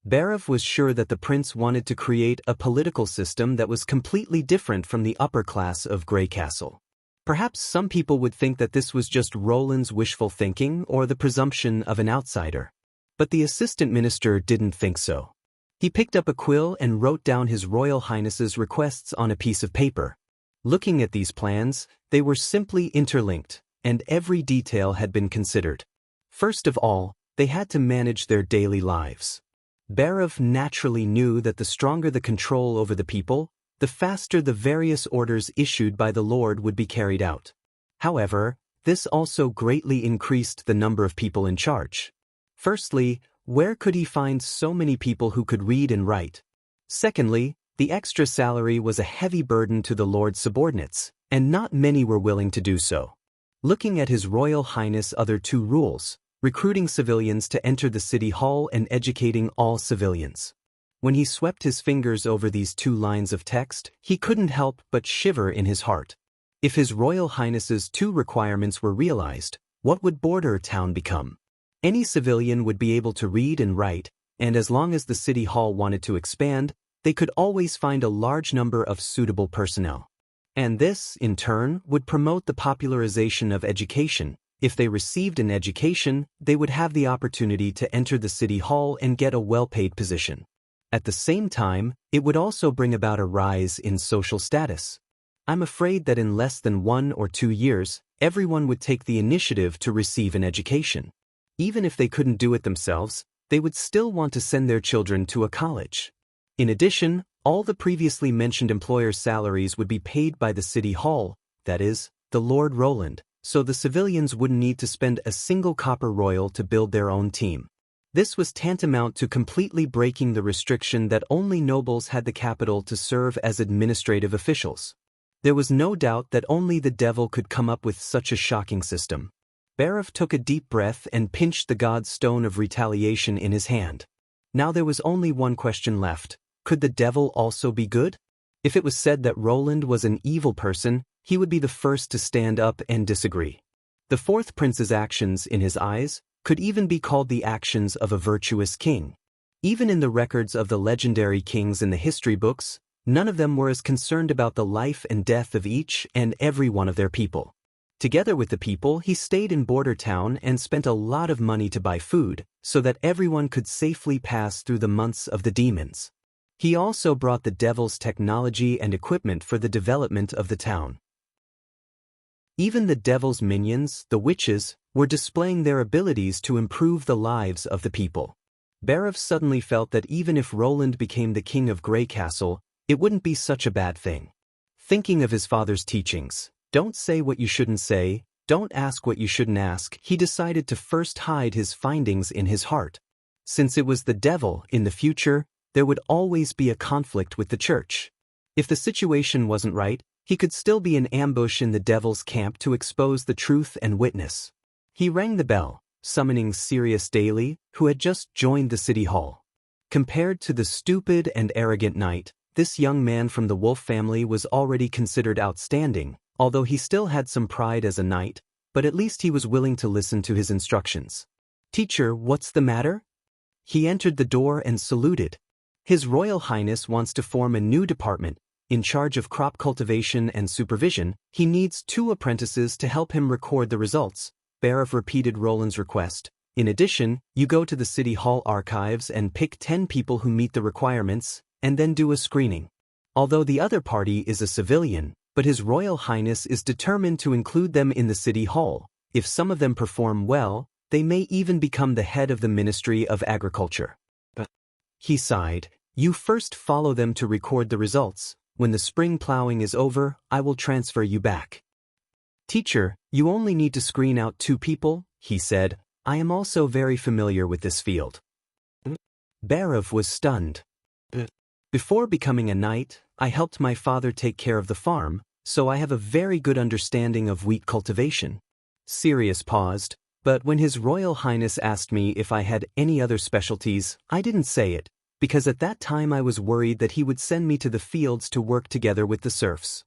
Barav was sure that the prince wanted to create a political system that was completely different from the upper class of Grey Castle. Perhaps some people would think that this was just Roland's wishful thinking or the presumption of an outsider. But the assistant minister didn't think so. He picked up a quill and wrote down His Royal Highness's requests on a piece of paper. Looking at these plans, they were simply interlinked, and every detail had been considered. First of all, they had to manage their daily lives. Barav naturally knew that the stronger the control over the people, the faster the various orders issued by the Lord would be carried out. However, this also greatly increased the number of people in charge. Firstly, where could he find so many people who could read and write? Secondly, the extra salary was a heavy burden to the Lord's subordinates, and not many were willing to do so. Looking at His Royal Highness' other 2 rules, recruiting civilians to enter the city hall and educating all civilians. When he swept his fingers over these 2 lines of text, he couldn't help but shiver in his heart. If His Royal Highness's 2 requirements were realized, what would Border Town become? Any civilian would be able to read and write, and as long as the city hall wanted to expand, they could always find a large number of suitable personnel. And this, in turn, would promote the popularization of education. If they received an education, they would have the opportunity to enter the city hall and get a well-paid position. At the same time, it would also bring about a rise in social status. I'm afraid that in less than 1 or 2 years, everyone would take the initiative to receive an education. Even if they couldn't do it themselves, they would still want to send their children to a college. In addition, all the previously mentioned employers' salaries would be paid by the city hall, that is, the Lord Roland, so the civilians wouldn't need to spend a single copper royal to build their own team. This was tantamount to completely breaking the restriction that only nobles had the capital to serve as administrative officials. There was no doubt that only the devil could come up with such a shocking system. Barav took a deep breath and pinched the god's stone of retaliation in his hand. Now there was only one question left. Could the devil also be good? If it was said that Roland was an evil person, he would be the first to stand up and disagree. The fourth prince's actions, in his eyes, could even be called the actions of a virtuous king. Even in the records of the legendary kings in the history books, none of them were as concerned about the life and death of each and every one of their people. Together with the people, he stayed in Border Town and spent a lot of money to buy food, so that everyone could safely pass through the months of the demons. He also brought the devil's technology and equipment for the development of the town. Even the devil's minions, the witches, were displaying their abilities to improve the lives of the people. Barav suddenly felt that even if Roland became the king of Grey Castle, it wouldn't be such a bad thing. Thinking of his father's teachings, don't say what you shouldn't say, don't ask what you shouldn't ask, he decided to first hide his findings in his heart. Since it was the devil, in the future, there would always be a conflict with the church. If the situation wasn't right, he could still be an ambush in the devil's camp to expose the truth and witness. He rang the bell, summoning Sirius Daly, who had just joined the city hall. Compared to the stupid and arrogant knight, this young man from the Wolf family was already considered outstanding, although he still had some pride as a knight, but at least he was willing to listen to his instructions. "Teacher, what's the matter?" He entered the door and saluted. His Royal Highness wants to form a new department, in charge of crop cultivation and supervision. He needs 2 apprentices to help him record the results. Barav repeated Roland's request. In addition, you go to the City Hall archives and pick 10 people who meet the requirements, and then do a screening. Although the other party is a civilian, but His Royal Highness is determined to include them in the City Hall. If some of them perform well, they may even become the head of the Ministry of Agriculture. But, he sighed, you first follow them to record the results. When the spring plowing is over, I will transfer you back. Teacher, you only need to screen out 2 people, he said. I am also very familiar with this field. Barav was stunned. Before becoming a knight, I helped my father take care of the farm, so I have a very good understanding of wheat cultivation. Sirius paused, but when His Royal Highness asked me if I had any other specialties, I didn't say it, because at that time I was worried that he would send me to the fields to work together with the serfs.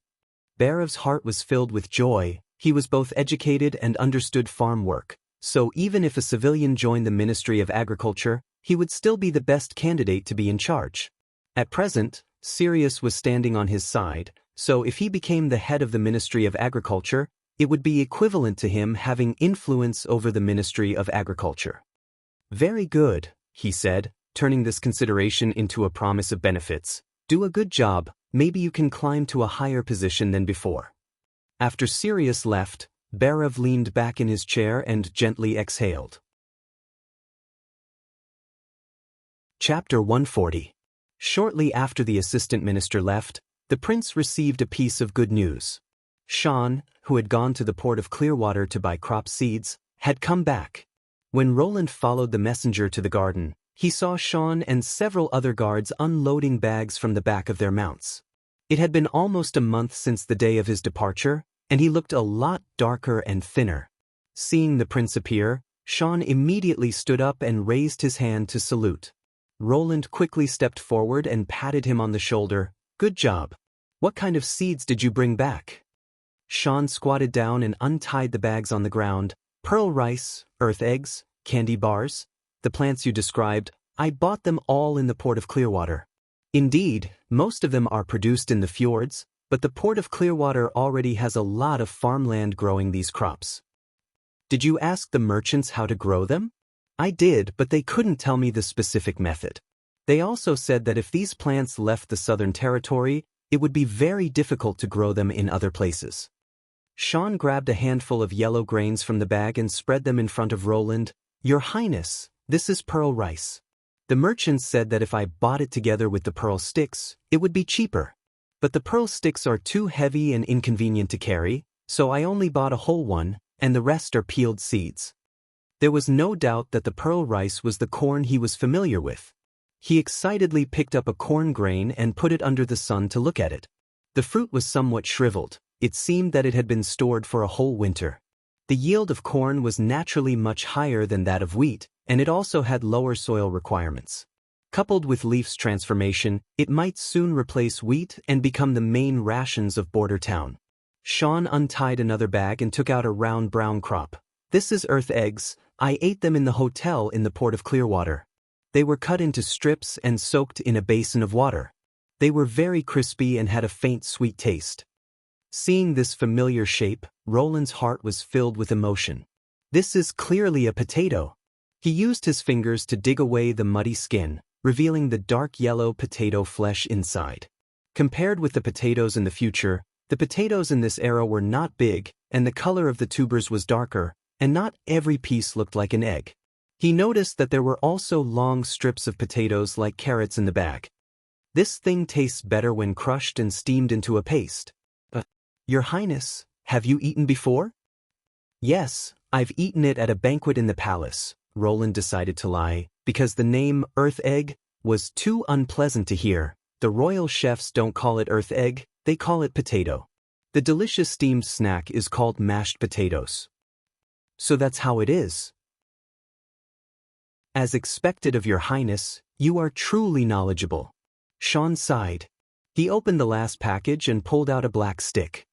Barav's heart was filled with joy. He was both educated and understood farm work, so even if a civilian joined the Ministry of Agriculture, he would still be the best candidate to be in charge. At present, Sirius was standing on his side, so if he became the head of the Ministry of Agriculture, it would be equivalent to him having influence over the Ministry of Agriculture. Very good, he said, turning this consideration into a promise of benefits. Do a good job, maybe you can climb to a higher position than before. After Sirius left, Barav leaned back in his chair and gently exhaled. Chapter 140. Shortly after the assistant minister left, the prince received a piece of good news. Sean, who had gone to the port of Clearwater to buy crop seeds, had come back. When Roland followed the messenger to the garden, he saw Sean and several other guards unloading bags from the back of their mounts. It had been almost a month since the day of his departure, and he looked a lot darker and thinner. Seeing the prince appear, Sean immediately stood up and raised his hand to salute. Roland quickly stepped forward and patted him on the shoulder. Good job. What kind of seeds did you bring back? Sean squatted down and untied the bags on the ground. Pearl rice, earth eggs, candy bars. The plants you described, I bought them all in the port of Clearwater. Indeed, most of them are produced in the fjords, but the port of Clearwater already has a lot of farmland growing these crops. Did you ask the merchants how to grow them? I did, but they couldn't tell me the specific method. They also said that if these plants left the Southern Territory, it would be very difficult to grow them in other places. Sean grabbed a handful of yellow grains from the bag and spread them in front of Roland. Your Highness, this is pearl rice. The merchants said that if I bought it together with the pearl sticks, it would be cheaper. But the pearl sticks are too heavy and inconvenient to carry, so I only bought a whole one, and the rest are peeled seeds. There was no doubt that the pearl rice was the corn he was familiar with. He excitedly picked up a corn grain and put it under the sun to look at it. The fruit was somewhat shriveled. It seemed that it had been stored for a whole winter. The yield of corn was naturally much higher than that of wheat, and it also had lower soil requirements. Coupled with Leaf's transformation, it might soon replace wheat and become the main rations of Border Town. Sean untied another bag and took out a round brown crop. "This is earth eggs. I ate them in the hotel in the port of Clearwater. They were cut into strips and soaked in a basin of water. They were very crispy and had a faint sweet taste." Seeing this familiar shape, Roland's heart was filled with emotion. This is clearly a potato. He used his fingers to dig away the muddy skin, revealing the dark yellow potato flesh inside. Compared with the potatoes in the future, the potatoes in this era were not big, and the color of the tubers was darker, and not every piece looked like an egg. He noticed that there were also long strips of potatoes like carrots in the bag. "This thing tastes better when crushed and steamed into a paste." "Your Highness, have you eaten before?" "Yes, I've eaten it at a banquet in the palace." Roland decided to lie, because the name Earth Egg was too unpleasant to hear. The royal chefs don't call it Earth Egg, they call it potato. The delicious steamed snack is called mashed potatoes. "So that's how it is." "As expected of your Highness, you are truly knowledgeable." Sean sighed. He opened the last package and pulled out a black stick.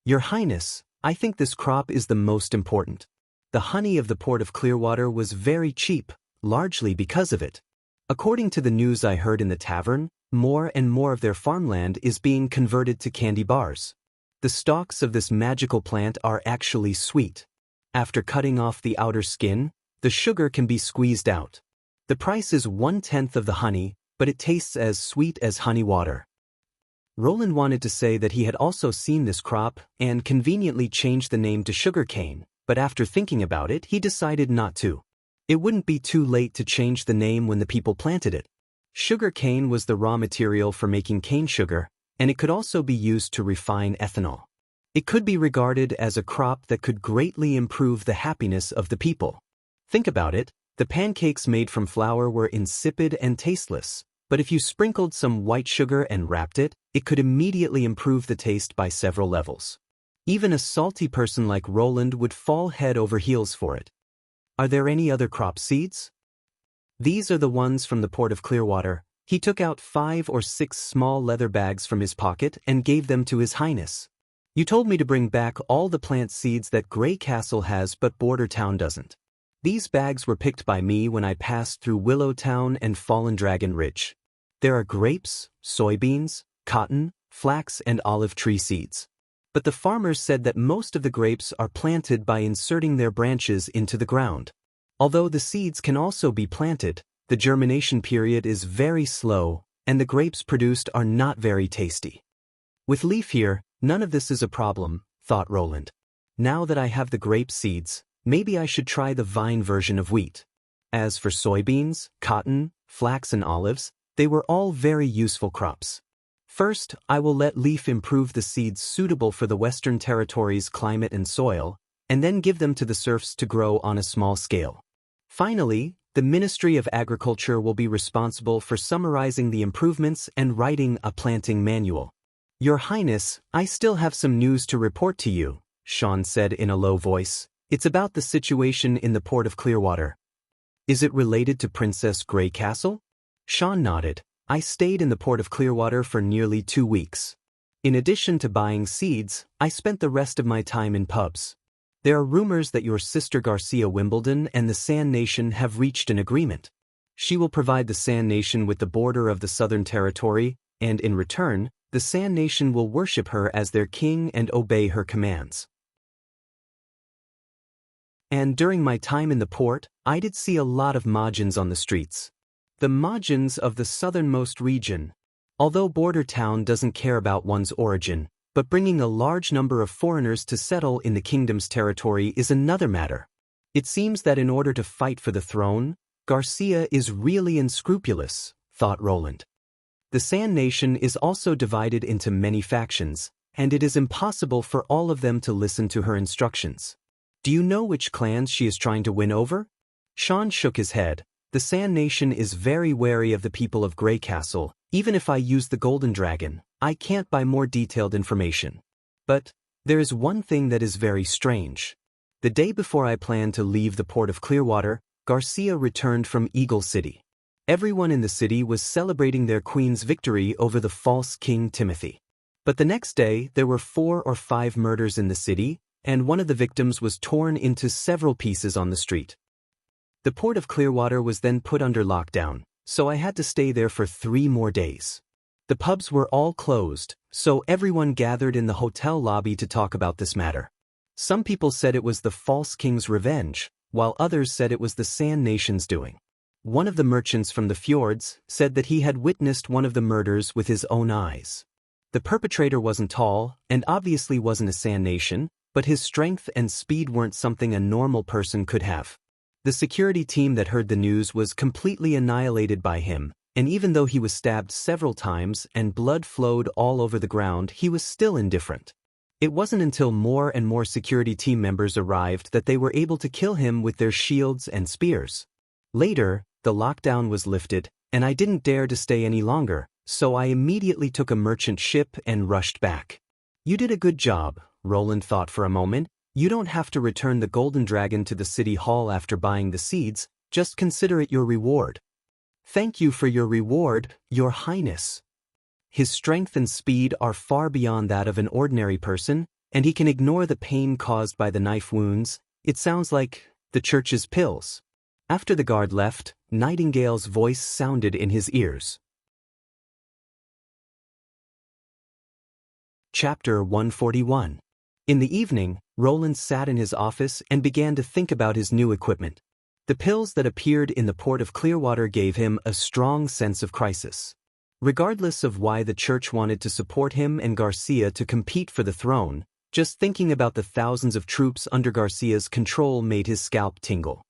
"Your Highness, I think this crop is the most important. The honey of the port of Clearwater was very cheap, largely because of it. According to the news I heard in the tavern, more and more of their farmland is being converted to candy bars. The stalks of this magical plant are actually sweet. After cutting off the outer skin, the sugar can be squeezed out. The price is 1/10 of the honey, but it tastes as sweet as honey water." Roland wanted to say that he had also seen this crop and conveniently changed the name to sugarcane, but after thinking about it, he decided not to. It wouldn't be too late to change the name when the people planted it. Sugar cane was the raw material for making cane sugar, and it could also be used to refine ethanol. It could be regarded as a crop that could greatly improve the happiness of the people. Think about it, the pancakes made from flour were insipid and tasteless, but if you sprinkled some white sugar and wrapped it, it could immediately improve the taste by several levels. Even a salty person like Roland would fall head over heels for it. "Are there any other crop seeds?" "These are the ones from the port of Clearwater." He took out 5 or 6 small leather bags from his pocket and gave them to His Highness. "You told me to bring back all the plant seeds that Grey Castle has but Border Town doesn't. These bags were picked by me when I passed through Willow Town and Fallen Dragon Ridge. There are grapes, soybeans, cotton, flax, and olive tree seeds. But the farmers said that most of the grapes are planted by inserting their branches into the ground. Although the seeds can also be planted, the germination period is very slow, and the grapes produced are not very tasty." With Leaf here, none of this is a problem, thought Roland. Now that I have the grape seeds, maybe I should try the vine version of wheat. As for soybeans, cotton, flax, and olives, they were all very useful crops. First, I will let Leaf improve the seeds suitable for the Western Territories' climate and soil, and then give them to the serfs to grow on a small scale. Finally, the Ministry of Agriculture will be responsible for summarizing the improvements and writing a planting manual. "Your Highness, I still have some news to report to you," Sean said in a low voice. "It's about the situation in the port of Clearwater." "Is it related to Princess Grey Castle?" Sean nodded. "I stayed in the port of Clearwater for nearly 2 weeks. In addition to buying seeds, I spent the rest of my time in pubs. There are rumors that your sister Garcia Wimbledon and the Sand Nation have reached an agreement. She will provide the Sand Nation with the border of the Southern Territory, and in return, the Sand Nation will worship her as their king and obey her commands. And during my time in the port, I did see a lot of Majins on the streets. The Majins of the southernmost region. Although Border Town doesn't care about one's origin, but bringing a large number of foreigners to settle in the kingdom's territory is another matter. It seems that in order to fight for the throne, Garcia is really unscrupulous, thought Roland. The Sand Nation is also divided into many factions, and it is impossible for all of them to listen to her instructions. Do you know which clans she is trying to win over? Sean shook his head. The Sand Nation is very wary of the people of Grey Castle. Even if I use the Golden Dragon, I can't buy more detailed information. But there is one thing that is very strange. The day before I planned to leave the port of Clearwater, Garcia returned from Eagle City. Everyone in the city was celebrating their queen's victory over the false King Timothy. But the next day, there were 4 or 5 murders in the city, and one of the victims was torn into several pieces on the street. The port of Clearwater was then put under lockdown, so I had to stay there for 3 more days. The pubs were all closed, so everyone gathered in the hotel lobby to talk about this matter. Some people said it was the false king's revenge, while others said it was the Sand Nation's doing. One of the merchants from the fjords said that he had witnessed one of the murders with his own eyes. The perpetrator wasn't tall, and obviously wasn't a Sand Nation, but his strength and speed weren't something a normal person could have. The security team that heard the news was completely annihilated by him, and even though he was stabbed several times and blood flowed all over the ground, he was still indifferent. It wasn't until more and more security team members arrived that they were able to kill him with their shields and spears. Later, the lockdown was lifted, and I didn't dare to stay any longer, so I immediately took a merchant ship and rushed back. You did a good job, Roland thought for a moment. You don't have to return the Golden Dragon to the city hall after buying the seeds, just consider it your reward. Thank you for your reward, Your Highness. His strength and speed are far beyond that of an ordinary person, and he can ignore the pain caused by the knife wounds. It sounds like the church's pills. After the guard left, Nightingale's voice sounded in his ears. Chapter 141. In the evening, Roland sat in his office and began to think about his new equipment. The pills that appeared in the port of Clearwater gave him a strong sense of crisis. Regardless of why the church wanted to support him and Garcia to compete for the throne, just thinking about the thousands of troops under Garcia's control made his scalp tingle.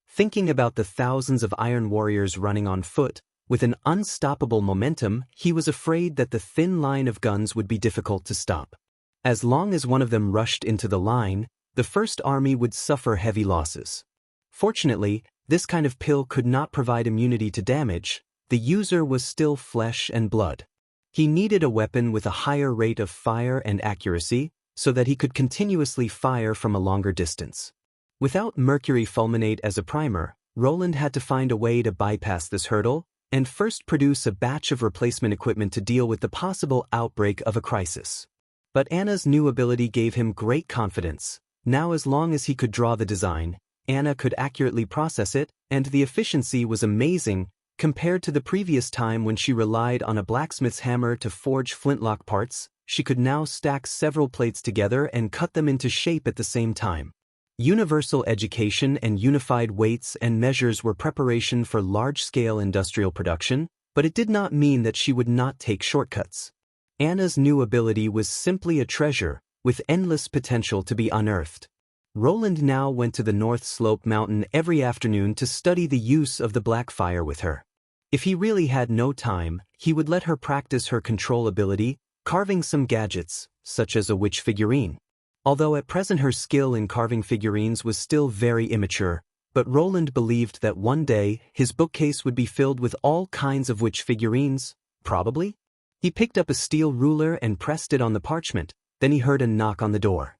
Thinking about the thousands of iron warriors running on foot, with an unstoppable momentum, he was afraid that the thin line of guns would be difficult to stop. As long as one of them rushed into the line, the First Army would suffer heavy losses. Fortunately, this kind of pill could not provide immunity to damage. The user was still flesh and blood. He needed a weapon with a higher rate of fire and accuracy, so that he could continuously fire from a longer distance. Without mercury fulminate as a primer, Roland had to find a way to bypass this hurdle, and first produce a batch of replacement equipment to deal with the possible outbreak of a crisis. But Anna's new ability gave him great confidence. Now, as long as he could draw the design, Anna could accurately process it, and the efficiency was amazing compared to the previous time when she relied on a blacksmith's hammer to forge flintlock parts. She could now stack several plates together and cut them into shape at the same time. Universal education and unified weights and measures were preparation for large-scale industrial production, but it did not mean that she would not take shortcuts. Anna's new ability was simply a treasure, with endless potential to be unearthed. Roland now went to the North Slope Mountain every afternoon to study the use of the black fire with her. If he really had no time, he would let her practice her control ability, carving some gadgets, such as a witch figurine. Although at present her skill in carving figurines was still very immature, but Roland believed that one day his bookcase would be filled with all kinds of witch figurines, probably. He picked up a steel ruler and pressed it on the parchment, then he heard a knock on the door.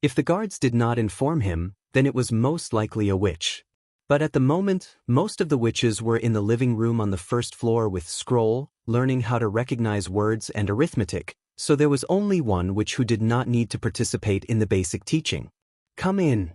If the guards did not inform him, then it was most likely a witch. But at the moment, most of the witches were in the living room on the first floor with scroll, learning how to recognize words and arithmetic, so there was only one witch who did not need to participate in the basic teaching. Come in.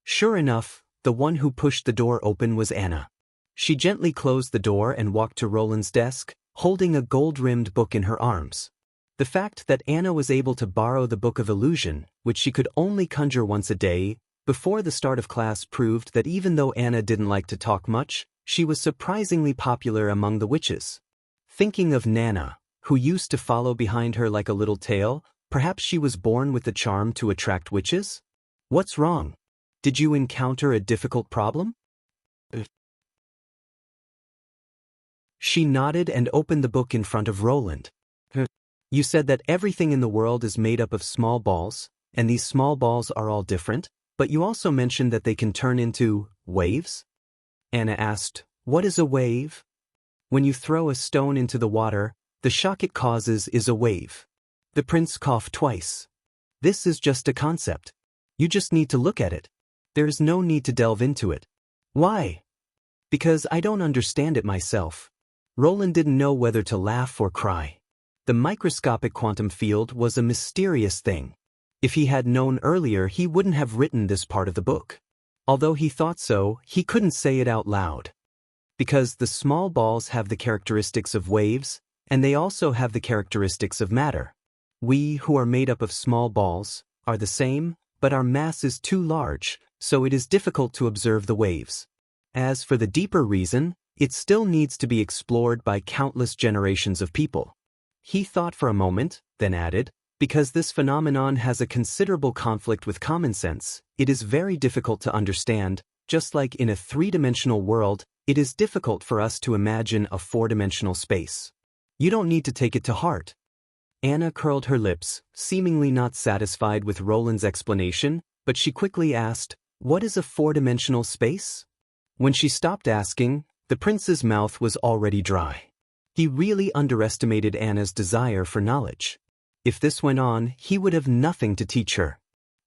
Sure enough, the one who pushed the door open was Anna. She gently closed the door and walked to Roland's desk, holding a gold-rimmed book in her arms. The fact that Anna was able to borrow the Book of Illusion, which she could only conjure once a day, before the start of class proved that even though Anna didn't like to talk much, she was surprisingly popular among the witches. Thinking of Nana, who used to follow behind her like a little tail, perhaps she was born with the charm to attract witches? What's wrong? Did you encounter a difficult problem? She nodded and opened the book in front of Roland. You said that everything in the world is made up of small balls, and these small balls are all different? But you also mentioned that they can turn into waves? Anna asked, "What is a wave?" "When you throw a stone into the water, the shock it causes is a wave." The prince coughed twice. "This is just a concept. You just need to look at it. There is no need to delve into it." "Why?" "Because I don't understand it myself." Roland didn't know whether to laugh or cry. The microscopic quantum field was a mysterious thing. If he had known earlier, he wouldn't have written this part of the book. Although he thought so, he couldn't say it out loud. Because the small balls have the characteristics of waves, and they also have the characteristics of matter. We, who are made up of small balls, are the same, but our mass is too large, so it is difficult to observe the waves. As for the deeper reason, it still needs to be explored by countless generations of people. He thought for a moment, then added, because this phenomenon has a considerable conflict with common sense, it is very difficult to understand. Just like in a three-dimensional world, it is difficult for us to imagine a four-dimensional space. You don't need to take it to heart. Anna curled her lips, seemingly not satisfied with Roland's explanation, but she quickly asked, "What is a four-dimensional space?" When she stopped asking, the prince's mouth was already dry. He really underestimated Anna's desire for knowledge. If this went on, he would have nothing to teach her.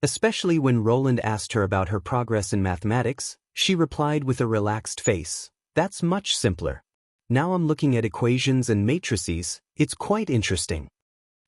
Especially when Roland asked her about her progress in mathematics, she replied with a relaxed face, "That's much simpler. Now I'm looking at equations and matrices, it's quite interesting."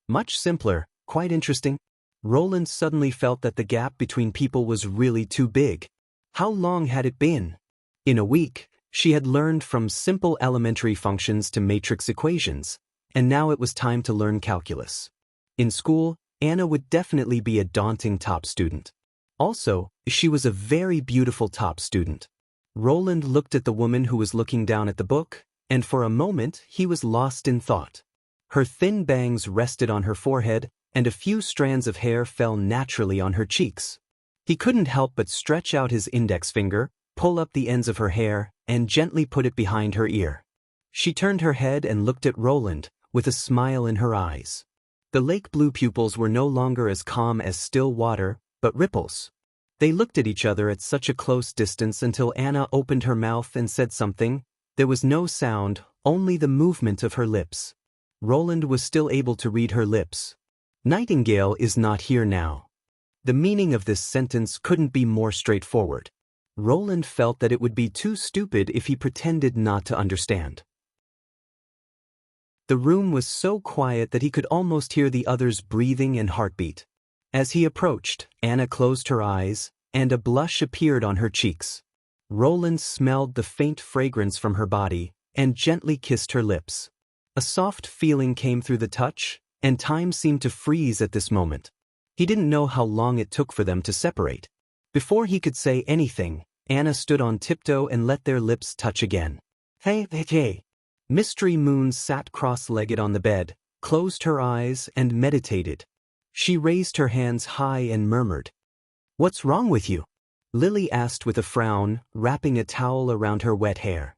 Much simpler, quite interesting? Roland suddenly felt that the gap between people was really too big. How long had it been? In a week, she had learned from simple elementary functions to matrix equations, and now it was time to learn calculus. In school, Anna would definitely be a daunting top student. Also, she was a very beautiful top student. Roland looked at the woman who was looking down at the book, and for a moment he was lost in thought. Her thin bangs rested on her forehead, and a few strands of hair fell naturally on her cheeks. He couldn't help but stretch out his index finger, pull up the ends of her hair, and gently put it behind her ear. She turned her head and looked at Roland, with a smile in her eyes. The lake blue pupils were no longer as calm as still water, but ripples. They looked at each other at such a close distance until Anna opened her mouth and said something. There was no sound, only the movement of her lips. Roland was still able to read her lips. "Nightingale is not here now." The meaning of this sentence couldn't be more straightforward. Roland felt that it would be too stupid if he pretended not to understand. The room was so quiet that he could almost hear the others' breathing and heartbeat. As he approached, Anna closed her eyes, and a blush appeared on her cheeks. Roland smelled the faint fragrance from her body, and gently kissed her lips. A soft feeling came through the touch, and time seemed to freeze at this moment. He didn't know how long it took for them to separate. Before he could say anything, Anna stood on tiptoe and let their lips touch again. Hey. Mystery Moon sat cross-legged on the bed, closed her eyes, and meditated. She raised her hands high and murmured, "What's wrong with you?" Lily asked with a frown, wrapping a towel around her wet hair.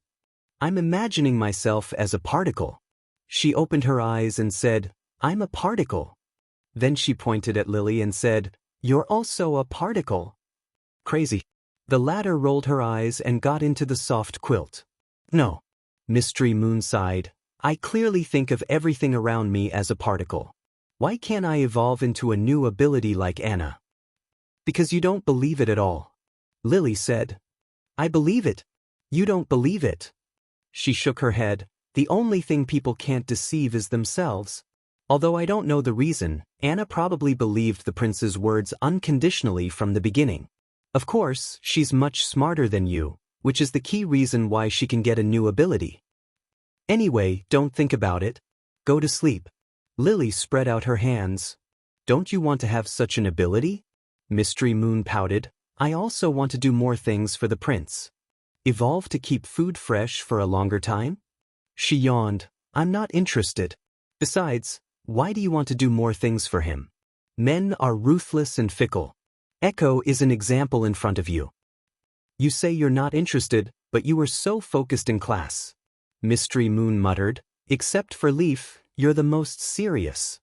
"I'm imagining myself as a particle." She opened her eyes and said, "I'm a particle." Then she pointed at Lily and said, "You're also a particle." Crazy. The latter rolled her eyes and got into the soft quilt. "No." Mystery Moon sighed. "I clearly think of everything around me as a particle. Why can't I evolve into a new ability like Anna?" "Because you don't believe it at all." Lily said. "I believe it." "You don't believe it." She shook her head. "The only thing people can't deceive is themselves." Although I don't know the reason, Anna probably believed the prince's words unconditionally from the beginning. Of course, she's much smarter than you, which is the key reason why she can get a new ability. Anyway, don't think about it. Go to sleep. Lily spread out her hands. "Don't you want to have such an ability?" Mystery Moon pouted. "I also want to do more things for the prince." "Evolve to keep food fresh for a longer time?" She yawned. "I'm not interested. Besides, why do you want to do more things for him? Men are ruthless and fickle. Echo is an example in front of you. You say you're not interested, but you were so focused in class." Mystery Moon muttered. "Except for Leaf, you're the most serious."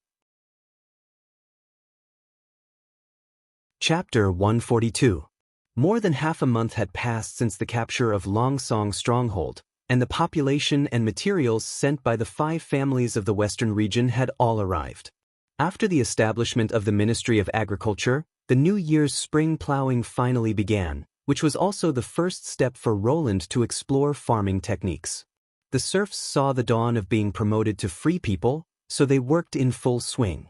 Chapter 142. More than half a month had passed since the capture of Longsong stronghold, and the population and materials sent by the 5 families of the western region had all arrived. After the establishment of the Ministry of Agriculture, the New Year's spring plowing finally began, which was also the first step for Roland to explore farming techniques. The serfs saw the dawn of being promoted to free people, so they worked in full swing.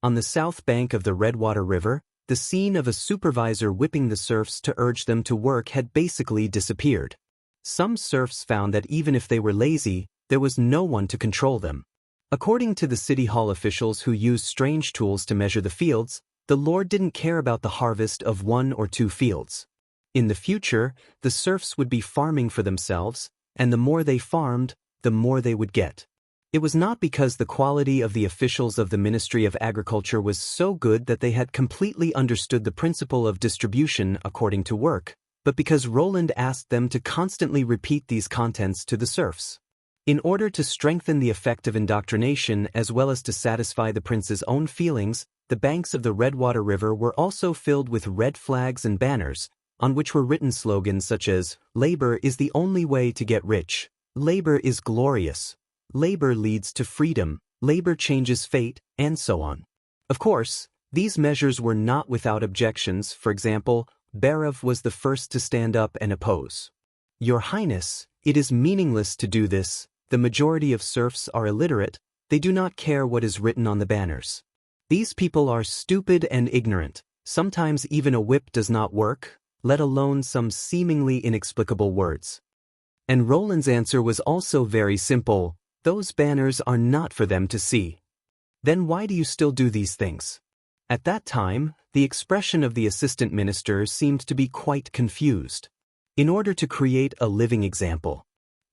On the south bank of the Redwater River, the scene of a supervisor whipping the serfs to urge them to work had basically disappeared. Some serfs found that even if they were lazy, there was no one to control them. According to the city hall officials who used strange tools to measure the fields, the Lord didn't care about the harvest of 1 or 2 fields. In the future, the serfs would be farming for themselves, and the more they farmed, the more they would get. It was not because the quality of the officials of the Ministry of Agriculture was so good that they had completely understood the principle of distribution according to work, but because Roland asked them to constantly repeat these contents to the serfs. In order to strengthen the effect of indoctrination as well as to satisfy the prince's own feelings, the banks of the Redwater River were also filled with red flags and banners, on which were written slogans such as, "Labor is the only way to get rich," "Labor is glorious," "Labor leads to freedom," "Labor changes fate," and so on. Of course, these measures were not without objections. For example, Barav was the first to stand up and oppose. "Your Highness, it is meaningless to do this. The majority of serfs are illiterate, they do not care what is written on the banners. These people are stupid and ignorant, sometimes even a whip does not work, let alone some seemingly inexplicable words." And Roland's answer was also very simple: those banners are not for them to see. Then why do you still do these things? At that time, the expression of the assistant minister seemed to be quite confused. In order to create a living example.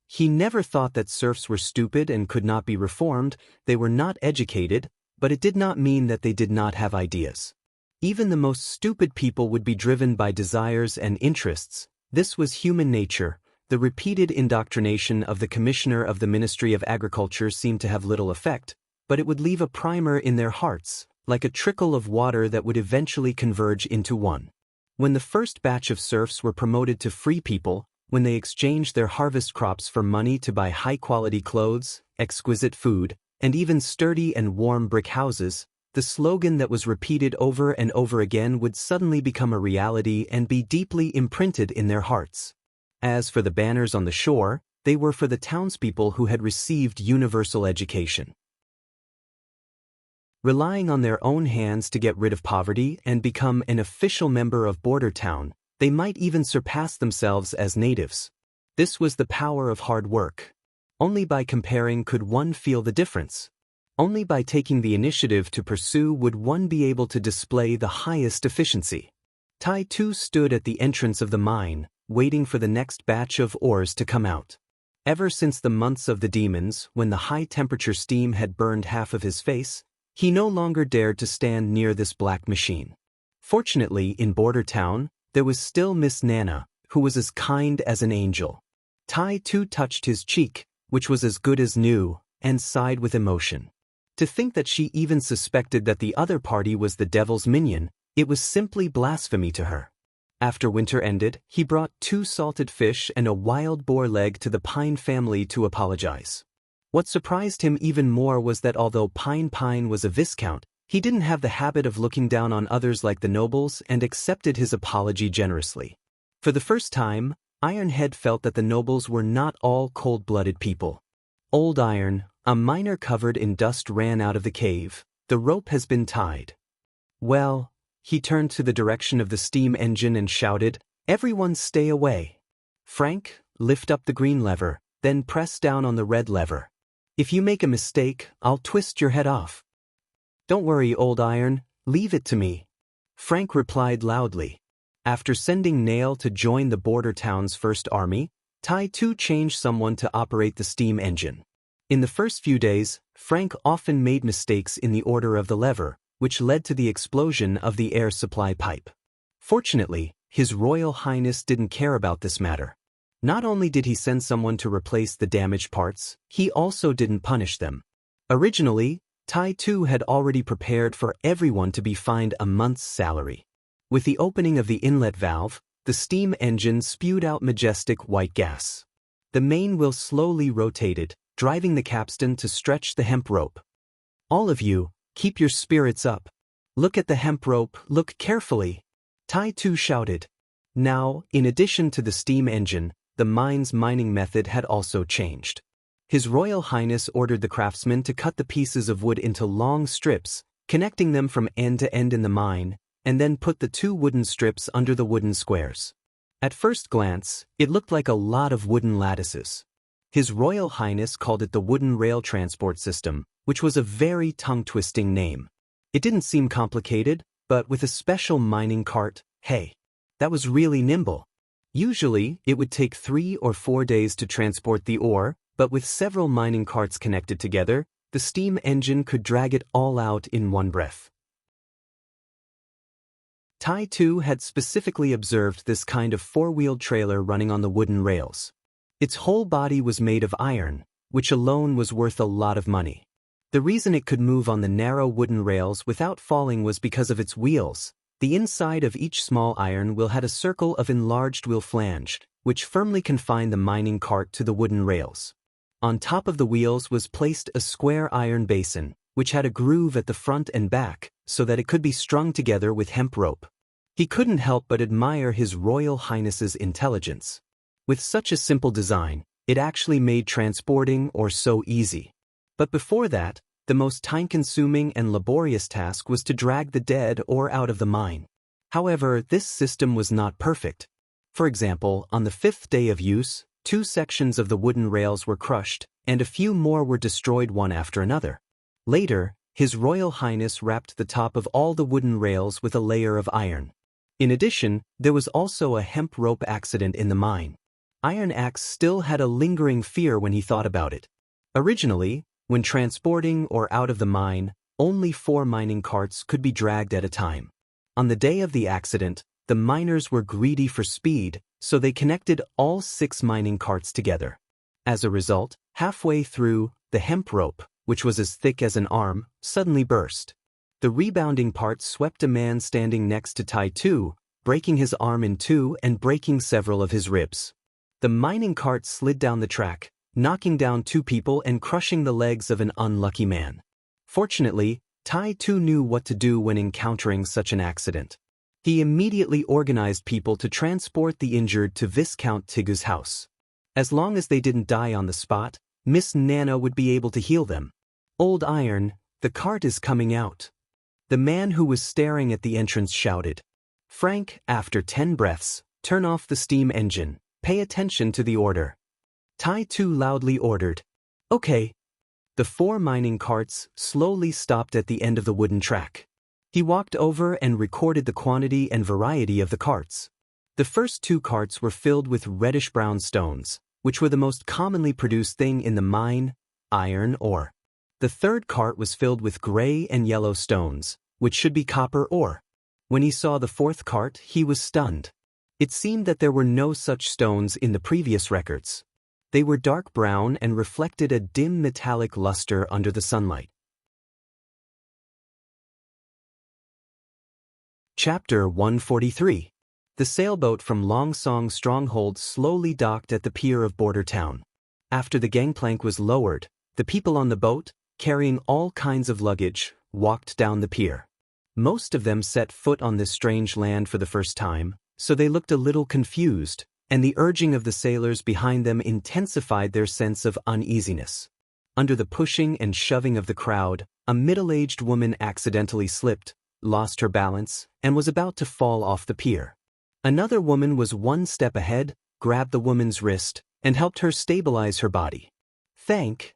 He never thought that serfs were stupid and could not be reformed, they were not educated, but it did not mean that they did not have ideas. Even the most stupid people would be driven by desires and interests. This was human nature. The repeated indoctrination of the commissioner of the Ministry of Agriculture seemed to have little effect, but it would leave a primer in their hearts, like a trickle of water that would eventually converge into one. When the first batch of serfs were promoted to free people, when they exchanged their harvest crops for money to buy high-quality clothes, exquisite food, and even sturdy and warm brick houses, the slogan that was repeated over and over again would suddenly become a reality and be deeply imprinted in their hearts. As for the banners on the shore, they were for the townspeople who had received universal education. Relying on their own hands to get rid of poverty and become an official member of Border Town, they might even surpass themselves as natives. This was the power of hard work. Only by comparing could one feel the difference. Only by taking the initiative to pursue would one be able to display the highest efficiency. Tai Tu stood at the entrance of the mine, waiting for the next batch of ores to come out. Ever since the months of the demons, when the high-temperature steam had burned half of his face, he no longer dared to stand near this black machine. Fortunately, in Border Town, there was still Miss Nana, who was as kind as an angel. Tai Tu touched his cheek, which was as good as new, and sighed with emotion. To think that she even suspected that the other party was the devil's minion, it was simply blasphemy to her. After winter ended, he brought 2 salted fish and a wild boar leg to the Pine family to apologize. What surprised him even more was that although Pine was a viscount, he didn't have the habit of looking down on others like the nobles and accepted his apology generously. For the first time, Ironhead felt that the nobles were not all cold-blooded people. Old Iron, a miner covered in dust, ran out of the cave. The rope has been tied. Well, he turned to the direction of the steam engine and shouted, "Everyone stay away. Frank, lift up the green lever, then press down on the red lever. If you make a mistake, I'll twist your head off." "Don't worry, Old Iron, leave it to me," Frank replied loudly. After sending Nail to join the Border Town's first army, Tai Tu changed someone to operate the steam engine. In the first few days, Frank often made mistakes in the order of the lever, which led to the explosion of the air supply pipe. Fortunately, His Royal Highness didn't care about this matter. Not only did he send someone to replace the damaged parts, he also didn't punish them. Originally, Tai Tu had already prepared for everyone to be fined a month's salary. With the opening of the inlet valve, the steam engine spewed out majestic white gas. The main wheel slowly rotated, driving the capstan to stretch the hemp rope. "All of you, keep your spirits up. Look at the hemp rope, look carefully," Tai Tu shouted. Now, in addition to the steam engine, the mine's mining method had also changed. His Royal Highness ordered the craftsmen to cut the pieces of wood into long strips, connecting them from end to end in the mine, and then put the 2 wooden strips under the wooden squares. At first glance, it looked like a lot of wooden lattices. His Royal Highness called it the Wooden Rail Transport System, which was a very tongue-twisting name. It didn't seem complicated, but with a special mining cart, hey, that was really nimble. Usually, it would take 3 or 4 days to transport the ore, but with several mining carts connected together, the steam engine could drag it all out in one breath. Tai Tu had specifically observed this kind of 4-wheeled trailer running on the wooden rails. Its whole body was made of iron, which alone was worth a lot of money. The reason it could move on the narrow wooden rails without falling was because of its wheels. The inside of each small iron wheel had a circle of enlarged wheel flange, which firmly confined the mining cart to the wooden rails. On top of the wheels was placed a square iron basin, which had a groove at the front and back, so that it could be strung together with hemp rope. He couldn't help but admire His Royal Highness's intelligence. With such a simple design, it actually made transporting ore so easy. But before that, the most time-consuming and laborious task was to drag the dead ore out of the mine. However, this system was not perfect. For example, on the 5th day of use, 2 sections of the wooden rails were crushed, and a few more were destroyed one after another. Later, His Royal Highness wrapped the top of all the wooden rails with a layer of iron. In addition, there was also a hemp rope accident in the mine. Iron Axe still had a lingering fear when he thought about it. Originally, when transporting ore out of the mine, only 4 mining carts could be dragged at a time. On the day of the accident, the miners were greedy for speed, so they connected all 6 mining carts together. As a result, halfway through, the hemp rope, which was as thick as an arm, suddenly burst. The rebounding part swept a man standing next to Tai Tu, breaking his arm in 2 and breaking several of his ribs. The mining cart slid down the track, knocking down 2 people and crushing the legs of an unlucky man. Fortunately, Tai Tu knew what to do when encountering such an accident. He immediately organized people to transport the injured to Viscount Tigu's house. As long as they didn't die on the spot, Miss Nana would be able to heal them. "Old Iron, the cart is coming out." The man who was staring at the entrance shouted. "Frank, after 10 breaths, turn off the steam engine. Pay attention to the order." Tai Tu loudly ordered. "Okay." The 4 mining carts slowly stopped at the end of the wooden track. He walked over and recorded the quantity and variety of the carts. The first 2 carts were filled with reddish-brown stones, which were the most commonly produced thing in the mine, iron ore. The 3rd cart was filled with gray and yellow stones, which should be copper ore. When he saw the 4th cart, he was stunned. It seemed that there were no such stones in the previous records. They were dark brown and reflected a dim metallic luster under the sunlight. Chapter 143. The sailboat from Long Song Stronghold slowly docked at the pier of Border Town. After the gangplank was lowered, the people on the boat, carrying all kinds of luggage, walked down the pier. Most of them set foot on this strange land for the first time, so they looked a little confused, and the urging of the sailors behind them intensified their sense of uneasiness. Under the pushing and shoving of the crowd, a middle-aged woman accidentally slipped, lost her balance, and was about to fall off the pier. Another woman was 1 step ahead, grabbed the woman's wrist, and helped her stabilize her body. Thank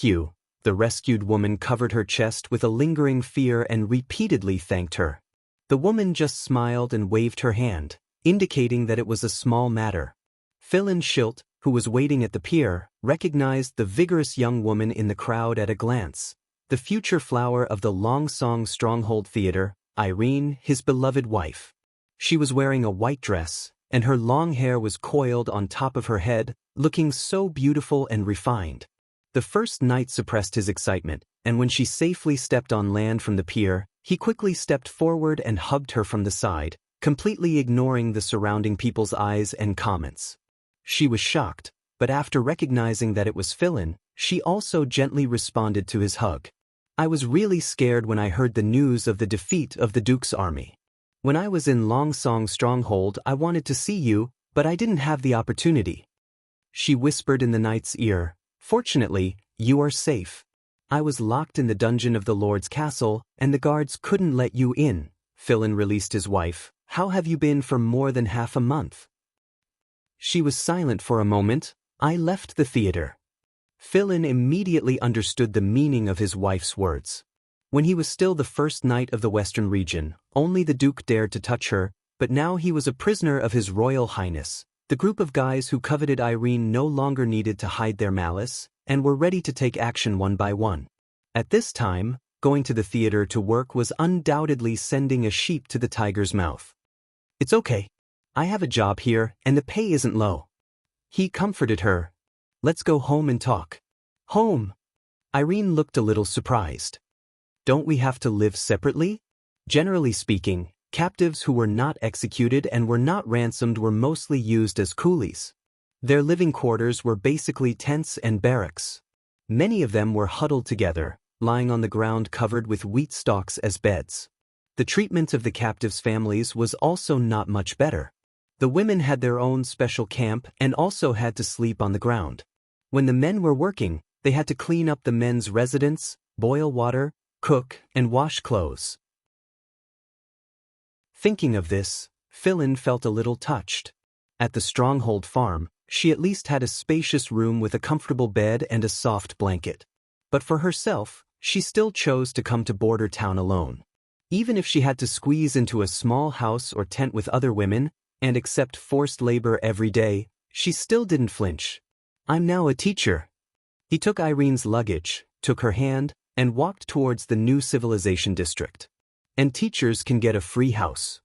you." The rescued woman covered her chest with a lingering fear and repeatedly thanked her. The woman just smiled and waved her hand, indicating that it was a small matter. Philin Schilt, who was waiting at the pier, recognized the vigorous young woman in the crowd at a glance. The future flower of the Long Song Stronghold Theater, Irene, his beloved wife. She was wearing a white dress, and her long hair was coiled on top of her head, looking so beautiful and refined. The first knight suppressed his excitement, and when she safely stepped on land from the pier, he quickly stepped forward and hugged her from the side, completely ignoring the surrounding people's eyes and comments. She was shocked, but after recognizing that it was Philin, she also gently responded to his hug. I was really scared when I heard the news of the defeat of the Duke's army. When I was in Longsong's stronghold, I wanted to see you, but I didn't have the opportunity. She whispered in the knight's ear, "Fortunately, you are safe. I was locked in the dungeon of the Lord's castle, and the guards couldn't let you in." Philin released his wife. "How have you been for more than half a month?" She was silent for a moment. "I left the theater." Philin immediately understood the meaning of his wife's words. When he was still the first knight of the Western region, only the Duke dared to touch her, but now he was a prisoner of His Royal Highness. The group of guys who coveted Irene no longer needed to hide their malice, and were ready to take action one by one. At this time, going to the theater to work was undoubtedly sending a sheep to the tiger's mouth. "It's okay. I have a job here, and the pay isn't low." He comforted her. "Let's go home and talk." "Home?" Irene looked a little surprised. "Don't we have to live separately?" Generally speaking, captives who were not executed and were not ransomed were mostly used as coolies. Their living quarters were basically tents and barracks. Many of them were huddled together, lying on the ground covered with wheat stalks as beds. The treatment of the captives' families was also not much better. The women had their own special camp and also had to sleep on the ground. When the men were working, they had to clean up the men's residence, boil water, cook, and wash clothes. Thinking of this, Philin felt a little touched. At the Stronghold farm, she at least had a spacious room with a comfortable bed and a soft blanket. But for herself, she still chose to come to Border Town alone. Even if she had to squeeze into a small house or tent with other women, and accept forced labor every day, she still didn't flinch. "I'm now a teacher." He took Irene's luggage, took her hand, and walked towards the new civilization district. And teachers can get a free house.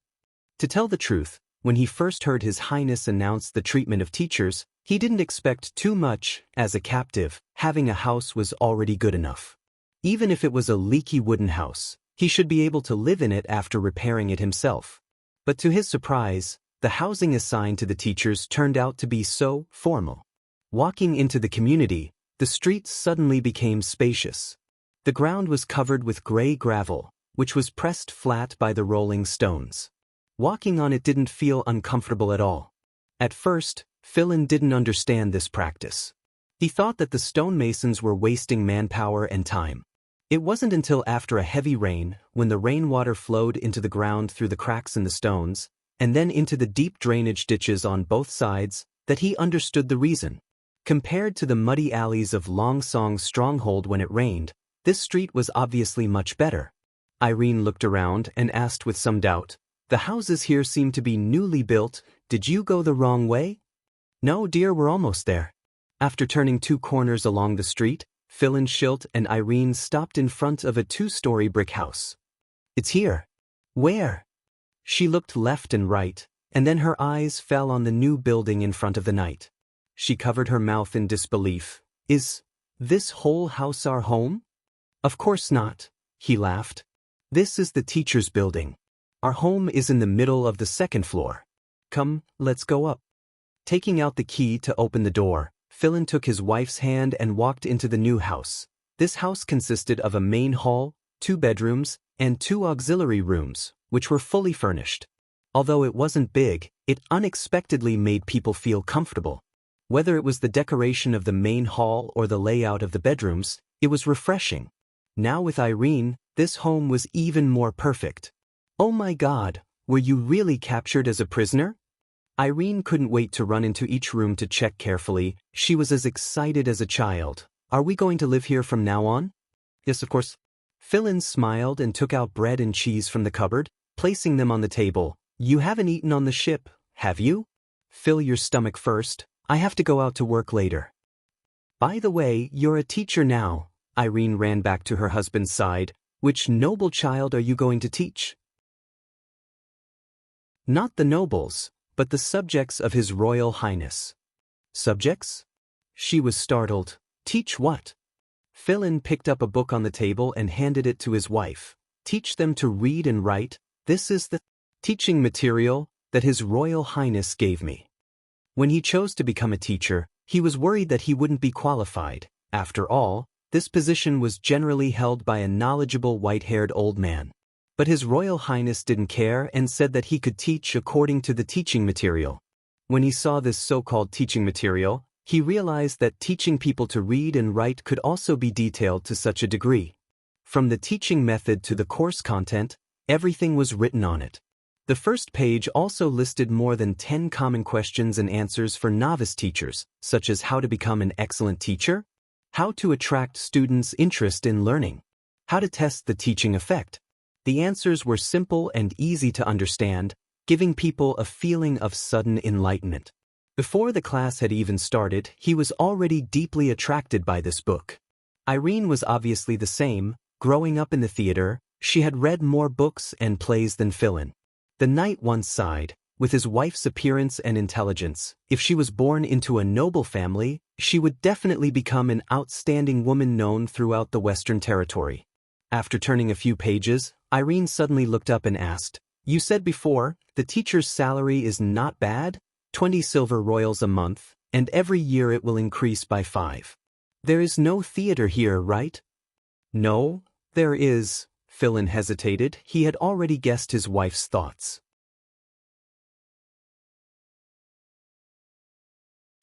To tell the truth, when he first heard His Highness announce the treatment of teachers, he didn't expect too much. As a captive, having a house was already good enough. Even if it was a leaky wooden house, he should be able to live in it after repairing it himself. But to his surprise, the housing assigned to the teachers turned out to be so formal. Walking into the community, the streets suddenly became spacious. The ground was covered with gray gravel, which was pressed flat by the rolling stones. Walking on it didn't feel uncomfortable at all. At first, Philin didn't understand this practice. He thought that the stonemasons were wasting manpower and time. It wasn't until after a heavy rain, when the rainwater flowed into the ground through the cracks in the stones, and then into the deep drainage ditches on both sides, that he understood the reason. Compared to the muddy alleys of Longsong's stronghold when it rained, this street was obviously much better. Irene looked around and asked with some doubt, "The houses here seem to be newly built. Did you go the wrong way?" "No, dear, we're almost there." After turning 2 corners along the street, Philin, Schilt, and Irene stopped in front of a 2-story brick house. "It's here." "Where?" She looked left and right, and then her eyes fell on the new building in front of the knight. She covered her mouth in disbelief. "Is this whole house our home?" "Of course not," he laughed. "This is the teacher's building. Our home is in the middle of the 2nd floor. Come, let's go up." Taking out the key to open the door, Philin took his wife's hand and walked into the new house. This house consisted of a main hall, 2 bedrooms, and 2 auxiliary rooms, which were fully furnished. Although it wasn't big, it unexpectedly made people feel comfortable. Whether it was the decoration of the main hall or the layout of the bedrooms, it was refreshing. Now with Irene, this home was even more perfect. "Oh my God, were you really captured as a prisoner?" Irene couldn't wait to run into each room to check carefully. She was as excited as a child. "Are we going to live here from now on?" "Yes, of course." Philin smiled and took out bread and cheese from the cupboard, placing them on the table. "You haven't eaten on the ship, have you? Fill your stomach first. I have to go out to work later." "By the way, you're a teacher now." Irene ran back to her husband's side. "Which noble child are you going to teach?" "Not the nobles, but the subjects of His Royal Highness." "Subjects?" She was startled. "Teach what?" Philin picked up a book on the table and handed it to his wife. "Teach them to read and write. This is the..." Teaching material that His Royal Highness gave me. When he chose to become a teacher, he was worried that he wouldn't be qualified. After all, this position was generally held by a knowledgeable white-haired old man. But His Royal Highness didn't care and said that he could teach according to the teaching material. When he saw this so-called teaching material, he realized that teaching people to read and write could also be detailed to such a degree. From the teaching method to the course content, everything was written on it. The first page also listed more than 10 common questions and answers for novice teachers, such as how to become an excellent teacher, how to attract students' interest in learning, how to test the teaching effect. The answers were simple and easy to understand, giving people a feeling of sudden enlightenment. Before the class had even started, he was already deeply attracted by this book. Irene was obviously the same. Growing up in the theater, she had read more books and plays than Philin. The knight once sighed, with his wife's appearance and intelligence, if she was born into a noble family, she would definitely become an outstanding woman known throughout the Western Territory. After turning a few pages, Irene suddenly looked up and asked, "You said before, the teacher's salary is not bad? 20 silver royals a month, and every year it will increase by 5. There is no theater here, right?" "No, there is." Philin hesitated. He had already guessed his wife's thoughts.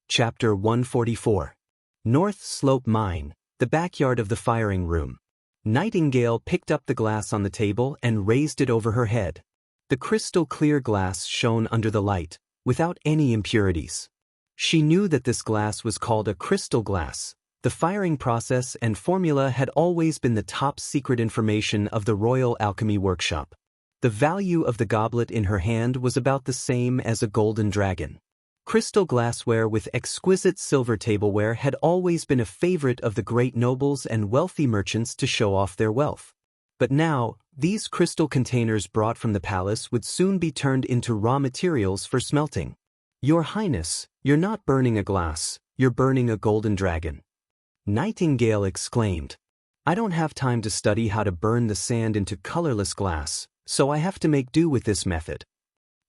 Chapter 144. North Slope Mine, the backyard of the firing room. Nightingale picked up the glass on the table and raised it over her head. The crystal-clear glass shone under the light, without any impurities. She knew that this glass was called a crystal glass. The firing process and formula had always been the top-secret information of the Royal Alchemy Workshop. The value of the goblet in her hand was about the same as a golden dragon. Crystal glassware with exquisite silver tableware had always been a favorite of the great nobles and wealthy merchants to show off their wealth. But now, these crystal containers brought from the palace would soon be turned into raw materials for smelting. "Your Highness, you're not burning a glass, you're burning a golden dragon," Nightingale exclaimed. "I don't have time to study how to burn the sand into colorless glass, so I have to make do with this method."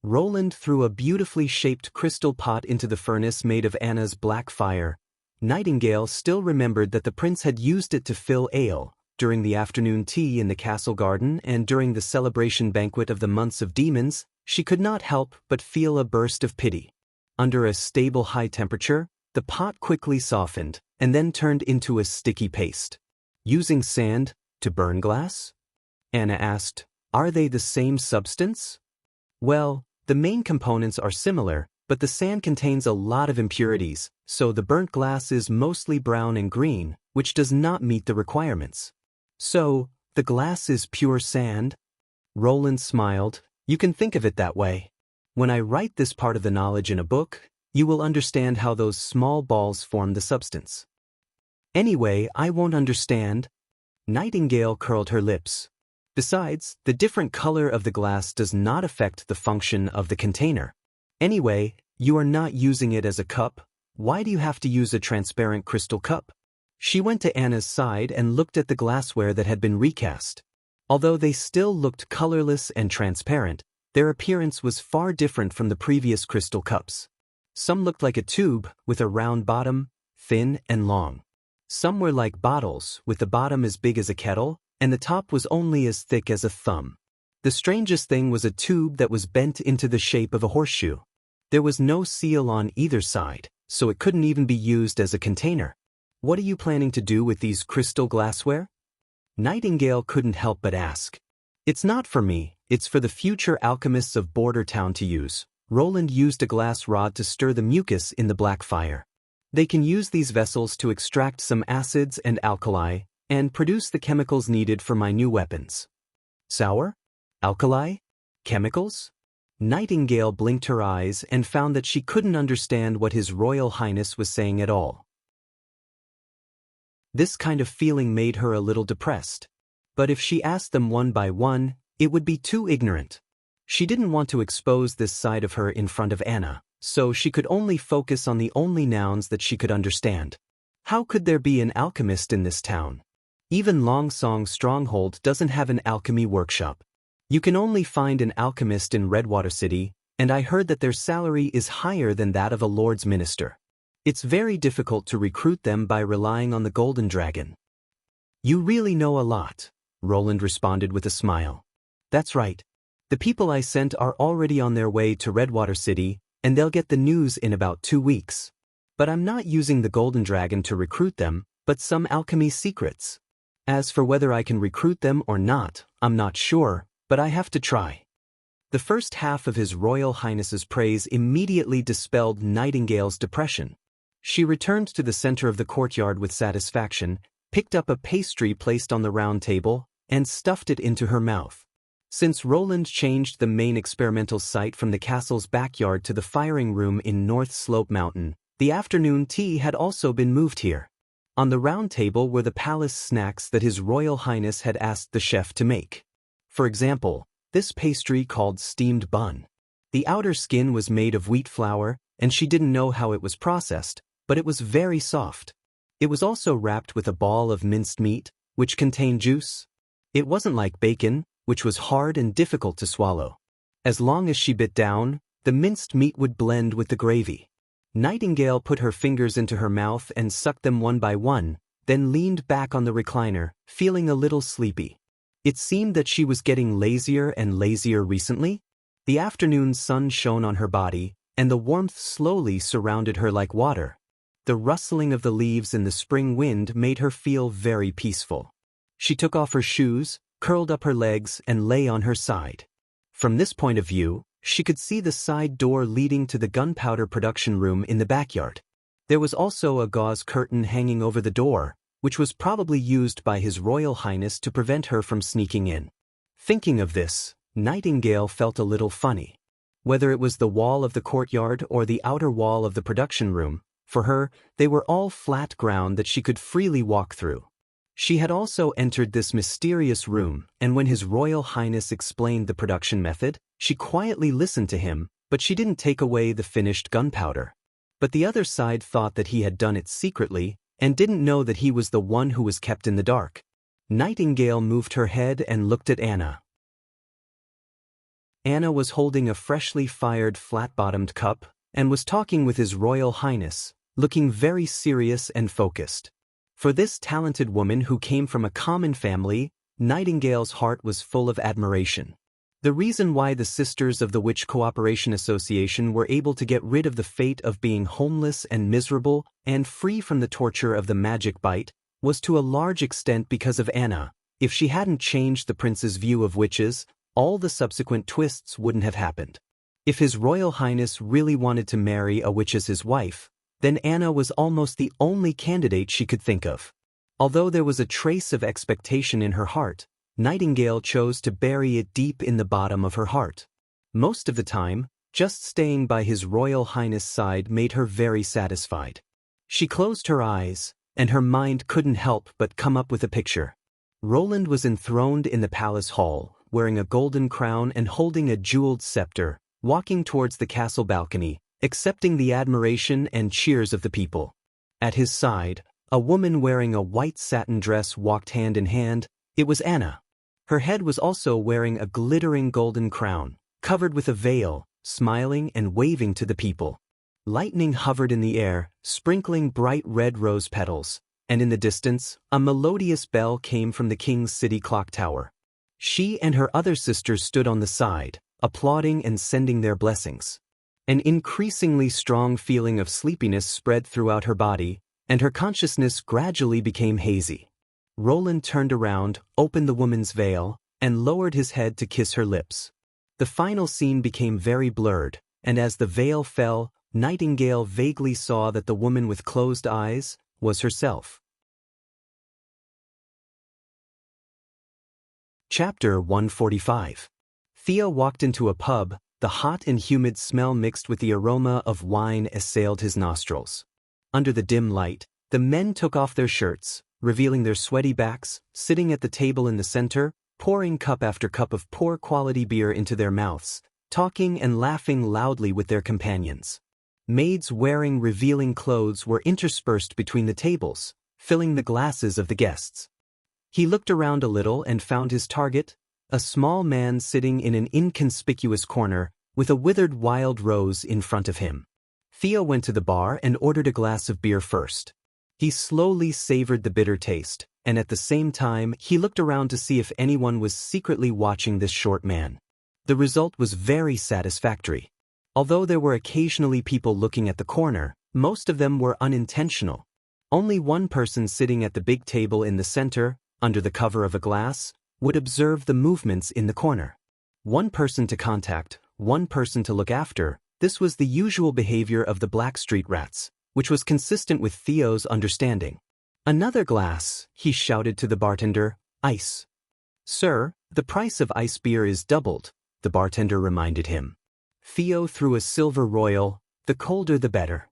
Roland threw a beautifully shaped crystal pot into the furnace made of Anna's black fire. Nightingale still remembered that the prince had used it to fill ale, during the afternoon tea in the castle garden and during the celebration banquet of the Months of Demons. She could not help but feel a burst of pity. Under a stable high temperature, the pot quickly softened, and then turned into a sticky paste. "Using sand to burn glass?" Anna asked. "Are they the same substance?" "Well, the main components are similar, but the sand contains a lot of impurities, so the burnt glass is mostly brown and green, which does not meet the requirements." "So, the glass is pure sand?" Roland smiled. "You can think of it that way. When I write this part of the knowledge in a book, you will understand how those small balls form the substance." "Anyway, I won't understand." Nightingale curled her lips. "Besides, the different color of the glass does not affect the function of the container. Anyway, you are not using it as a cup. Why do you have to use a transparent crystal cup?" She went to Anna's side and looked at the glassware that had been recast. Although they still looked colorless and transparent, their appearance was far different from the previous crystal cups. Some looked like a tube, with a round bottom, thin and long. Some were like bottles, with the bottom as big as a kettle, and the top was only as thick as a thumb. The strangest thing was a tube that was bent into the shape of a horseshoe. There was no seal on either side, so it couldn't even be used as a container. "What are you planning to do with these crystal glassware?" Nightingale couldn't help but ask. "It's not for me, it's for the future alchemists of Border Town to use." Roland used a glass rod to stir the mucus in the black fire. "They can use these vessels to extract some acids and alkali, and produce the chemicals needed for my new weapons." "Sour? Alkali? Chemicals?" Nightingale blinked her eyes and found that she couldn't understand what His Royal Highness was saying at all. This kind of feeling made her a little depressed. But if she asked them one by one, it would be too ignorant. She didn't want to expose this side of her in front of Anna, so she could only focus on the only nouns that she could understand. How could there be an alchemist in this town? Even Longsong's stronghold doesn't have an alchemy workshop. You can only find an alchemist in Redwater City, and I heard that their salary is higher than that of a lord's minister. It's very difficult to recruit them by relying on the golden dragon. You really know a lot, Roland responded with a smile. That's right. The people I sent are already on their way to Redwater City, and they'll get the news in about 2 weeks. But I'm not using the golden dragon to recruit them, but some alchemy secrets. As for whether I can recruit them or not, I'm not sure, but I have to try. The first half of His Royal Highness's praise immediately dispelled Nightingale's depression. She returned to the center of the courtyard with satisfaction, picked up a pastry placed on the round table, and stuffed it into her mouth. Since Roland changed the main experimental site from the castle's backyard to the firing room in North Slope Mountain, the afternoon tea had also been moved here. On the round table were the palace snacks that His Royal Highness had asked the chef to make. For example, this pastry called steamed bun. The outer skin was made of wheat flour, and she didn't know how it was processed, but it was very soft. It was also wrapped with a ball of minced meat, which contained juice. It wasn't like bacon, which was hard and difficult to swallow. As long as she bit down, the minced meat would blend with the gravy. Nightingale put her fingers into her mouth and sucked them one by one, then leaned back on the recliner, feeling a little sleepy. It seemed that she was getting lazier and lazier recently. The afternoon sun shone on her body, and the warmth slowly surrounded her like water. The rustling of the leaves in the spring wind made her feel very peaceful. She took off her shoes, curled up her legs, and lay on her side. From this point of view, she could see the side door leading to the gunpowder production room in the backyard. There was also a gauze curtain hanging over the door, which was probably used by His Royal Highness to prevent her from sneaking in. Thinking of this, Nightingale felt a little funny. Whether it was the wall of the courtyard or the outer wall of the production room, for her, they were all flat ground that she could freely walk through. She had also entered this mysterious room, and when His Royal Highness explained the production method, she quietly listened to him, but she didn't take away the finished gunpowder. But the other side thought that he had done it secretly, and didn't know that he was the one who was kept in the dark. Nightingale moved her head and looked at Anna. Anna was holding a freshly fired flat-bottomed cup, and was talking with His Royal Highness, looking very serious and focused. For this talented woman who came from a common family, Nightingale's heart was full of admiration. The reason why the Sisters of the Witch Cooperation Association were able to get rid of the fate of being homeless and miserable and free from the torture of the magic bite was to a large extent because of Anna. If she hadn't changed the prince's view of witches, all the subsequent twists wouldn't have happened. If His Royal Highness really wanted to marry a witch as his wife, then Anna was almost the only candidate she could think of. Although there was a trace of expectation in her heart, Nightingale chose to bury it deep in the bottom of her heart. Most of the time, just staying by His Royal Highness' side made her very satisfied. She closed her eyes, and her mind couldn't help but come up with a picture. Roland was enthroned in the palace hall, wearing a golden crown and holding a jeweled scepter, walking towards the castle balcony, accepting the admiration and cheers of the people. At his side, a woman wearing a white satin dress walked hand in hand. It was Anna. Her head was also wearing a glittering golden crown, covered with a veil, smiling and waving to the people. Lightning hovered in the air, sprinkling bright red rose petals, and in the distance, a melodious bell came from the king's city clock tower. She and her other sisters stood on the side, applauding and sending their blessings. An increasingly strong feeling of sleepiness spread throughout her body, and her consciousness gradually became hazy. Roland turned around, opened the woman's veil, and lowered his head to kiss her lips. The final scene became very blurred, and as the veil fell, Nightingale vaguely saw that the woman with closed eyes was herself. Chapter 145. Thea walked into a pub. The hot and humid smell mixed with the aroma of wine assailed his nostrils. Under the dim light, the men took off their shirts, revealing their sweaty backs, sitting at the table in the center, pouring cup after cup of poor-quality beer into their mouths, talking and laughing loudly with their companions. Maids wearing revealing clothes were interspersed between the tables, filling the glasses of the guests. He looked around a little and found his target, A small man sitting in an inconspicuous corner with a withered wild rose in front of him. Theo went to the bar and ordered a glass of beer first. He slowly savored the bitter taste, and at the same time he looked around to see if anyone was secretly watching this short man. The result was very satisfactory. Although there were occasionally people looking at the corner, most of them were unintentional. Only one person sitting at the big table in the center, under the cover of a glass, would observe the movements in the corner. One person to contact, one person to look after. This was the usual behavior of the Black Street Rats, which was consistent with Theo's understanding. "Another glass," he shouted to the bartender. "Ice." "Sir, the price of ice beer is doubled," the bartender reminded him. Theo threw a silver royal, the colder the better.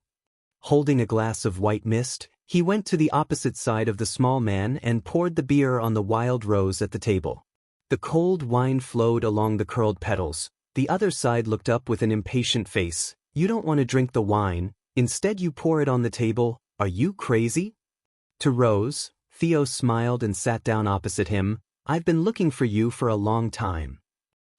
Holding a glass of white mist, he went to the opposite side of the small man and poured the beer on the wild rose at the table. The cold wine flowed along the curled petals. The other side looked up with an impatient face. "You don't want to drink the wine, instead you pour it on the table. Are you crazy?" To Rose, Theo smiled and sat down opposite him. "I've been looking for you for a long time."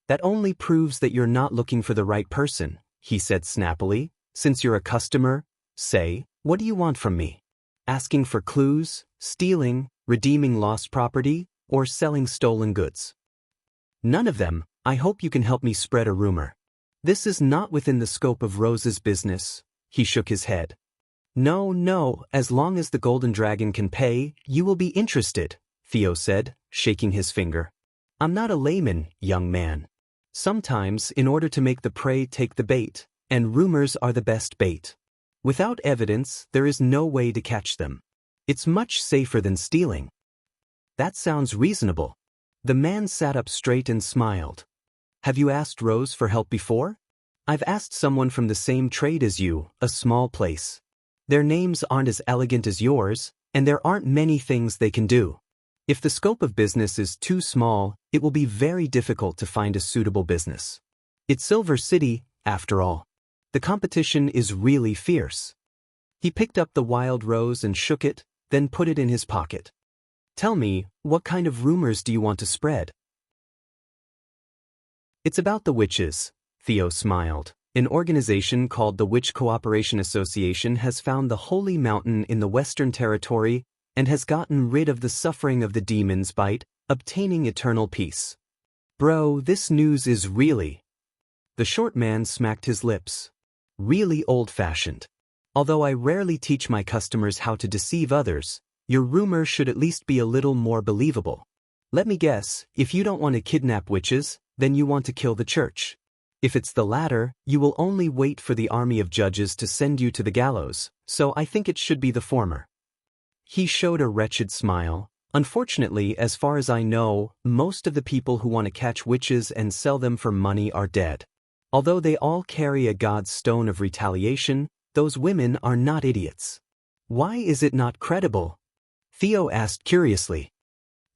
"That only proves that you're not looking for the right person," he said snappily. "Since you're a customer, say, what do you want from me? Asking for clues, stealing, redeeming lost property, or selling stolen goods?" "None of them. I hope you can help me spread a rumor." "This is not within the scope of Rose's business." He shook his head. No, as long as the Golden Dragon can pay, you will be interested," Theo said, shaking his finger. "I'm not a layman, young man. Sometimes, in order to make the prey take the bait, and rumors are the best bait. Without evidence, there is no way to catch them. It's much safer than stealing." "That sounds reasonable." The man sat up straight and smiled. "Have you asked Rose for help before?" "I've asked someone from the same trade as you, a small place. Their names aren't as elegant as yours, and there aren't many things they can do. If the scope of business is too small, it will be very difficult to find a suitable business. It's Silver City, after all. The competition is really fierce." He picked up the wild rose and shook it, then put it in his pocket. "Tell me, what kind of rumors do you want to spread?" "It's about the witches," Theo smiled. "An organization called the Witch Cooperation Association has found the Holy Mountain in the Western Territory and has gotten rid of the suffering of the demon's bite, obtaining eternal peace." "Bro, this news is really—" The short man smacked his lips. "Really old-fashioned. Although I rarely teach my customers how to deceive others, your rumor should at least be a little more believable. Let me guess, if you don't want to kidnap witches, then you want to kill the church. If it's the latter, you will only wait for the army of judges to send you to the gallows, so I think it should be the former." He showed a wretched smile. "Unfortunately, as far as I know, most of the people who want to catch witches and sell them for money are dead. Although they all carry a god's stone of retaliation, those women are not idiots." "Why is it not credible?" Theo asked curiously.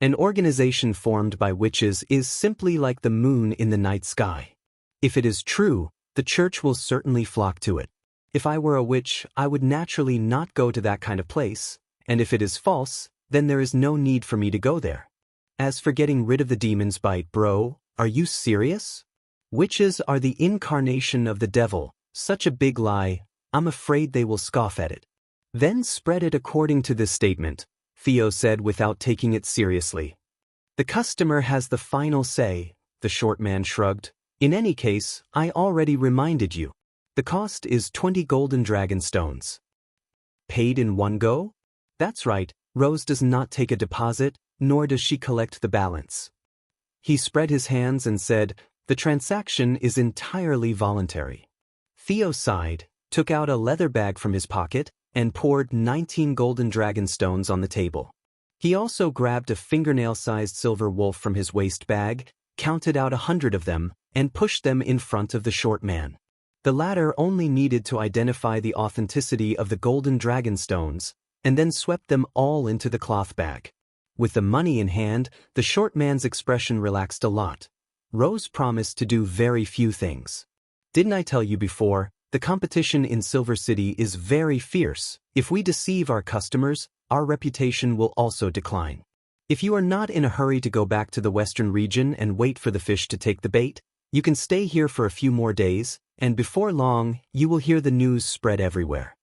"An organization formed by witches is simply like the moon in the night sky. If it is true, the church will certainly flock to it. If I were a witch, I would naturally not go to that kind of place, and if it is false, then there is no need for me to go there. As for getting rid of the demon's bite, bro, are you serious? Witches are the incarnation of the devil, such a big lie, I'm afraid they will scoff at it." "Then spread it according to this statement," Theo said without taking it seriously. "The customer has the final say," the short man shrugged. "In any case, I already reminded you. The cost is 20 golden dragon stones." "Paid in one go?" "That's right, Rose does not take a deposit, nor does she collect the balance." He spread his hands and said, "The transaction is entirely voluntary." Theo sighed, took out a leather bag from his pocket, and poured 19 golden dragon stones on the table. He also grabbed a fingernail-sized silver wolf from his waist bag, counted out 100 of them, and pushed them in front of the short man. The latter only needed to identify the authenticity of the golden dragon stones, and then swept them all into the cloth bag. With the money in hand, the short man's expression relaxed a lot. Rose promised to do very few things. "Didn't I tell you before, the competition in Silver City is very fierce. If we deceive our customers, our reputation will also decline. If you are not in a hurry to go back to the western region and wait for the fish to take the bait, you can stay here for a few more days, and before long, you will hear the news spread everywhere.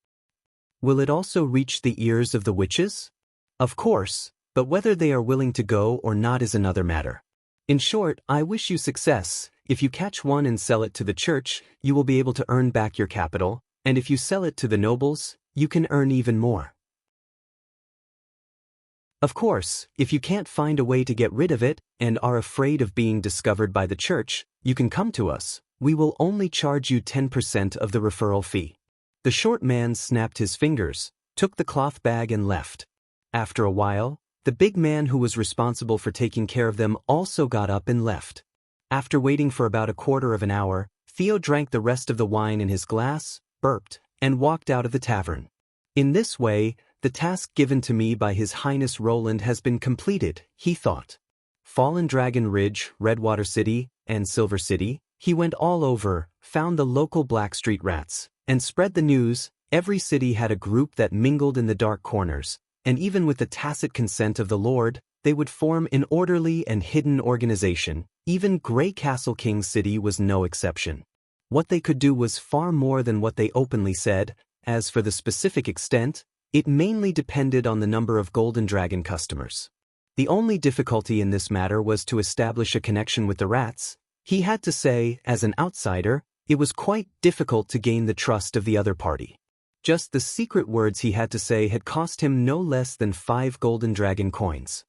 Will it also reach the ears of the witches? Of course, but whether they are willing to go or not is another matter. In short, I wish you success. If you catch one and sell it to the church, you will be able to earn back your capital, and if you sell it to the nobles, you can earn even more. Of course, if you can't find a way to get rid of it and are afraid of being discovered by the church, you can come to us. We will only charge you 10% of the referral fee. The short man snapped his fingers, took the cloth bag and left. After a while, the big man who was responsible for taking care of them also got up and left. After waiting for about a quarter of an hour, Theo drank the rest of the wine in his glass, burped, and walked out of the tavern. In this way, the task given to me by His Highness Roland has been completed, he thought. Fallen Dragon Ridge, Redwater City, and Silver City, he went all over, found the local Blackstreet rats, and spread the news. Every city had a group that mingled in the dark corners, and even with the tacit consent of the Lord, they would form an orderly and hidden organization. Even Grey Castle King City was no exception. What they could do was far more than what they openly said. As for the specific extent, it mainly depended on the number of Golden Dragon customers. The only difficulty in this matter was to establish a connection with the rats. He had to say, as an outsider, it was quite difficult to gain the trust of the other party. Just the secret words he had to say had cost him no less than 5 Golden Dragon coins.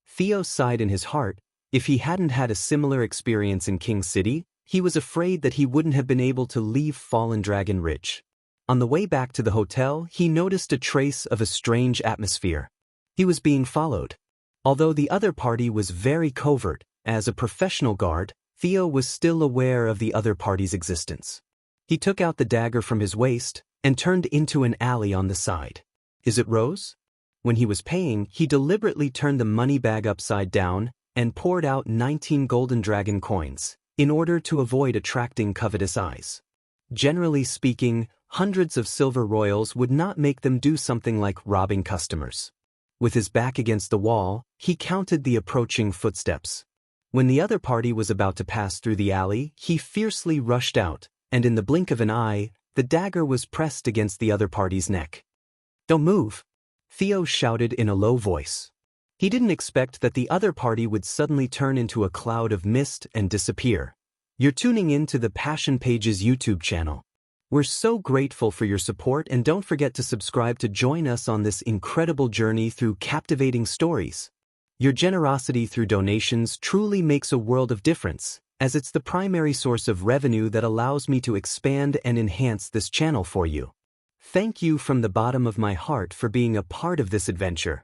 Theo sighed in his heart. If he hadn't had a similar experience in King City, he was afraid that he wouldn't have been able to leave Fallen Dragon Ridge. On the way back to the hotel, he noticed a trace of a strange atmosphere. He was being followed. Although the other party was very covert, as a professional guard, Theo was still aware of the other party's existence. He took out the dagger from his waist and turned into an alley on the side. Is it Rose? When he was paying, he deliberately turned the money bag upside down and poured out 19 Golden Dragon coins, in order to avoid attracting covetous eyes. Generally speaking, hundreds of silver royals would not make them do something like robbing customers. With his back against the wall, he counted the approaching footsteps. When the other party was about to pass through the alley, he fiercely rushed out, and in the blink of an eye, the dagger was pressed against the other party's neck. "Don't move!" Theo shouted in a low voice. He didn't expect that the other party would suddenly turn into a cloud of mist and disappear. You're tuning in to the Passion Pages YouTube channel. We're so grateful for your support, and don't forget to subscribe to join us on this incredible journey through captivating stories. Your generosity through donations truly makes a world of difference, as it's the primary source of revenue that allows me to expand and enhance this channel for you. Thank you from the bottom of my heart for being a part of this adventure.